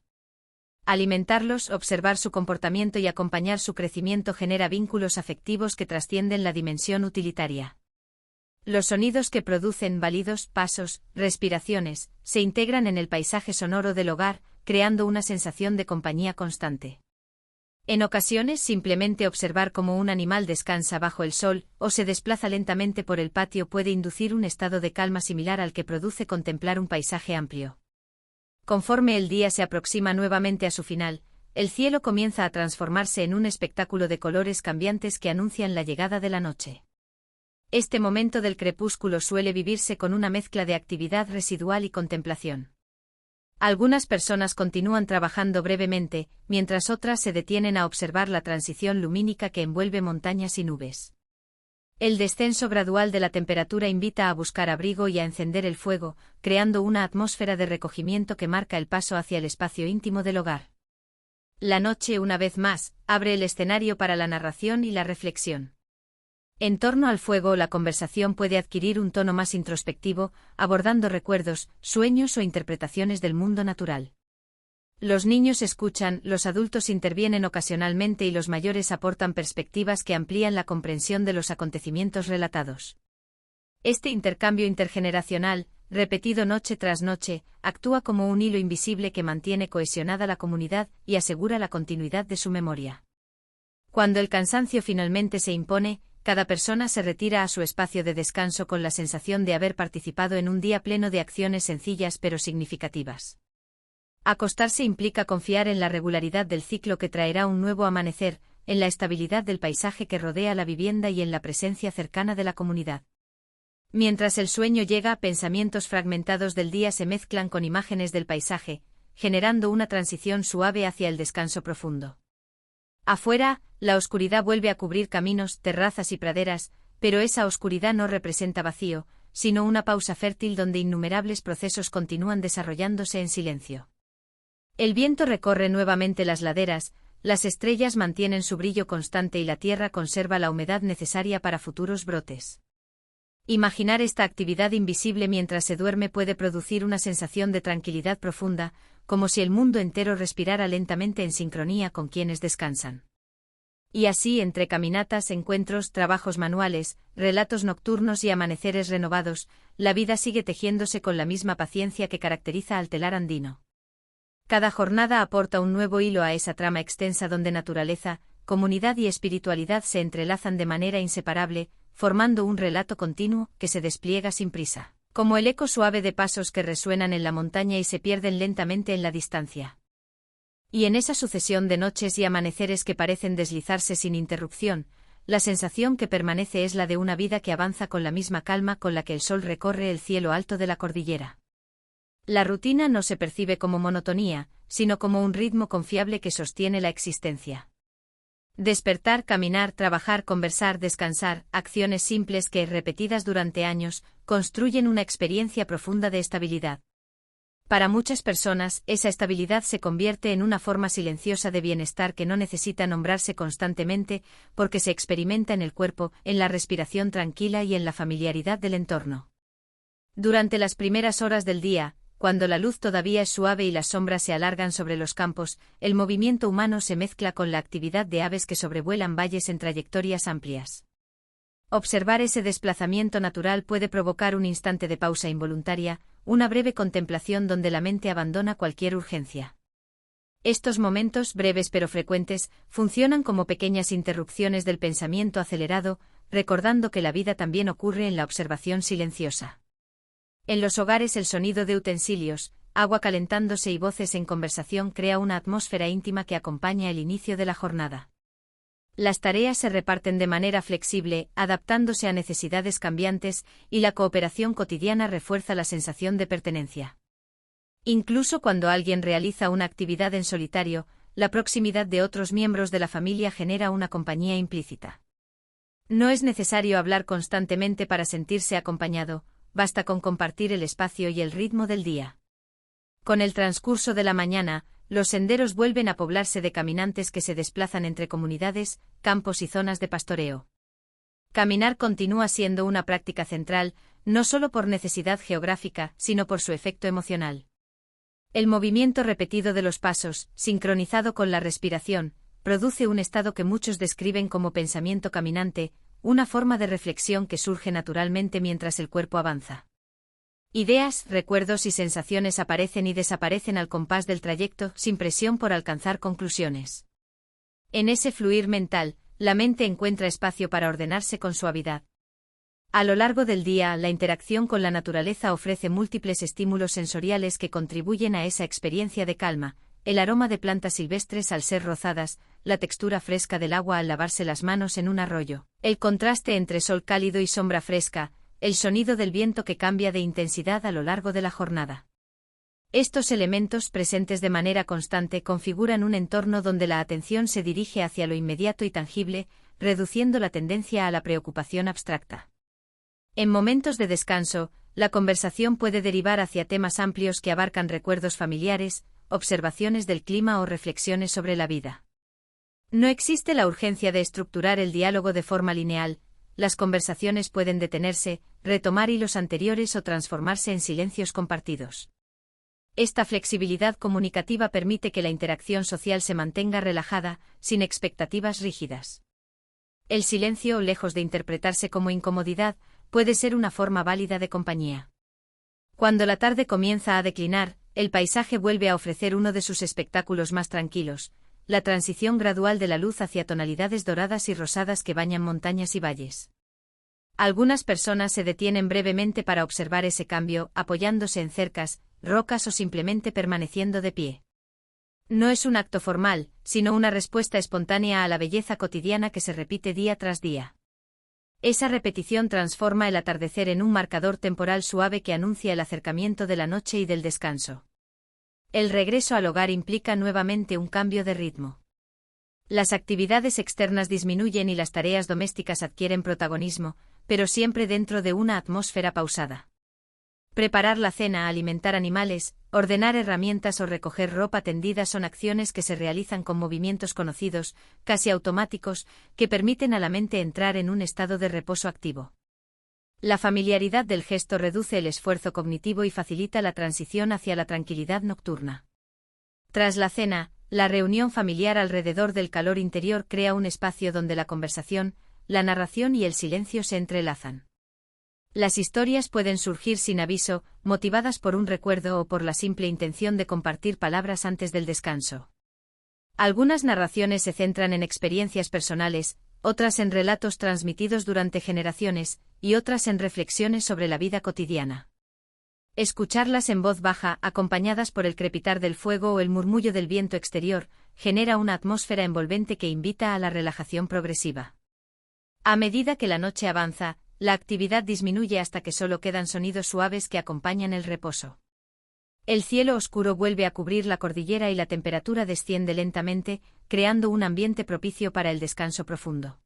Alimentarlos, observar su comportamiento y acompañar su crecimiento genera vínculos afectivos que trascienden la dimensión utilitaria. Los sonidos que producen balidos, pasos, respiraciones, se integran en el paisaje sonoro del hogar, creando una sensación de compañía constante. En ocasiones, simplemente observar cómo un animal descansa bajo el sol o se desplaza lentamente por el patio puede inducir un estado de calma similar al que produce contemplar un paisaje amplio. Conforme el día se aproxima nuevamente a su final, el cielo comienza a transformarse en un espectáculo de colores cambiantes que anuncian la llegada de la noche. Este momento del crepúsculo suele vivirse con una mezcla de actividad residual y contemplación. Algunas personas continúan trabajando brevemente, mientras otras se detienen a observar la transición lumínica que envuelve montañas y nubes. El descenso gradual de la temperatura invita a buscar abrigo y a encender el fuego, creando una atmósfera de recogimiento que marca el paso hacia el espacio íntimo del hogar. La noche, una vez más, abre el escenario para la narración y la reflexión. En torno al fuego, la conversación puede adquirir un tono más introspectivo, abordando recuerdos, sueños o interpretaciones del mundo natural. Los niños escuchan, los adultos intervienen ocasionalmente y los mayores aportan perspectivas que amplían la comprensión de los acontecimientos relatados. Este intercambio intergeneracional, repetido noche tras noche, actúa como un hilo invisible que mantiene cohesionada la comunidad y asegura la continuidad de su memoria. Cuando el cansancio finalmente se impone, cada persona se retira a su espacio de descanso con la sensación de haber participado en un día pleno de acciones sencillas pero significativas. Acostarse implica confiar en la regularidad del ciclo que traerá un nuevo amanecer, en la estabilidad del paisaje que rodea la vivienda y en la presencia cercana de la comunidad. Mientras el sueño llega, pensamientos fragmentados del día se mezclan con imágenes del paisaje, generando una transición suave hacia el descanso profundo. Afuera, la oscuridad vuelve a cubrir caminos, terrazas y praderas, pero esa oscuridad no representa vacío, sino una pausa fértil donde innumerables procesos continúan desarrollándose en silencio. El viento recorre nuevamente las laderas, las estrellas mantienen su brillo constante y la tierra conserva la humedad necesaria para futuros brotes. Imaginar esta actividad invisible mientras se duerme puede producir una sensación de tranquilidad profunda, como si el mundo entero respirara lentamente en sincronía con quienes descansan. Y así, entre caminatas, encuentros, trabajos manuales, relatos nocturnos y amaneceres renovados, la vida sigue tejiéndose con la misma paciencia que caracteriza al telar andino. Cada jornada aporta un nuevo hilo a esa trama extensa donde naturaleza, comunidad y espiritualidad se entrelazan de manera inseparable, formando un relato continuo que se despliega sin prisa, como el eco suave de pasos que resuenan en la montaña y se pierden lentamente en la distancia. Y en esa sucesión de noches y amaneceres que parecen deslizarse sin interrupción, la sensación que permanece es la de una vida que avanza con la misma calma con la que el sol recorre el cielo alto de la cordillera. La rutina no se percibe como monotonía, sino como un ritmo confiable que sostiene la existencia. Despertar, caminar, trabajar, conversar, descansar, acciones simples que, repetidas durante años, construyen una experiencia profunda de estabilidad. Para muchas personas, esa estabilidad se convierte en una forma silenciosa de bienestar que no necesita nombrarse constantemente, porque se experimenta en el cuerpo, en la respiración tranquila y en la familiaridad del entorno. Durante las primeras horas del día, cuando la luz todavía es suave y las sombras se alargan sobre los campos, el movimiento humano se mezcla con la actividad de aves que sobrevuelan valles en trayectorias amplias. Observar ese desplazamiento natural puede provocar un instante de pausa involuntaria, una breve contemplación donde la mente abandona cualquier urgencia. Estos momentos, breves pero frecuentes, funcionan como pequeñas interrupciones del pensamiento acelerado, recordando que la vida también ocurre en la observación silenciosa. En los hogares el sonido de utensilios, agua calentándose y voces en conversación crea una atmósfera íntima que acompaña el inicio de la jornada. Las tareas se reparten de manera flexible, adaptándose a necesidades cambiantes, y la cooperación cotidiana refuerza la sensación de pertenencia. Incluso cuando alguien realiza una actividad en solitario, la proximidad de otros miembros de la familia genera una compañía implícita. No es necesario hablar constantemente para sentirse acompañado, basta con compartir el espacio y el ritmo del día. Con el transcurso de la mañana, los senderos vuelven a poblarse de caminantes que se desplazan entre comunidades, campos y zonas de pastoreo. Caminar continúa siendo una práctica central, no solo por necesidad geográfica, sino por su efecto emocional. El movimiento repetido de los pasos, sincronizado con la respiración, produce un estado que muchos describen como pensamiento caminante, una forma de reflexión que surge naturalmente mientras el cuerpo avanza. Ideas, recuerdos y sensaciones aparecen y desaparecen al compás del trayecto, sin presión por alcanzar conclusiones. En ese fluir mental, la mente encuentra espacio para ordenarse con suavidad. A lo largo del día, la interacción con la naturaleza ofrece múltiples estímulos sensoriales que contribuyen a esa experiencia de calma: el aroma de plantas silvestres al ser rozadas, la textura fresca del agua al lavarse las manos en un arroyo, el contraste entre sol cálido y sombra fresca, el sonido del viento que cambia de intensidad a lo largo de la jornada. Estos elementos, presentes de manera constante, configuran un entorno donde la atención se dirige hacia lo inmediato y tangible, reduciendo la tendencia a la preocupación abstracta. En momentos de descanso, la conversación puede derivar hacia temas amplios que abarcan recuerdos familiares, observaciones del clima o reflexiones sobre la vida. No existe la urgencia de estructurar el diálogo de forma lineal, las conversaciones pueden detenerse, retomar hilos anteriores o transformarse en silencios compartidos. Esta flexibilidad comunicativa permite que la interacción social se mantenga relajada, sin expectativas rígidas. El silencio, lejos de interpretarse como incomodidad, puede ser una forma válida de compañía. Cuando la tarde comienza a declinar, el paisaje vuelve a ofrecer uno de sus espectáculos más tranquilos: la transición gradual de la luz hacia tonalidades doradas y rosadas que bañan montañas y valles. Algunas personas se detienen brevemente para observar ese cambio, apoyándose en cercas, rocas o simplemente permaneciendo de pie. No es un acto formal, sino una respuesta espontánea a la belleza cotidiana que se repite día tras día. Esa repetición transforma el atardecer en un marcador temporal suave que anuncia el acercamiento de la noche y del descanso. El regreso al hogar implica nuevamente un cambio de ritmo. Las actividades externas disminuyen y las tareas domésticas adquieren protagonismo, pero siempre dentro de una atmósfera pausada. Preparar la cena, alimentar animales, ordenar herramientas o recoger ropa tendida son acciones que se realizan con movimientos conocidos, casi automáticos, que permiten a la mente entrar en un estado de reposo activo. La familiaridad del gesto reduce el esfuerzo cognitivo y facilita la transición hacia la tranquilidad nocturna. Tras la cena, la reunión familiar alrededor del calor interior crea un espacio donde la conversación, la narración y el silencio se entrelazan. Las historias pueden surgir sin aviso, motivadas por un recuerdo o por la simple intención de compartir palabras antes del descanso. Algunas narraciones se centran en experiencias personales, otras en relatos transmitidos durante generaciones, y otras en reflexiones sobre la vida cotidiana. Escucharlas en voz baja, acompañadas por el crepitar del fuego o el murmullo del viento exterior, genera una atmósfera envolvente que invita a la relajación progresiva. A medida que la noche avanza, la actividad disminuye hasta que solo quedan sonidos suaves que acompañan el reposo. El cielo oscuro vuelve a cubrir la cordillera y la temperatura desciende lentamente, creando un ambiente propicio para el descanso profundo.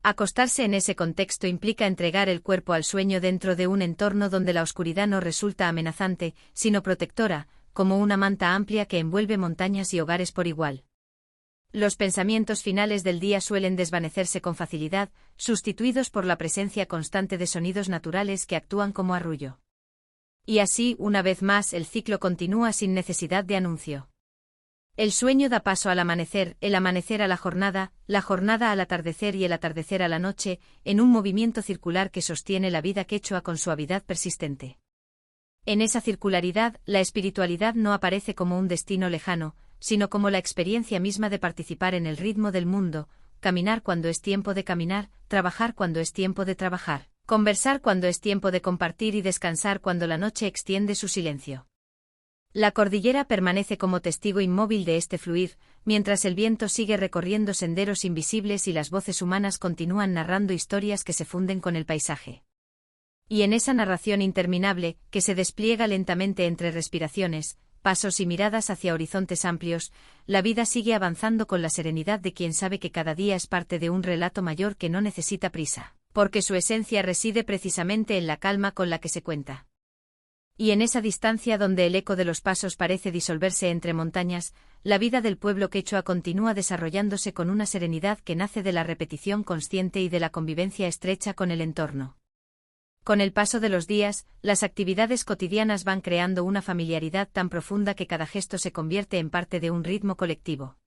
Acostarse en ese contexto implica entregar el cuerpo al sueño dentro de un entorno donde la oscuridad no resulta amenazante, sino protectora, como una manta amplia que envuelve montañas y hogares por igual. Los pensamientos finales del día suelen desvanecerse con facilidad, sustituidos por la presencia constante de sonidos naturales que actúan como arrullo. Y así, una vez más, el ciclo continúa sin necesidad de anuncio. El sueño da paso al amanecer, el amanecer a la jornada al atardecer y el atardecer a la noche, en un movimiento circular que sostiene la vida quechua con suavidad persistente. En esa circularidad, la espiritualidad no aparece como un destino lejano, sino como la experiencia misma de participar en el ritmo del mundo, caminar cuando es tiempo de caminar, trabajar cuando es tiempo de trabajar, conversar cuando es tiempo de compartir y descansar cuando la noche extiende su silencio. La cordillera permanece como testigo inmóvil de este fluir, mientras el viento sigue recorriendo senderos invisibles y las voces humanas continúan narrando historias que se funden con el paisaje. Y en esa narración interminable, que se despliega lentamente entre respiraciones, pasos y miradas hacia horizontes amplios, la vida sigue avanzando con la serenidad de quien sabe que cada día es parte de un relato mayor que no necesita prisa, porque su esencia reside precisamente en la calma con la que se cuenta. Y en esa distancia donde el eco de los pasos parece disolverse entre montañas, la vida del pueblo quechua continúa desarrollándose con una serenidad que nace de la repetición consciente y de la convivencia estrecha con el entorno. Con el paso de los días, las actividades cotidianas van creando una familiaridad tan profunda que cada gesto se convierte en parte de un ritmo colectivo.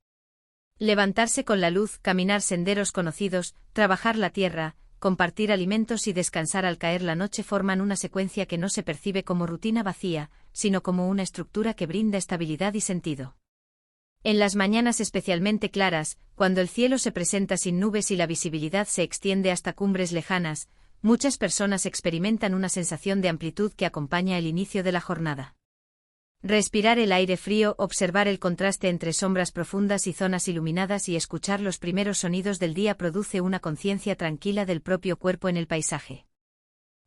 Levantarse con la luz, caminar senderos conocidos, trabajar la tierra, compartir alimentos y descansar al caer la noche forman una secuencia que no se percibe como rutina vacía, sino como una estructura que brinda estabilidad y sentido. En las mañanas especialmente claras, cuando el cielo se presenta sin nubes y la visibilidad se extiende hasta cumbres lejanas, muchas personas experimentan una sensación de amplitud que acompaña el inicio de la jornada. Respirar el aire frío, observar el contraste entre sombras profundas y zonas iluminadas y escuchar los primeros sonidos del día produce una conciencia tranquila del propio cuerpo en el paisaje.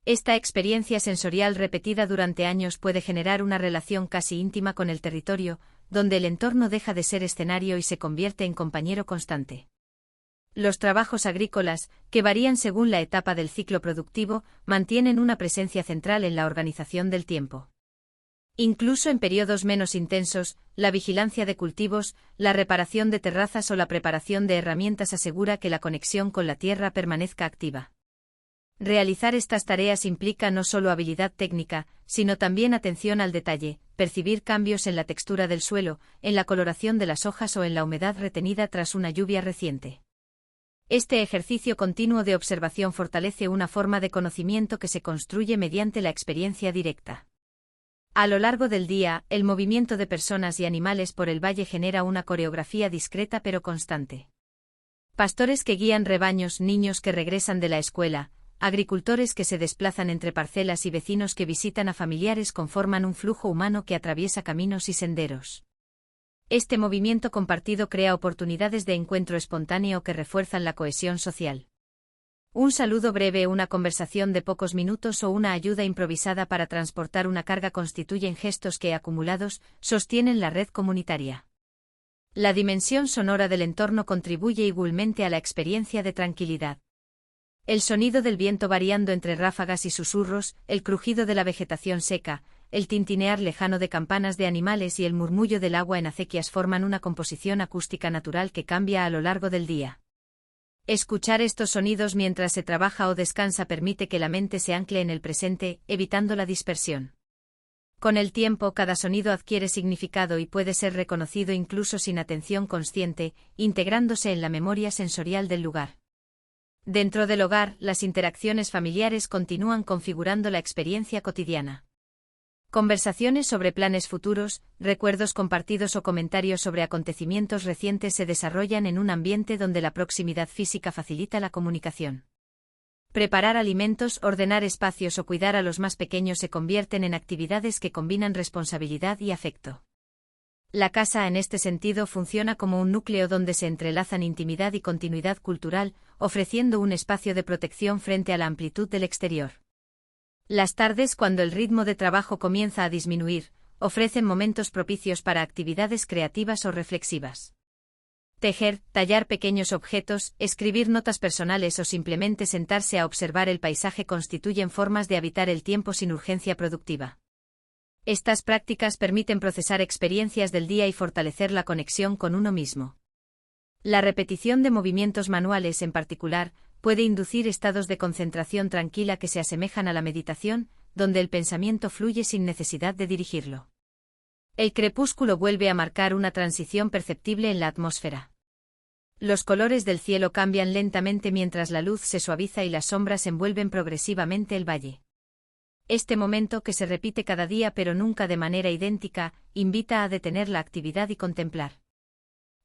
Esta experiencia sensorial repetida durante años puede generar una relación casi íntima con el territorio, donde el entorno deja de ser escenario y se convierte en compañero constante. Los trabajos agrícolas, que varían según la etapa del ciclo productivo, mantienen una presencia central en la organización del tiempo. Incluso en periodos menos intensos, la vigilancia de cultivos, la reparación de terrazas o la preparación de herramientas asegura que la conexión con la tierra permanezca activa. Realizar estas tareas implica no solo habilidad técnica, sino también atención al detalle, percibir cambios en la textura del suelo, en la coloración de las hojas o en la humedad retenida tras una lluvia reciente. Este ejercicio continuo de observación fortalece una forma de conocimiento que se construye mediante la experiencia directa. A lo largo del día, el movimiento de personas y animales por el valle genera una coreografía discreta pero constante. Pastores que guían rebaños, niños que regresan de la escuela, agricultores que se desplazan entre parcelas y vecinos que visitan a familiares conforman un flujo humano que atraviesa caminos y senderos. Este movimiento compartido crea oportunidades de encuentro espontáneo que refuerzan la cohesión social. Un saludo breve, una conversación de pocos minutos o una ayuda improvisada para transportar una carga constituyen gestos que, acumulados, sostienen la red comunitaria. La dimensión sonora del entorno contribuye igualmente a la experiencia de tranquilidad. El sonido del viento variando entre ráfagas y susurros, el crujido de la vegetación seca, el tintinear lejano de campanas de animales y el murmullo del agua en acequias forman una composición acústica natural que cambia a lo largo del día. Escuchar estos sonidos mientras se trabaja o descansa permite que la mente se ancle en el presente, evitando la dispersión. Con el tiempo, cada sonido adquiere significado y puede ser reconocido incluso sin atención consciente, integrándose en la memoria sensorial del lugar. Dentro del hogar, las interacciones familiares continúan configurando la experiencia cotidiana. Conversaciones sobre planes futuros, recuerdos compartidos o comentarios sobre acontecimientos recientes se desarrollan en un ambiente donde la proximidad física facilita la comunicación. Preparar alimentos, ordenar espacios o cuidar a los más pequeños se convierten en actividades que combinan responsabilidad y afecto. La casa en este sentido funciona como un núcleo donde se entrelazan intimidad y continuidad cultural, ofreciendo un espacio de protección frente a la amplitud del exterior. Las tardes, cuando el ritmo de trabajo comienza a disminuir, ofrecen momentos propicios para actividades creativas o reflexivas. Tejer, tallar pequeños objetos, escribir notas personales o simplemente sentarse a observar el paisaje constituyen formas de habitar el tiempo sin urgencia productiva. Estas prácticas permiten procesar experiencias del día y fortalecer la conexión con uno mismo. La repetición de movimientos manuales en particular, puede inducir estados de concentración tranquila que se asemejan a la meditación, donde el pensamiento fluye sin necesidad de dirigirlo. El crepúsculo vuelve a marcar una transición perceptible en la atmósfera. Los colores del cielo cambian lentamente mientras la luz se suaviza y las sombras envuelven progresivamente el valle. Este momento, que se repite cada día pero nunca de manera idéntica, invita a detener la actividad y contemplar.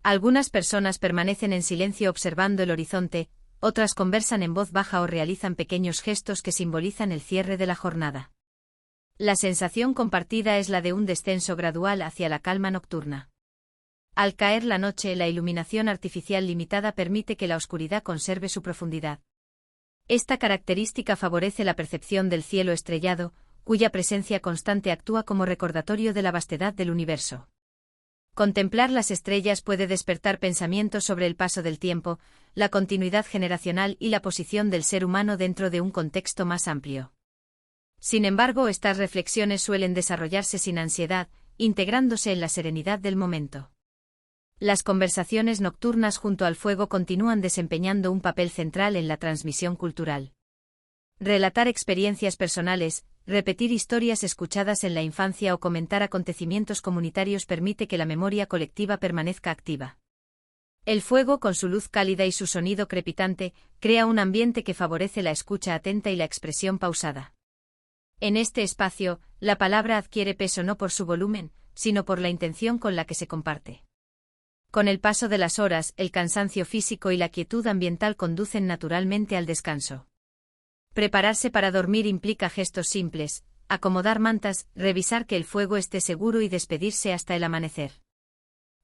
Algunas personas permanecen en silencio observando el horizonte, otras conversan en voz baja o realizan pequeños gestos que simbolizan el cierre de la jornada. La sensación compartida es la de un descenso gradual hacia la calma nocturna. Al caer la noche, la iluminación artificial limitada permite que la oscuridad conserve su profundidad. Esta característica favorece la percepción del cielo estrellado, cuya presencia constante actúa como recordatorio de la vastedad del universo. Contemplar las estrellas puede despertar pensamientos sobre el paso del tiempo, la continuidad generacional y la posición del ser humano dentro de un contexto más amplio. Sin embargo, estas reflexiones suelen desarrollarse sin ansiedad, integrándose en la serenidad del momento. Las conversaciones nocturnas junto al fuego continúan desempeñando un papel central en la transmisión cultural. Relatar experiencias personales, repetir historias escuchadas en la infancia o comentar acontecimientos comunitarios permite que la memoria colectiva permanezca activa. El fuego, con su luz cálida y su sonido crepitante, crea un ambiente que favorece la escucha atenta y la expresión pausada. En este espacio, la palabra adquiere peso no por su volumen, sino por la intención con la que se comparte. Con el paso de las horas, el cansancio físico y la quietud ambiental conducen naturalmente al descanso. Prepararse para dormir implica gestos simples, acomodar mantas, revisar que el fuego esté seguro y despedirse hasta el amanecer.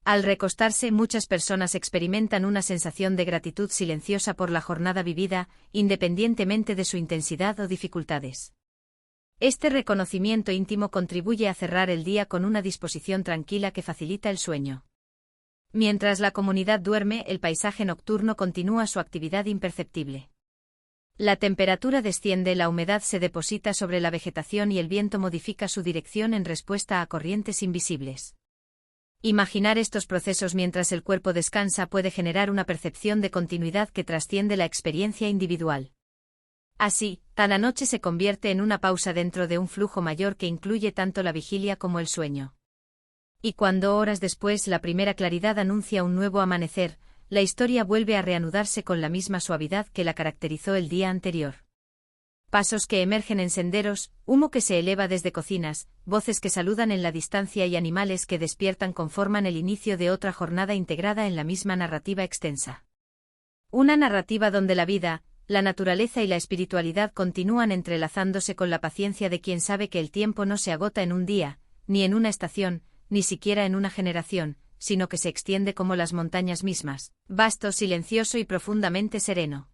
Al recostarse, muchas personas experimentan una sensación de gratitud silenciosa por la jornada vivida, independientemente de su intensidad o dificultades. Este reconocimiento íntimo contribuye a cerrar el día con una disposición tranquila que facilita el sueño. Mientras la comunidad duerme, el paisaje nocturno continúa su actividad imperceptible. La temperatura desciende, la humedad se deposita sobre la vegetación y el viento modifica su dirección en respuesta a corrientes invisibles. Imaginar estos procesos mientras el cuerpo descansa puede generar una percepción de continuidad que trasciende la experiencia individual. Así, cada noche se convierte en una pausa dentro de un flujo mayor que incluye tanto la vigilia como el sueño. Y cuando horas después la primera claridad anuncia un nuevo amanecer, la historia vuelve a reanudarse con la misma suavidad que la caracterizó el día anterior. Pasos que emergen en senderos, humo que se eleva desde cocinas, voces que saludan en la distancia y animales que despiertan conforman el inicio de otra jornada integrada en la misma narrativa extensa. Una narrativa donde la vida, la naturaleza y la espiritualidad continúan entrelazándose con la paciencia de quien sabe que el tiempo no se agota en un día, ni en una estación, ni siquiera en una generación, sino que se extiende como las montañas mismas, vasto, silencioso y profundamente sereno.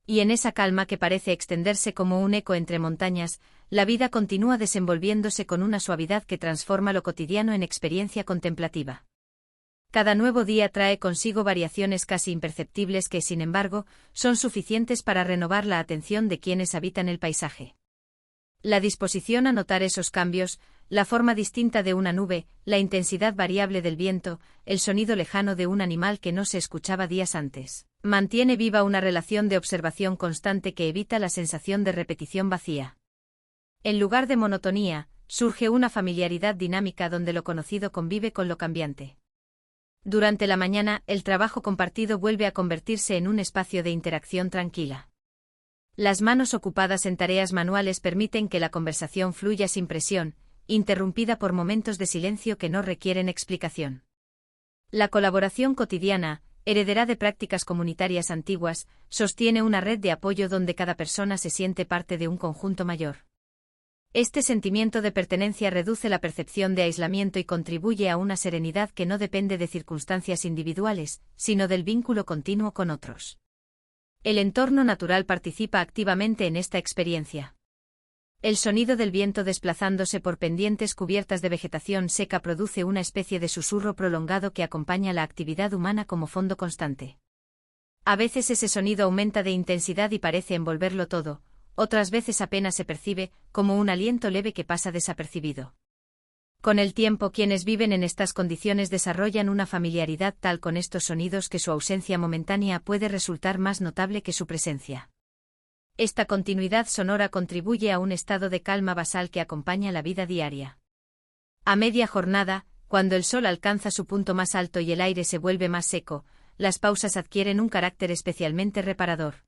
Y en esa calma que parece extenderse como un eco entre montañas, la vida continúa desenvolviéndose con una suavidad que transforma lo cotidiano en experiencia contemplativa. Cada nuevo día trae consigo variaciones casi imperceptibles que, sin embargo, son suficientes para renovar la atención de quienes habitan el paisaje. La disposición a notar esos cambios, la forma distinta de una nube, la intensidad variable del viento, el sonido lejano de un animal que no se escuchaba días antes, mantiene viva una relación de observación constante que evita la sensación de repetición vacía. En lugar de monotonía, surge una familiaridad dinámica donde lo conocido convive con lo cambiante. Durante la mañana, el trabajo compartido vuelve a convertirse en un espacio de interacción tranquila. Las manos ocupadas en tareas manuales permiten que la conversación fluya sin presión, interrumpida por momentos de silencio que no requieren explicación. La colaboración cotidiana, heredera de prácticas comunitarias antiguas, sostiene una red de apoyo donde cada persona se siente parte de un conjunto mayor. Este sentimiento de pertenencia reduce la percepción de aislamiento y contribuye a una serenidad que no depende de circunstancias individuales, sino del vínculo continuo con otros. El entorno natural participa activamente en esta experiencia. El sonido del viento desplazándose por pendientes cubiertas de vegetación seca produce una especie de susurro prolongado que acompaña la actividad humana como fondo constante. A veces ese sonido aumenta de intensidad y parece envolverlo todo, otras veces apenas se percibe, como un aliento leve que pasa desapercibido. Con el tiempo, quienes viven en estas condiciones desarrollan una familiaridad tal con estos sonidos que su ausencia momentánea puede resultar más notable que su presencia. Esta continuidad sonora contribuye a un estado de calma basal que acompaña la vida diaria. A media jornada, cuando el sol alcanza su punto más alto y el aire se vuelve más seco, las pausas adquieren un carácter especialmente reparador.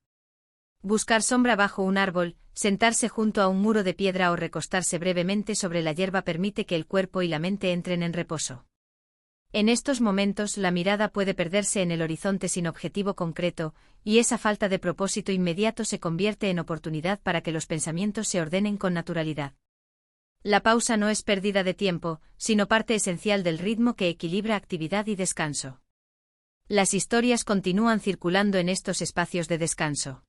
Buscar sombra bajo un árbol, sentarse junto a un muro de piedra o recostarse brevemente sobre la hierba permite que el cuerpo y la mente entren en reposo. En estos momentos la mirada puede perderse en el horizonte sin objetivo concreto, y esa falta de propósito inmediato se convierte en oportunidad para que los pensamientos se ordenen con naturalidad. La pausa no es pérdida de tiempo, sino parte esencial del ritmo que equilibra actividad y descanso. Las historias continúan circulando en estos espacios de descanso.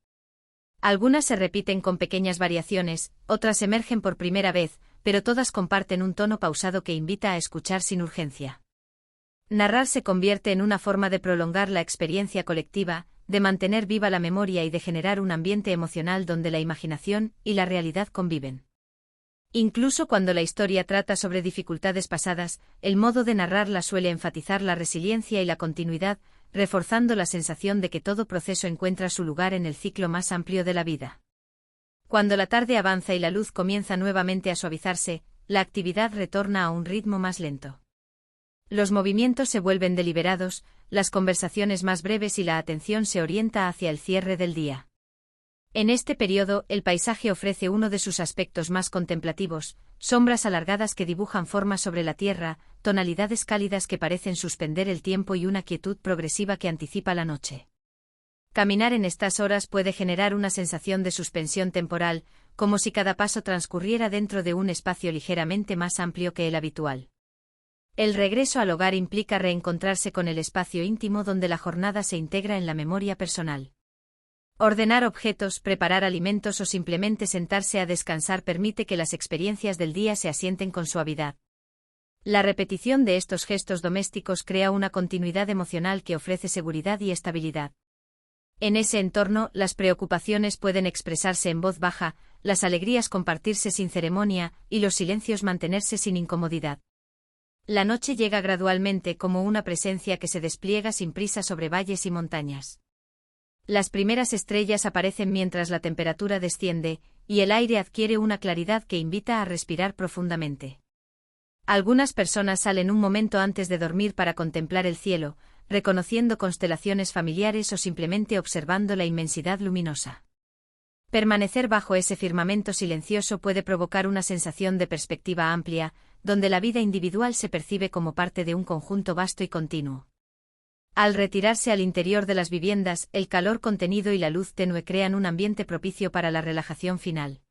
Algunas se repiten con pequeñas variaciones, otras emergen por primera vez, pero todas comparten un tono pausado que invita a escuchar sin urgencia. Narrar se convierte en una forma de prolongar la experiencia colectiva, de mantener viva la memoria y de generar un ambiente emocional donde la imaginación y la realidad conviven. Incluso cuando la historia trata sobre dificultades pasadas, el modo de narrarla suele enfatizar la resiliencia y la continuidad, reforzando la sensación de que todo proceso encuentra su lugar en el ciclo más amplio de la vida. Cuando la tarde avanza y la luz comienza nuevamente a suavizarse, la actividad retorna a un ritmo más lento. Los movimientos se vuelven deliberados, las conversaciones más breves y la atención se orienta hacia el cierre del día. En este periodo, el paisaje ofrece uno de sus aspectos más contemplativos, sombras alargadas que dibujan formas sobre la tierra, tonalidades cálidas que parecen suspender el tiempo y una quietud progresiva que anticipa la noche. Caminar en estas horas puede generar una sensación de suspensión temporal, como si cada paso transcurriera dentro de un espacio ligeramente más amplio que el habitual. El regreso al hogar implica reencontrarse con el espacio íntimo donde la jornada se integra en la memoria personal. Ordenar objetos, preparar alimentos o simplemente sentarse a descansar permite que las experiencias del día se asienten con suavidad. La repetición de estos gestos domésticos crea una continuidad emocional que ofrece seguridad y estabilidad. En ese entorno, las preocupaciones pueden expresarse en voz baja, las alegrías compartirse sin ceremonia, y los silencios mantenerse sin incomodidad. La noche llega gradualmente como una presencia que se despliega sin prisa sobre valles y montañas. Las primeras estrellas aparecen mientras la temperatura desciende, y el aire adquiere una claridad que invita a respirar profundamente. Algunas personas salen un momento antes de dormir para contemplar el cielo, reconociendo constelaciones familiares o simplemente observando la inmensidad luminosa. Permanecer bajo ese firmamento silencioso puede provocar una sensación de perspectiva amplia, donde la vida individual se percibe como parte de un conjunto vasto y continuo. Al retirarse al interior de las viviendas, el calor contenido y la luz tenue crean un ambiente propicio para la relajación final.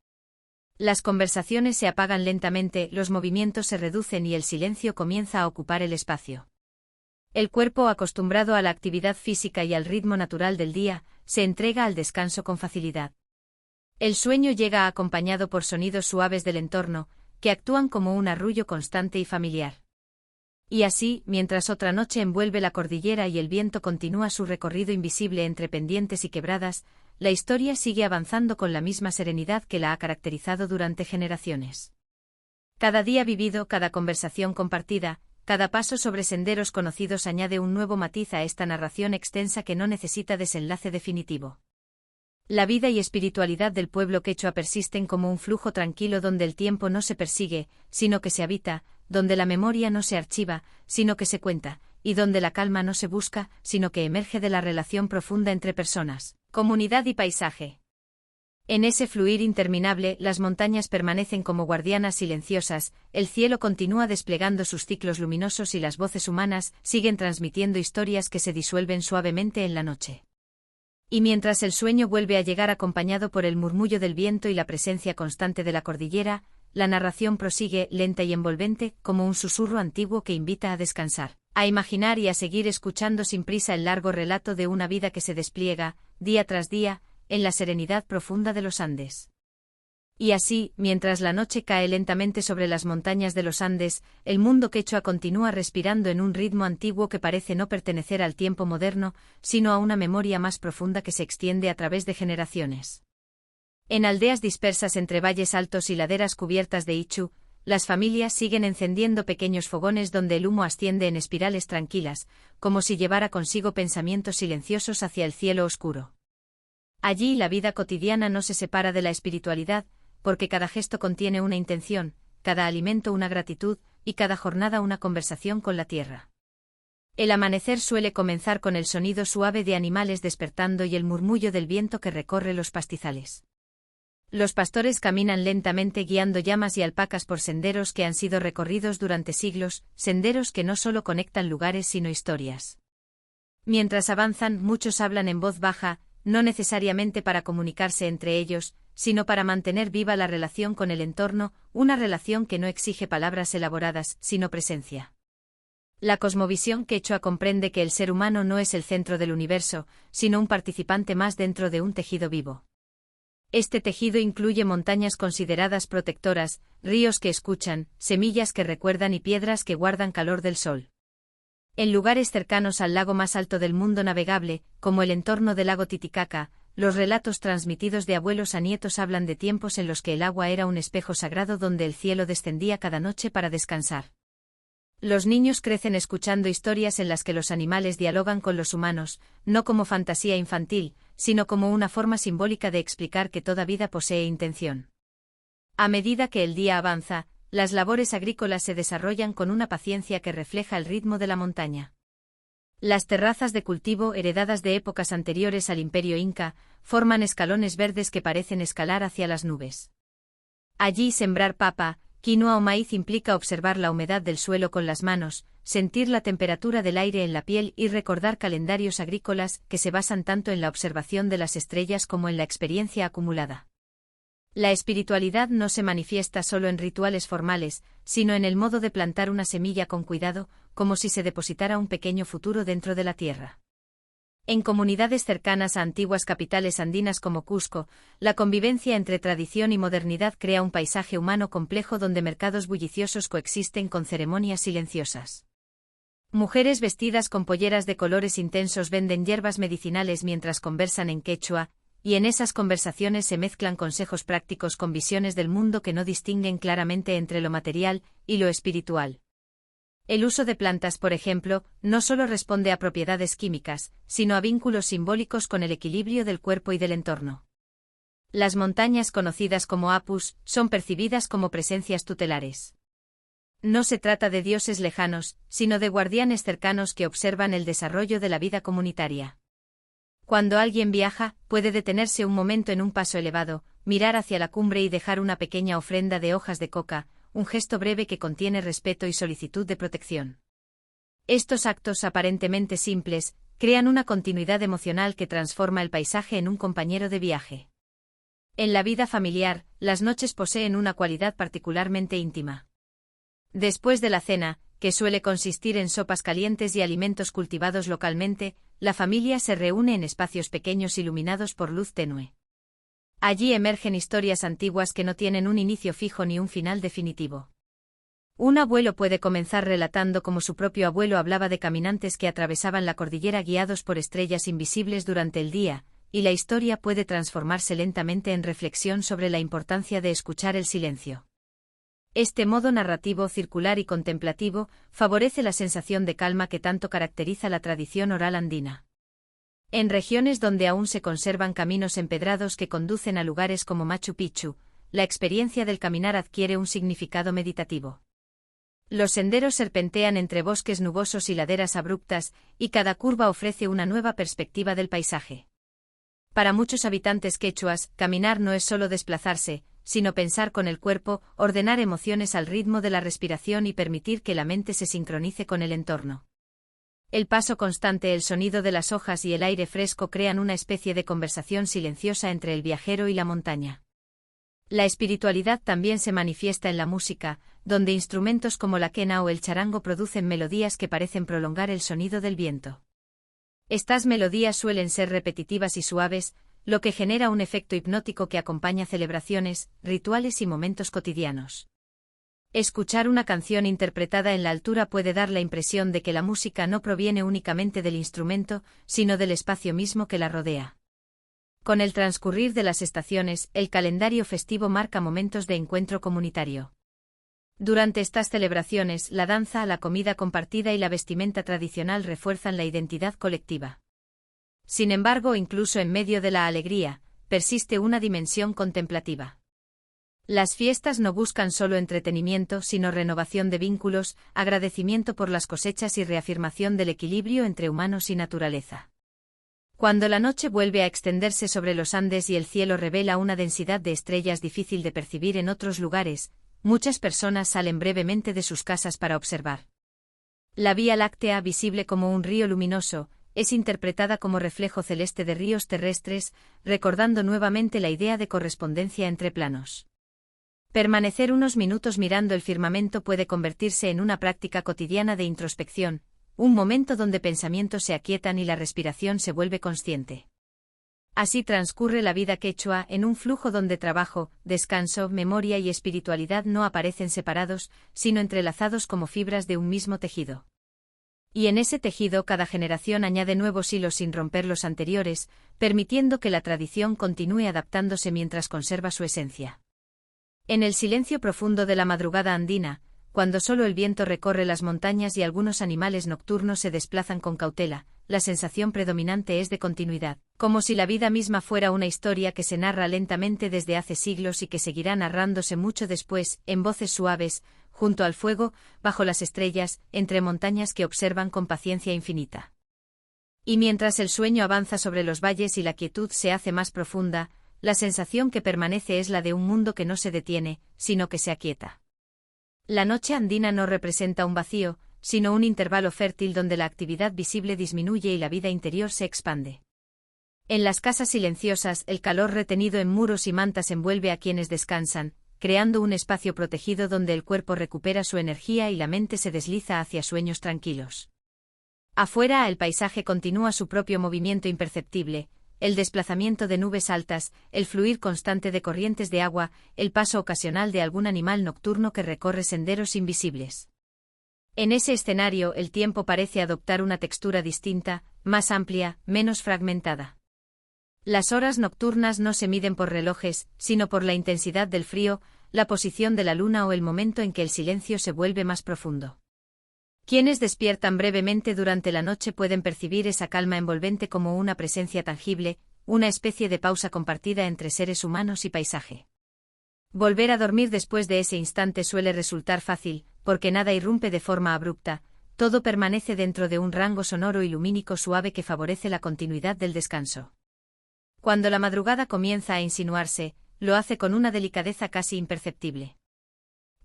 Las conversaciones se apagan lentamente, los movimientos se reducen y el silencio comienza a ocupar el espacio. El cuerpo, acostumbrado a la actividad física y al ritmo natural del día, se entrega al descanso con facilidad. El sueño llega acompañado por sonidos suaves del entorno, que actúan como un arrullo constante y familiar. Y así, mientras otra noche envuelve la cordillera y el viento continúa su recorrido invisible entre pendientes y quebradas, la historia sigue avanzando con la misma serenidad que la ha caracterizado durante generaciones. Cada día vivido, cada conversación compartida, cada paso sobre senderos conocidos añade un nuevo matiz a esta narración extensa que no necesita desenlace definitivo. La vida y espiritualidad del pueblo quechua persisten como un flujo tranquilo donde el tiempo no se persigue, sino que se habita, donde la memoria no se archiva, sino que se cuenta, y donde la calma no se busca, sino que emerge de la relación profunda entre personas, comunidad y paisaje. En ese fluir interminable, las montañas permanecen como guardianas silenciosas, el cielo continúa desplegando sus ciclos luminosos y las voces humanas siguen transmitiendo historias que se disuelven suavemente en la noche. Y mientras el sueño vuelve a llegar acompañado por el murmullo del viento y la presencia constante de la cordillera, la narración prosigue lenta y envolvente, como un susurro antiguo que invita a descansar, a imaginar y a seguir escuchando sin prisa el largo relato de una vida que se despliega, día tras día, en la serenidad profunda de los Andes. Y así, mientras la noche cae lentamente sobre las montañas de los Andes, el mundo quechua continúa respirando en un ritmo antiguo que parece no pertenecer al tiempo moderno, sino a una memoria más profunda que se extiende a través de generaciones. En aldeas dispersas entre valles altos y laderas cubiertas de ichu, las familias siguen encendiendo pequeños fogones donde el humo asciende en espirales tranquilas, como si llevara consigo pensamientos silenciosos hacia el cielo oscuro. Allí la vida cotidiana no se separa de la espiritualidad, porque cada gesto contiene una intención, cada alimento una gratitud, y cada jornada una conversación con la tierra. El amanecer suele comenzar con el sonido suave de animales despertando y el murmullo del viento que recorre los pastizales. Los pastores caminan lentamente guiando llamas y alpacas por senderos que han sido recorridos durante siglos, senderos que no solo conectan lugares sino historias. Mientras avanzan, muchos hablan en voz baja, no necesariamente para comunicarse entre ellos, sino para mantener viva la relación con el entorno, una relación que no exige palabras elaboradas, sino presencia. La cosmovisión quechua comprende que el ser humano no es el centro del universo, sino un participante más dentro de un tejido vivo. Este tejido incluye montañas consideradas protectoras, ríos que escuchan, semillas que recuerdan y piedras que guardan calor del sol. En lugares cercanos al lago más alto del mundo navegable, como el entorno del lago Titicaca, los relatos transmitidos de abuelos a nietos hablan de tiempos en los que el agua era un espejo sagrado donde el cielo descendía cada noche para descansar. Los niños crecen escuchando historias en las que los animales dialogan con los humanos, no como fantasía infantil, sino como una forma simbólica de explicar que toda vida posee intención. A medida que el día avanza, las labores agrícolas se desarrollan con una paciencia que refleja el ritmo de la montaña. Las terrazas de cultivo heredadas de épocas anteriores al Imperio Inca, forman escalones verdes que parecen escalar hacia las nubes. Allí sembrar papa, quinoa o maíz implica observar la humedad del suelo con las manos, sentir la temperatura del aire en la piel y recordar calendarios agrícolas que se basan tanto en la observación de las estrellas como en la experiencia acumulada. La espiritualidad no se manifiesta solo en rituales formales, sino en el modo de plantar una semilla con cuidado, como si se depositara un pequeño futuro dentro de la tierra. En comunidades cercanas a antiguas capitales andinas como Cusco, la convivencia entre tradición y modernidad crea un paisaje humano complejo donde mercados bulliciosos coexisten con ceremonias silenciosas. Mujeres vestidas con polleras de colores intensos venden hierbas medicinales mientras conversan en quechua, y en esas conversaciones se mezclan consejos prácticos con visiones del mundo que no distinguen claramente entre lo material y lo espiritual. El uso de plantas, por ejemplo, no solo responde a propiedades químicas, sino a vínculos simbólicos con el equilibrio del cuerpo y del entorno. Las montañas conocidas como apus son percibidas como presencias tutelares. No se trata de dioses lejanos, sino de guardianes cercanos que observan el desarrollo de la vida comunitaria. Cuando alguien viaja, puede detenerse un momento en un paso elevado, mirar hacia la cumbre y dejar una pequeña ofrenda de hojas de coca, un gesto breve que contiene respeto y solicitud de protección. Estos actos aparentemente simples crean una continuidad emocional que transforma el paisaje en un compañero de viaje. En la vida familiar, las noches poseen una cualidad particularmente íntima. Después de la cena, que suele consistir en sopas calientes y alimentos cultivados localmente, la familia se reúne en espacios pequeños iluminados por luz tenue. Allí emergen historias antiguas que no tienen un inicio fijo ni un final definitivo. Un abuelo puede comenzar relatando cómo su propio abuelo hablaba de caminantes que atravesaban la cordillera guiados por estrellas invisibles durante el día, y la historia puede transformarse lentamente en reflexión sobre la importancia de escuchar el silencio. Este modo narrativo circular y contemplativo favorece la sensación de calma que tanto caracteriza la tradición oral andina. En regiones donde aún se conservan caminos empedrados que conducen a lugares como Machu Picchu, la experiencia del caminar adquiere un significado meditativo. Los senderos serpentean entre bosques nubosos y laderas abruptas, y cada curva ofrece una nueva perspectiva del paisaje. Para muchos habitantes quechuas, caminar no es solo desplazarse, sino pensar con el cuerpo, ordenar emociones al ritmo de la respiración y permitir que la mente se sincronice con el entorno. El paso constante, el sonido de las hojas y el aire fresco crean una especie de conversación silenciosa entre el viajero y la montaña. La espiritualidad también se manifiesta en la música, donde instrumentos como la quena o el charango producen melodías que parecen prolongar el sonido del viento. Estas melodías suelen ser repetitivas y suaves, lo que genera un efecto hipnótico que acompaña celebraciones, rituales y momentos cotidianos. Escuchar una canción interpretada en la altura puede dar la impresión de que la música no proviene únicamente del instrumento, sino del espacio mismo que la rodea. Con el transcurrir de las estaciones, el calendario festivo marca momentos de encuentro comunitario. Durante estas celebraciones, la danza, la comida compartida y la vestimenta tradicional refuerzan la identidad colectiva. Sin embargo, incluso en medio de la alegría, persiste una dimensión contemplativa. Las fiestas no buscan solo entretenimiento, sino renovación de vínculos, agradecimiento por las cosechas y reafirmación del equilibrio entre humanos y naturaleza. Cuando la noche vuelve a extenderse sobre los Andes y el cielo revela una densidad de estrellas difícil de percibir en otros lugares, muchas personas salen brevemente de sus casas para observar. La Vía Láctea, visible como un río luminoso, es interpretada como reflejo celeste de ríos terrestres, recordando nuevamente la idea de correspondencia entre planos. Permanecer unos minutos mirando el firmamento puede convertirse en una práctica cotidiana de introspección, un momento donde pensamientos se aquietan y la respiración se vuelve consciente. Así transcurre la vida quechua en un flujo donde trabajo, descanso, memoria y espiritualidad no aparecen separados, sino entrelazados como fibras de un mismo tejido. Y en ese tejido cada generación añade nuevos hilos sin romper los anteriores, permitiendo que la tradición continúe adaptándose mientras conserva su esencia. En el silencio profundo de la madrugada andina, cuando solo el viento recorre las montañas y algunos animales nocturnos se desplazan con cautela, la sensación predominante es de continuidad, como si la vida misma fuera una historia que se narra lentamente desde hace siglos y que seguirá narrándose mucho después, en voces suaves, junto al fuego, bajo las estrellas, entre montañas que observan con paciencia infinita. Y mientras el sueño avanza sobre los valles y la quietud se hace más profunda, la sensación que permanece es la de un mundo que no se detiene, sino que se aquieta. La noche andina no representa un vacío, sino un intervalo fértil donde la actividad visible disminuye y la vida interior se expande. En las casas silenciosas, el calor retenido en muros y mantas envuelve a quienes descansan, creando un espacio protegido donde el cuerpo recupera su energía y la mente se desliza hacia sueños tranquilos. Afuera, el paisaje continúa su propio movimiento imperceptible, el desplazamiento de nubes altas, el fluir constante de corrientes de agua, el paso ocasional de algún animal nocturno que recorre senderos invisibles. En ese escenario, el tiempo parece adoptar una textura distinta, más amplia, menos fragmentada. Las horas nocturnas no se miden por relojes, sino por la intensidad del frío, la posición de la luna o el momento en que el silencio se vuelve más profundo. Quienes despiertan brevemente durante la noche pueden percibir esa calma envolvente como una presencia tangible, una especie de pausa compartida entre seres humanos y paisaje. Volver a dormir después de ese instante suele resultar fácil, porque nada irrumpe de forma abrupta, todo permanece dentro de un rango sonoro y lumínico suave que favorece la continuidad del descanso. Cuando la madrugada comienza a insinuarse, lo hace con una delicadeza casi imperceptible.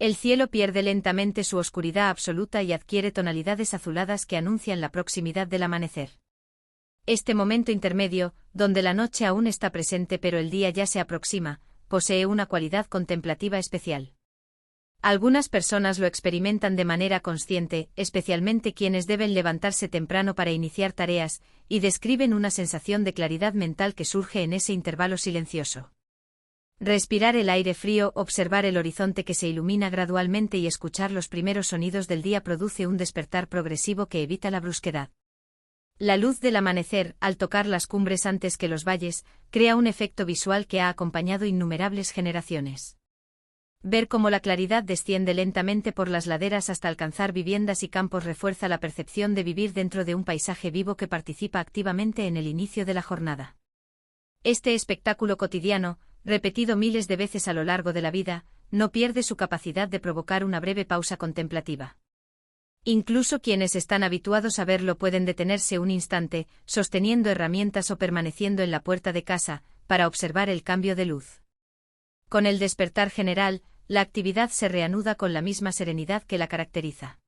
El cielo pierde lentamente su oscuridad absoluta y adquiere tonalidades azuladas que anuncian la proximidad del amanecer. Este momento intermedio, donde la noche aún está presente pero el día ya se aproxima, posee una cualidad contemplativa especial. Algunas personas lo experimentan de manera consciente, especialmente quienes deben levantarse temprano para iniciar tareas, y describen una sensación de claridad mental que surge en ese intervalo silencioso. Respirar el aire frío, observar el horizonte que se ilumina gradualmente y escuchar los primeros sonidos del día produce un despertar progresivo que evita la brusquedad. La luz del amanecer, al tocar las cumbres antes que los valles, crea un efecto visual que ha acompañado innumerables generaciones. Ver cómo la claridad desciende lentamente por las laderas hasta alcanzar viviendas y campos refuerza la percepción de vivir dentro de un paisaje vivo que participa activamente en el inicio de la jornada. Este espectáculo cotidiano, repetido miles de veces a lo largo de la vida, no pierde su capacidad de provocar una breve pausa contemplativa. Incluso quienes están habituados a verlo pueden detenerse un instante, sosteniendo herramientas o permaneciendo en la puerta de casa, para observar el cambio de luz. Con el despertar general, la actividad se reanuda con la misma serenidad que la caracteriza.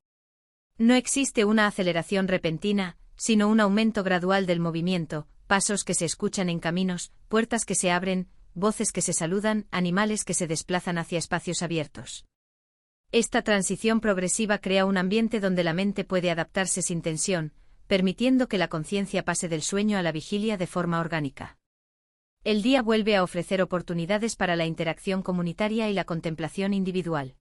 No existe una aceleración repentina, sino un aumento gradual del movimiento, pasos que se escuchan en caminos, puertas que se abren, voces que se saludan, animales que se desplazan hacia espacios abiertos. Esta transición progresiva crea un ambiente donde la mente puede adaptarse sin tensión, permitiendo que la conciencia pase del sueño a la vigilia de forma orgánica. El día vuelve a ofrecer oportunidades para la interacción comunitaria y la contemplación individual.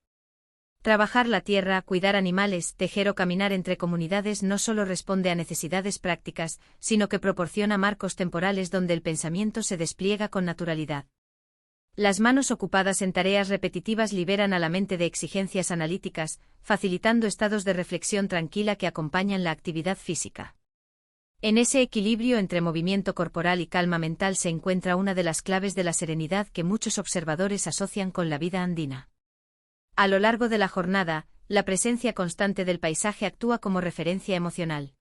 Trabajar la tierra, cuidar animales, tejer o caminar entre comunidades no solo responde a necesidades prácticas, sino que proporciona marcos temporales donde el pensamiento se despliega con naturalidad. Las manos ocupadas en tareas repetitivas liberan a la mente de exigencias analíticas, facilitando estados de reflexión tranquila que acompañan la actividad física. En ese equilibrio entre movimiento corporal y calma mental se encuentra una de las claves de la serenidad que muchos observadores asocian con la vida andina. A lo largo de la jornada, la presencia constante del paisaje actúa como referencia emocional.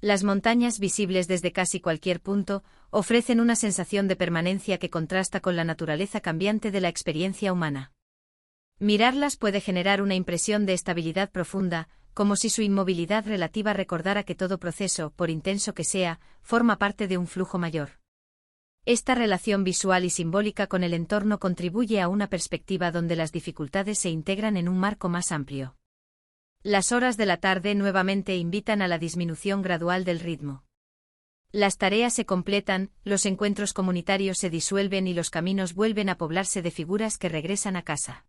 Las montañas, visibles desde casi cualquier punto, ofrecen una sensación de permanencia que contrasta con la naturaleza cambiante de la experiencia humana. Mirarlas puede generar una impresión de estabilidad profunda, como si su inmovilidad relativa recordara que todo proceso, por intenso que sea, forma parte de un flujo mayor. Esta relación visual y simbólica con el entorno contribuye a una perspectiva donde las dificultades se integran en un marco más amplio. Las horas de la tarde nuevamente invitan a la disminución gradual del ritmo. Las tareas se completan, los encuentros comunitarios se disuelven y los caminos vuelven a poblarse de figuras que regresan a casa.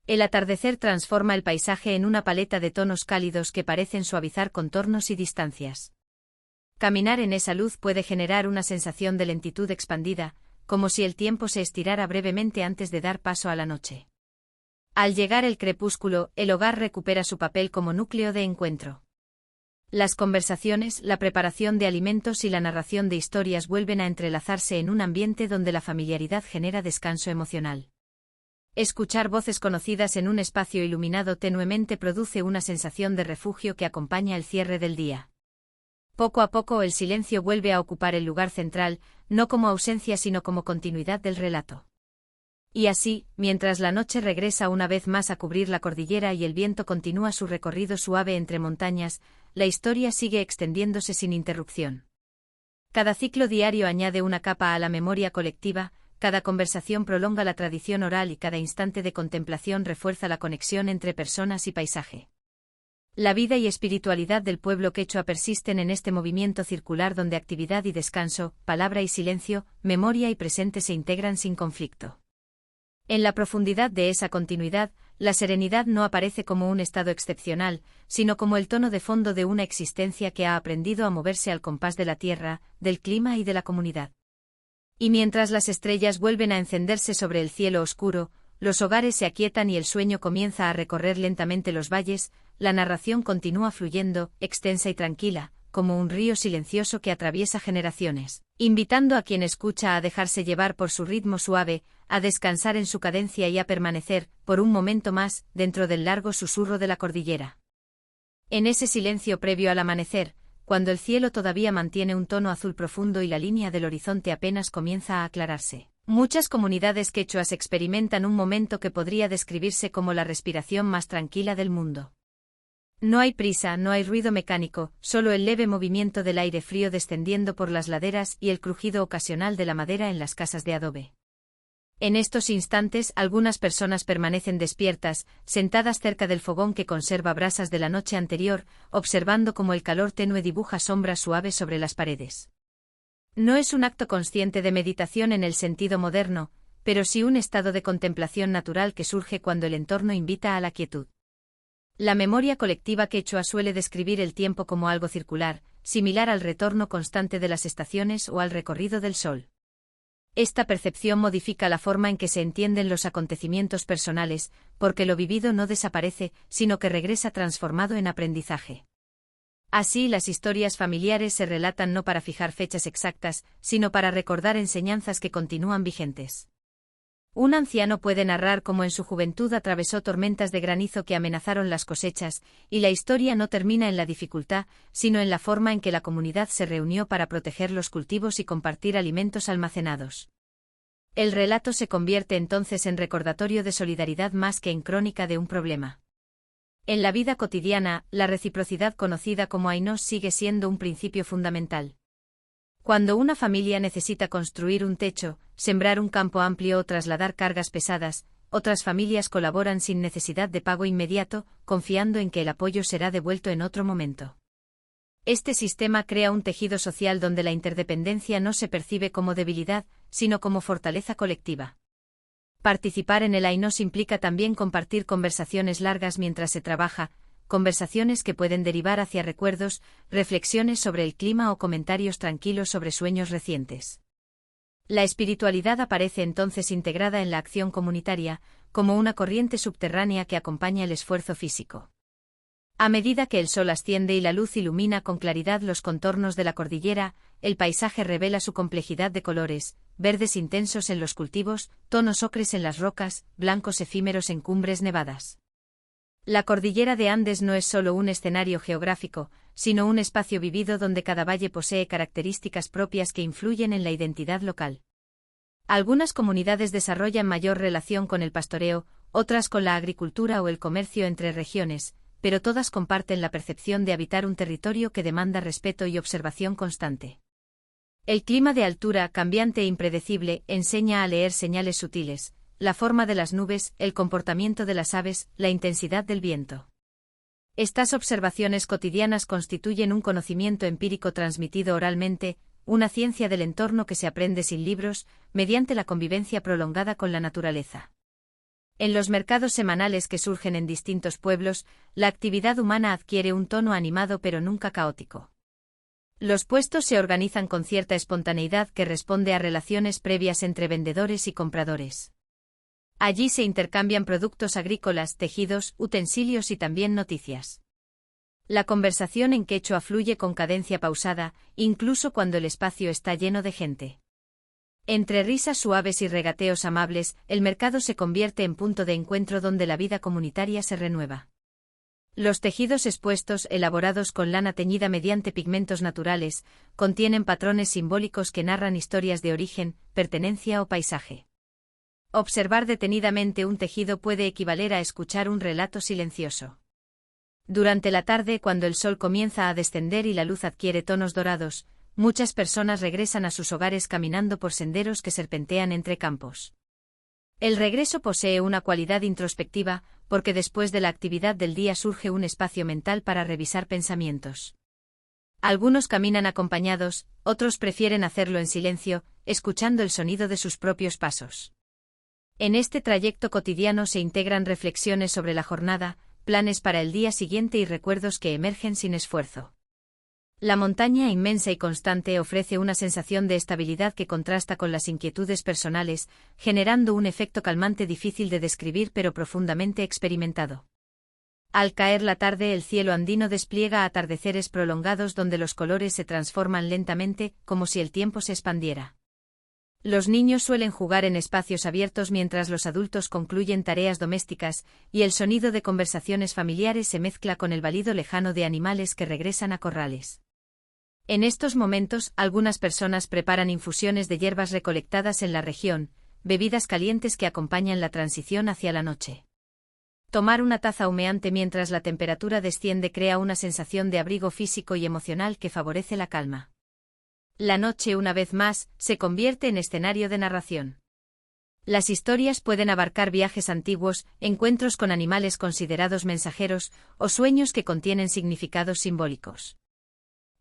El atardecer transforma el paisaje en una paleta de tonos cálidos que parecen suavizar contornos y distancias. Caminar en esa luz puede generar una sensación de lentitud expandida, como si el tiempo se estirara brevemente antes de dar paso a la noche. Al llegar el crepúsculo, el hogar recupera su papel como núcleo de encuentro. Las conversaciones, la preparación de alimentos y la narración de historias vuelven a entrelazarse en un ambiente donde la familiaridad genera descanso emocional. Escuchar voces conocidas en un espacio iluminado tenuemente produce una sensación de refugio que acompaña el cierre del día. Poco a poco el silencio vuelve a ocupar el lugar central, no como ausencia sino como continuidad del relato. Y así, mientras la noche regresa una vez más a cubrir la cordillera y el viento continúa su recorrido suave entre montañas, la historia sigue extendiéndose sin interrupción. Cada ciclo diario añade una capa a la memoria colectiva, cada conversación prolonga la tradición oral y cada instante de contemplación refuerza la conexión entre personas y paisaje. La vida y espiritualidad del pueblo quechua persisten en este movimiento circular donde actividad y descanso, palabra y silencio, memoria y presente se integran sin conflicto. En la profundidad de esa continuidad, la serenidad no aparece como un estado excepcional, sino como el tono de fondo de una existencia que ha aprendido a moverse al compás de la tierra, del clima y de la comunidad. Y mientras las estrellas vuelven a encenderse sobre el cielo oscuro, los hogares se aquietan y el sueño comienza a recorrer lentamente los valles, la narración continúa fluyendo, extensa y tranquila, como un río silencioso que atraviesa generaciones, invitando a quien escucha a dejarse llevar por su ritmo suave, a descansar en su cadencia y a permanecer, por un momento más, dentro del largo susurro de la cordillera. En ese silencio previo al amanecer, cuando el cielo todavía mantiene un tono azul profundo y la línea del horizonte apenas comienza a aclararse, muchas comunidades quechuas experimentan un momento que podría describirse como la respiración más tranquila del mundo. No hay prisa, no hay ruido mecánico, solo el leve movimiento del aire frío descendiendo por las laderas y el crujido ocasional de la madera en las casas de adobe. En estos instantes, algunas personas permanecen despiertas, sentadas cerca del fogón que conserva brasas de la noche anterior, observando cómo el calor tenue dibuja sombras suaves sobre las paredes. No es un acto consciente de meditación en el sentido moderno, pero sí un estado de contemplación natural que surge cuando el entorno invita a la quietud. La memoria colectiva quechua suele describir el tiempo como algo circular, similar al retorno constante de las estaciones o al recorrido del sol. Esta percepción modifica la forma en que se entienden los acontecimientos personales, porque lo vivido no desaparece, sino que regresa transformado en aprendizaje. Así, las historias familiares se relatan no para fijar fechas exactas, sino para recordar enseñanzas que continúan vigentes. Un anciano puede narrar cómo en su juventud atravesó tormentas de granizo que amenazaron las cosechas, y la historia no termina en la dificultad, sino en la forma en que la comunidad se reunió para proteger los cultivos y compartir alimentos almacenados. El relato se convierte entonces en recordatorio de solidaridad más que en crónica de un problema. En la vida cotidiana, la reciprocidad conocida como ainos sigue siendo un principio fundamental. Cuando una familia necesita construir un techo, sembrar un campo amplio o trasladar cargas pesadas, otras familias colaboran sin necesidad de pago inmediato, confiando en que el apoyo será devuelto en otro momento. Este sistema crea un tejido social donde la interdependencia no se percibe como debilidad, sino como fortaleza colectiva. Participar en el ainos implica también compartir conversaciones largas mientras se trabaja, conversaciones que pueden derivar hacia recuerdos, reflexiones sobre el clima o comentarios tranquilos sobre sueños recientes. La espiritualidad aparece entonces integrada en la acción comunitaria, como una corriente subterránea que acompaña el esfuerzo físico. A medida que el sol asciende y la luz ilumina con claridad los contornos de la cordillera, el paisaje revela su complejidad de colores, verdes intensos en los cultivos, tonos ocres en las rocas, blancos efímeros en cumbres nevadas. La cordillera de Andes no es solo un escenario geográfico, sino un espacio vivido donde cada valle posee características propias que influyen en la identidad local. Algunas comunidades desarrollan mayor relación con el pastoreo, otras con la agricultura o el comercio entre regiones, pero todas comparten la percepción de habitar un territorio que demanda respeto y observación constante. El clima de altura, cambiante e impredecible, enseña a leer señales sutiles, la forma de las nubes, el comportamiento de las aves, la intensidad del viento. Estas observaciones cotidianas constituyen un conocimiento empírico transmitido oralmente, una ciencia del entorno que se aprende sin libros, mediante la convivencia prolongada con la naturaleza. En los mercados semanales que surgen en distintos pueblos, la actividad humana adquiere un tono animado pero nunca caótico. Los puestos se organizan con cierta espontaneidad que responde a relaciones previas entre vendedores y compradores. Allí se intercambian productos agrícolas, tejidos, utensilios y también noticias. La conversación en quechua fluye con cadencia pausada, incluso cuando el espacio está lleno de gente. Entre risas suaves y regateos amables, el mercado se convierte en punto de encuentro donde la vida comunitaria se renueva. Los tejidos expuestos, elaborados con lana teñida mediante pigmentos naturales, contienen patrones simbólicos que narran historias de origen, pertenencia o paisaje. Observar detenidamente un tejido puede equivaler a escuchar un relato silencioso. Durante la tarde, cuando el sol comienza a descender y la luz adquiere tonos dorados, muchas personas regresan a sus hogares caminando por senderos que serpentean entre campos. El regreso posee una cualidad introspectiva, porque después de la actividad del día surge un espacio mental para revisar pensamientos. Algunos caminan acompañados, otros prefieren hacerlo en silencio, escuchando el sonido de sus propios pasos. En este trayecto cotidiano se integran reflexiones sobre la jornada, planes para el día siguiente y recuerdos que emergen sin esfuerzo. La montaña inmensa y constante ofrece una sensación de estabilidad que contrasta con las inquietudes personales, generando un efecto calmante difícil de describir pero profundamente experimentado. Al caer la tarde, el cielo andino despliega atardeceres prolongados donde los colores se transforman lentamente, como si el tiempo se expandiera. Los niños suelen jugar en espacios abiertos mientras los adultos concluyen tareas domésticas, y el sonido de conversaciones familiares se mezcla con el balido lejano de animales que regresan a corrales. En estos momentos, algunas personas preparan infusiones de hierbas recolectadas en la región, bebidas calientes que acompañan la transición hacia la noche. Tomar una taza humeante mientras la temperatura desciende crea una sensación de abrigo físico y emocional que favorece la calma. La noche, una vez más, se convierte en escenario de narración. Las historias pueden abarcar viajes antiguos, encuentros con animales considerados mensajeros, o sueños que contienen significados simbólicos.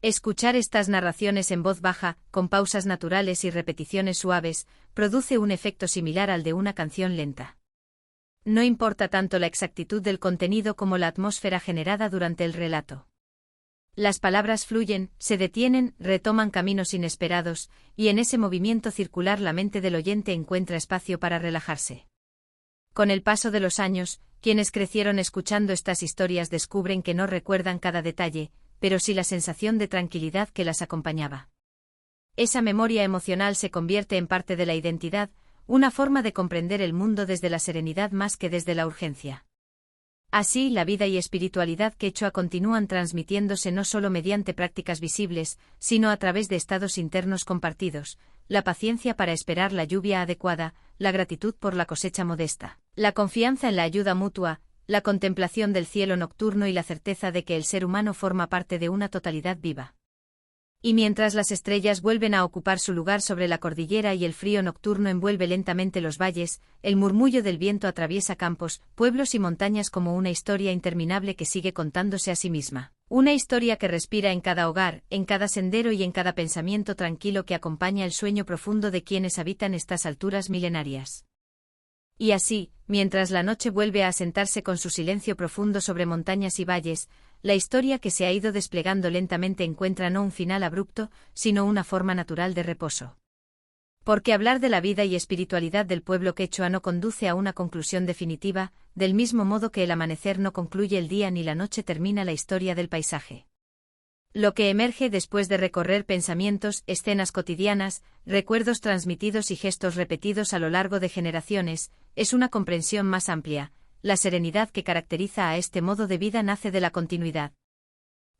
Escuchar estas narraciones en voz baja, con pausas naturales y repeticiones suaves, produce un efecto similar al de una canción lenta. No importa tanto la exactitud del contenido como la atmósfera generada durante el relato. Las palabras fluyen, se detienen, retoman caminos inesperados, y en ese movimiento circular la mente del oyente encuentra espacio para relajarse. Con el paso de los años, quienes crecieron escuchando estas historias descubren que no recuerdan cada detalle, pero sí la sensación de tranquilidad que las acompañaba. Esa memoria emocional se convierte en parte de la identidad, una forma de comprender el mundo desde la serenidad más que desde la urgencia. Así, la vida y espiritualidad quechua continúan transmitiéndose no solo mediante prácticas visibles, sino a través de estados internos compartidos, la paciencia para esperar la lluvia adecuada, la gratitud por la cosecha modesta, la confianza en la ayuda mutua, la contemplación del cielo nocturno y la certeza de que el ser humano forma parte de una totalidad viva. Y mientras las estrellas vuelven a ocupar su lugar sobre la cordillera y el frío nocturno envuelve lentamente los valles, el murmullo del viento atraviesa campos, pueblos y montañas como una historia interminable que sigue contándose a sí misma. Una historia que respira en cada hogar, en cada sendero y en cada pensamiento tranquilo que acompaña el sueño profundo de quienes habitan estas alturas milenarias. Y así, mientras la noche vuelve a asentarse con su silencio profundo sobre montañas y valles, la historia que se ha ido desplegando lentamente encuentra no un final abrupto, sino una forma natural de reposo. Porque hablar de la vida y espiritualidad del pueblo quechua no conduce a una conclusión definitiva, del mismo modo que el amanecer no concluye el día ni la noche termina la historia del paisaje. Lo que emerge después de recorrer pensamientos, escenas cotidianas, recuerdos transmitidos y gestos repetidos a lo largo de generaciones, es una comprensión más amplia. La serenidad que caracteriza a este modo de vida nace de la continuidad.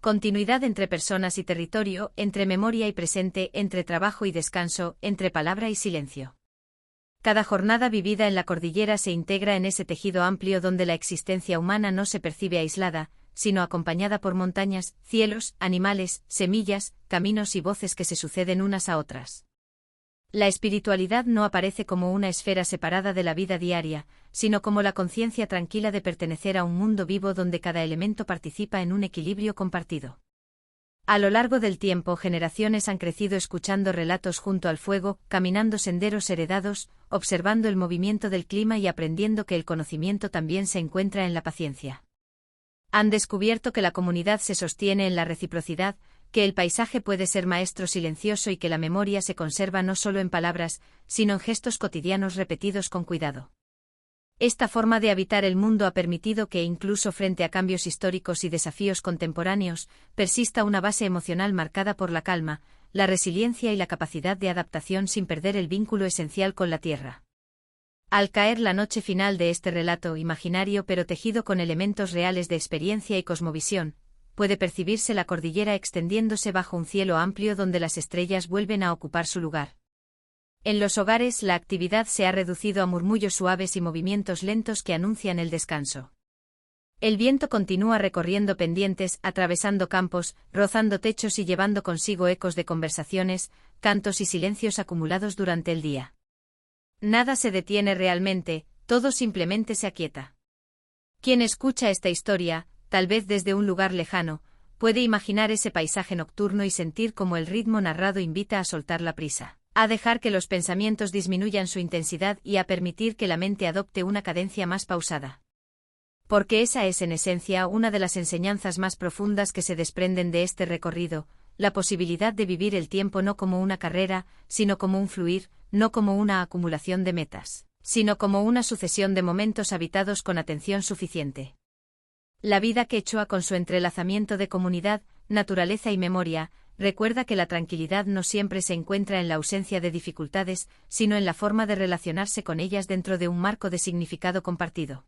Continuidad entre personas y territorio, entre memoria y presente, entre trabajo y descanso, entre palabra y silencio. Cada jornada vivida en la cordillera se integra en ese tejido amplio donde la existencia humana no se percibe aislada, sino acompañada por montañas, cielos, animales, semillas, caminos y voces que se suceden unas a otras. La espiritualidad no aparece como una esfera separada de la vida diaria, sino como la conciencia tranquila de pertenecer a un mundo vivo donde cada elemento participa en un equilibrio compartido. A lo largo del tiempo, generaciones han crecido escuchando relatos junto al fuego, caminando senderos heredados, observando el movimiento del clima y aprendiendo que el conocimiento también se encuentra en la paciencia. Han descubierto que la comunidad se sostiene en la reciprocidad, que el paisaje puede ser maestro silencioso y que la memoria se conserva no solo en palabras, sino en gestos cotidianos repetidos con cuidado. Esta forma de habitar el mundo ha permitido que, incluso frente a cambios históricos y desafíos contemporáneos, persista una base emocional marcada por la calma, la resiliencia y la capacidad de adaptación sin perder el vínculo esencial con la tierra. Al caer la noche final de este relato imaginario pero tejido con elementos reales de experiencia y cosmovisión, puede percibirse la cordillera extendiéndose bajo un cielo amplio donde las estrellas vuelven a ocupar su lugar. En los hogares la actividad se ha reducido a murmullos suaves y movimientos lentos que anuncian el descanso. El viento continúa recorriendo pendientes, atravesando campos, rozando techos y llevando consigo ecos de conversaciones, cantos y silencios acumulados durante el día. Nada se detiene realmente, todo simplemente se aquieta. Quien escucha esta historia, tal vez desde un lugar lejano, puede imaginar ese paisaje nocturno y sentir cómo el ritmo narrado invita a soltar la prisa, a dejar que los pensamientos disminuyan su intensidad y a permitir que la mente adopte una cadencia más pausada. Porque esa es en esencia una de las enseñanzas más profundas que se desprenden de este recorrido, la posibilidad de vivir el tiempo no como una carrera, sino como un fluir, no como una acumulación de metas, sino como una sucesión de momentos habitados con atención suficiente. La vida quechua, con su entrelazamiento de comunidad, naturaleza y memoria, recuerda que la tranquilidad no siempre se encuentra en la ausencia de dificultades, sino en la forma de relacionarse con ellas dentro de un marco de significado compartido.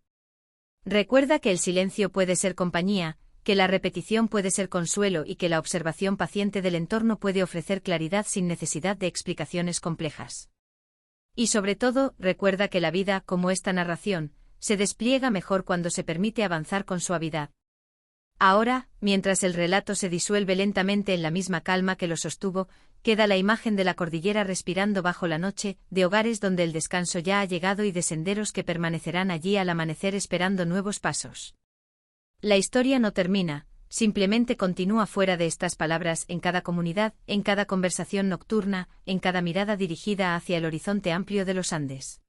Recuerda que el silencio puede ser compañía, que la repetición puede ser consuelo y que la observación paciente del entorno puede ofrecer claridad sin necesidad de explicaciones complejas. Y sobre todo, recuerda que la vida, como esta narración, se despliega mejor cuando se permite avanzar con suavidad. Ahora, mientras el relato se disuelve lentamente en la misma calma que lo sostuvo, queda la imagen de la cordillera respirando bajo la noche, de hogares donde el descanso ya ha llegado y de senderos que permanecerán allí al amanecer esperando nuevos pasos. La historia no termina, simplemente continúa fuera de estas palabras en cada comunidad, en cada conversación nocturna, en cada mirada dirigida hacia el horizonte amplio de los Andes.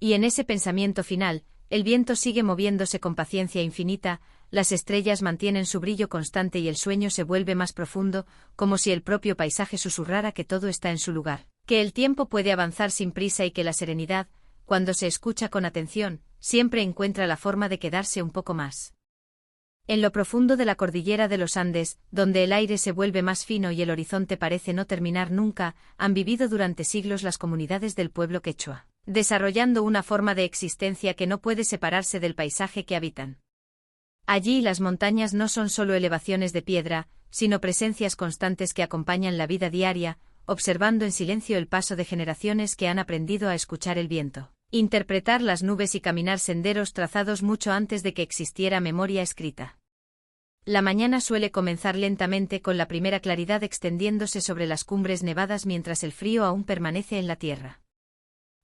Y en ese pensamiento final, el viento sigue moviéndose con paciencia infinita, las estrellas mantienen su brillo constante y el sueño se vuelve más profundo, como si el propio paisaje susurrara que todo está en su lugar, que el tiempo puede avanzar sin prisa y que la serenidad, cuando se escucha con atención, siempre encuentra la forma de quedarse un poco más. En lo profundo de la cordillera de los Andes, donde el aire se vuelve más fino y el horizonte parece no terminar nunca, han vivido durante siglos las comunidades del pueblo quechua, desarrollando una forma de existencia que no puede separarse del paisaje que habitan. Allí las montañas no son solo elevaciones de piedra, sino presencias constantes que acompañan la vida diaria, observando en silencio el paso de generaciones que han aprendido a escuchar el viento, interpretar las nubes y caminar senderos trazados mucho antes de que existiera memoria escrita. La mañana suele comenzar lentamente con la primera claridad extendiéndose sobre las cumbres nevadas mientras el frío aún permanece en la tierra.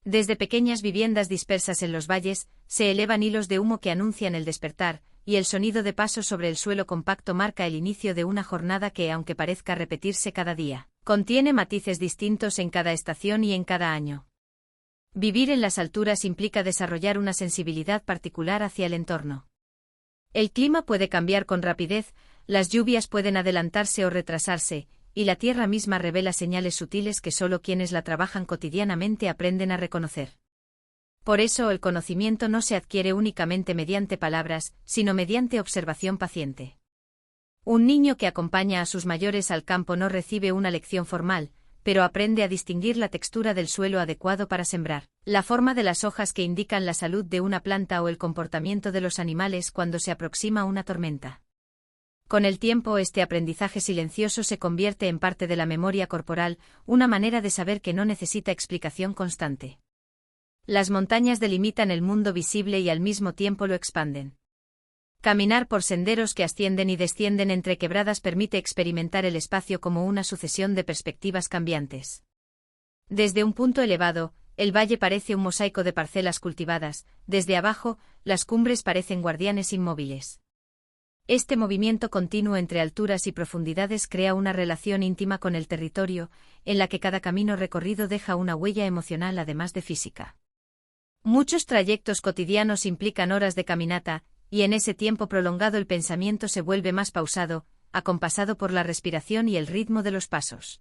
Desde pequeñas viviendas dispersas en los valles, se elevan hilos de humo que anuncian el despertar, y el sonido de pasos sobre el suelo compacto marca el inicio de una jornada que, aunque parezca repetirse cada día, contiene matices distintos en cada estación y en cada año. Vivir en las alturas implica desarrollar una sensibilidad particular hacia el entorno. El clima puede cambiar con rapidez, las lluvias pueden adelantarse o retrasarse, y la tierra misma revela señales sutiles que solo quienes la trabajan cotidianamente aprenden a reconocer. Por eso el conocimiento no se adquiere únicamente mediante palabras, sino mediante observación paciente. Un niño que acompaña a sus mayores al campo no recibe una lección formal, pero aprende a distinguir la textura del suelo adecuado para sembrar, la forma de las hojas que indican la salud de una planta o el comportamiento de los animales cuando se aproxima una tormenta. Con el tiempo, este aprendizaje silencioso se convierte en parte de la memoria corporal, una manera de saber que no necesita explicación constante. Las montañas delimitan el mundo visible y al mismo tiempo lo expanden. Caminar por senderos que ascienden y descienden entre quebradas permite experimentar el espacio como una sucesión de perspectivas cambiantes. Desde un punto elevado, el valle parece un mosaico de parcelas cultivadas; desde abajo, las cumbres parecen guardianes inmóviles. Este movimiento continuo entre alturas y profundidades crea una relación íntima con el territorio, en la que cada camino recorrido deja una huella emocional además de física. Muchos trayectos cotidianos implican horas de caminata, y en ese tiempo prolongado el pensamiento se vuelve más pausado, acompasado por la respiración y el ritmo de los pasos.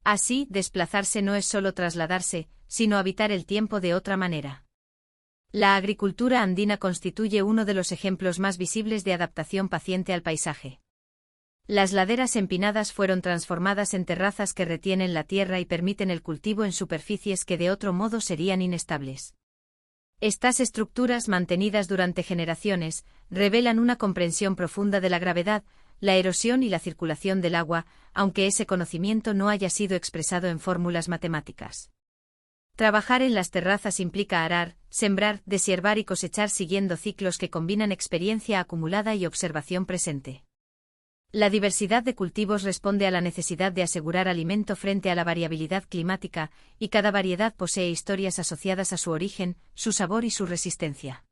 Así, desplazarse no es solo trasladarse, sino habitar el tiempo de otra manera. La agricultura andina constituye uno de los ejemplos más visibles de adaptación paciente al paisaje. Las laderas empinadas fueron transformadas en terrazas que retienen la tierra y permiten el cultivo en superficies que de otro modo serían inestables. Estas estructuras, mantenidas durante generaciones, revelan una comprensión profunda de la gravedad, la erosión y la circulación del agua, aunque ese conocimiento no haya sido expresado en fórmulas matemáticas. Trabajar en las terrazas implica arar, sembrar, deshiervar y cosechar siguiendo ciclos que combinan experiencia acumulada y observación presente. La diversidad de cultivos responde a la necesidad de asegurar alimento frente a la variabilidad climática, y cada variedad posee historias asociadas a su origen, su sabor y su resistencia.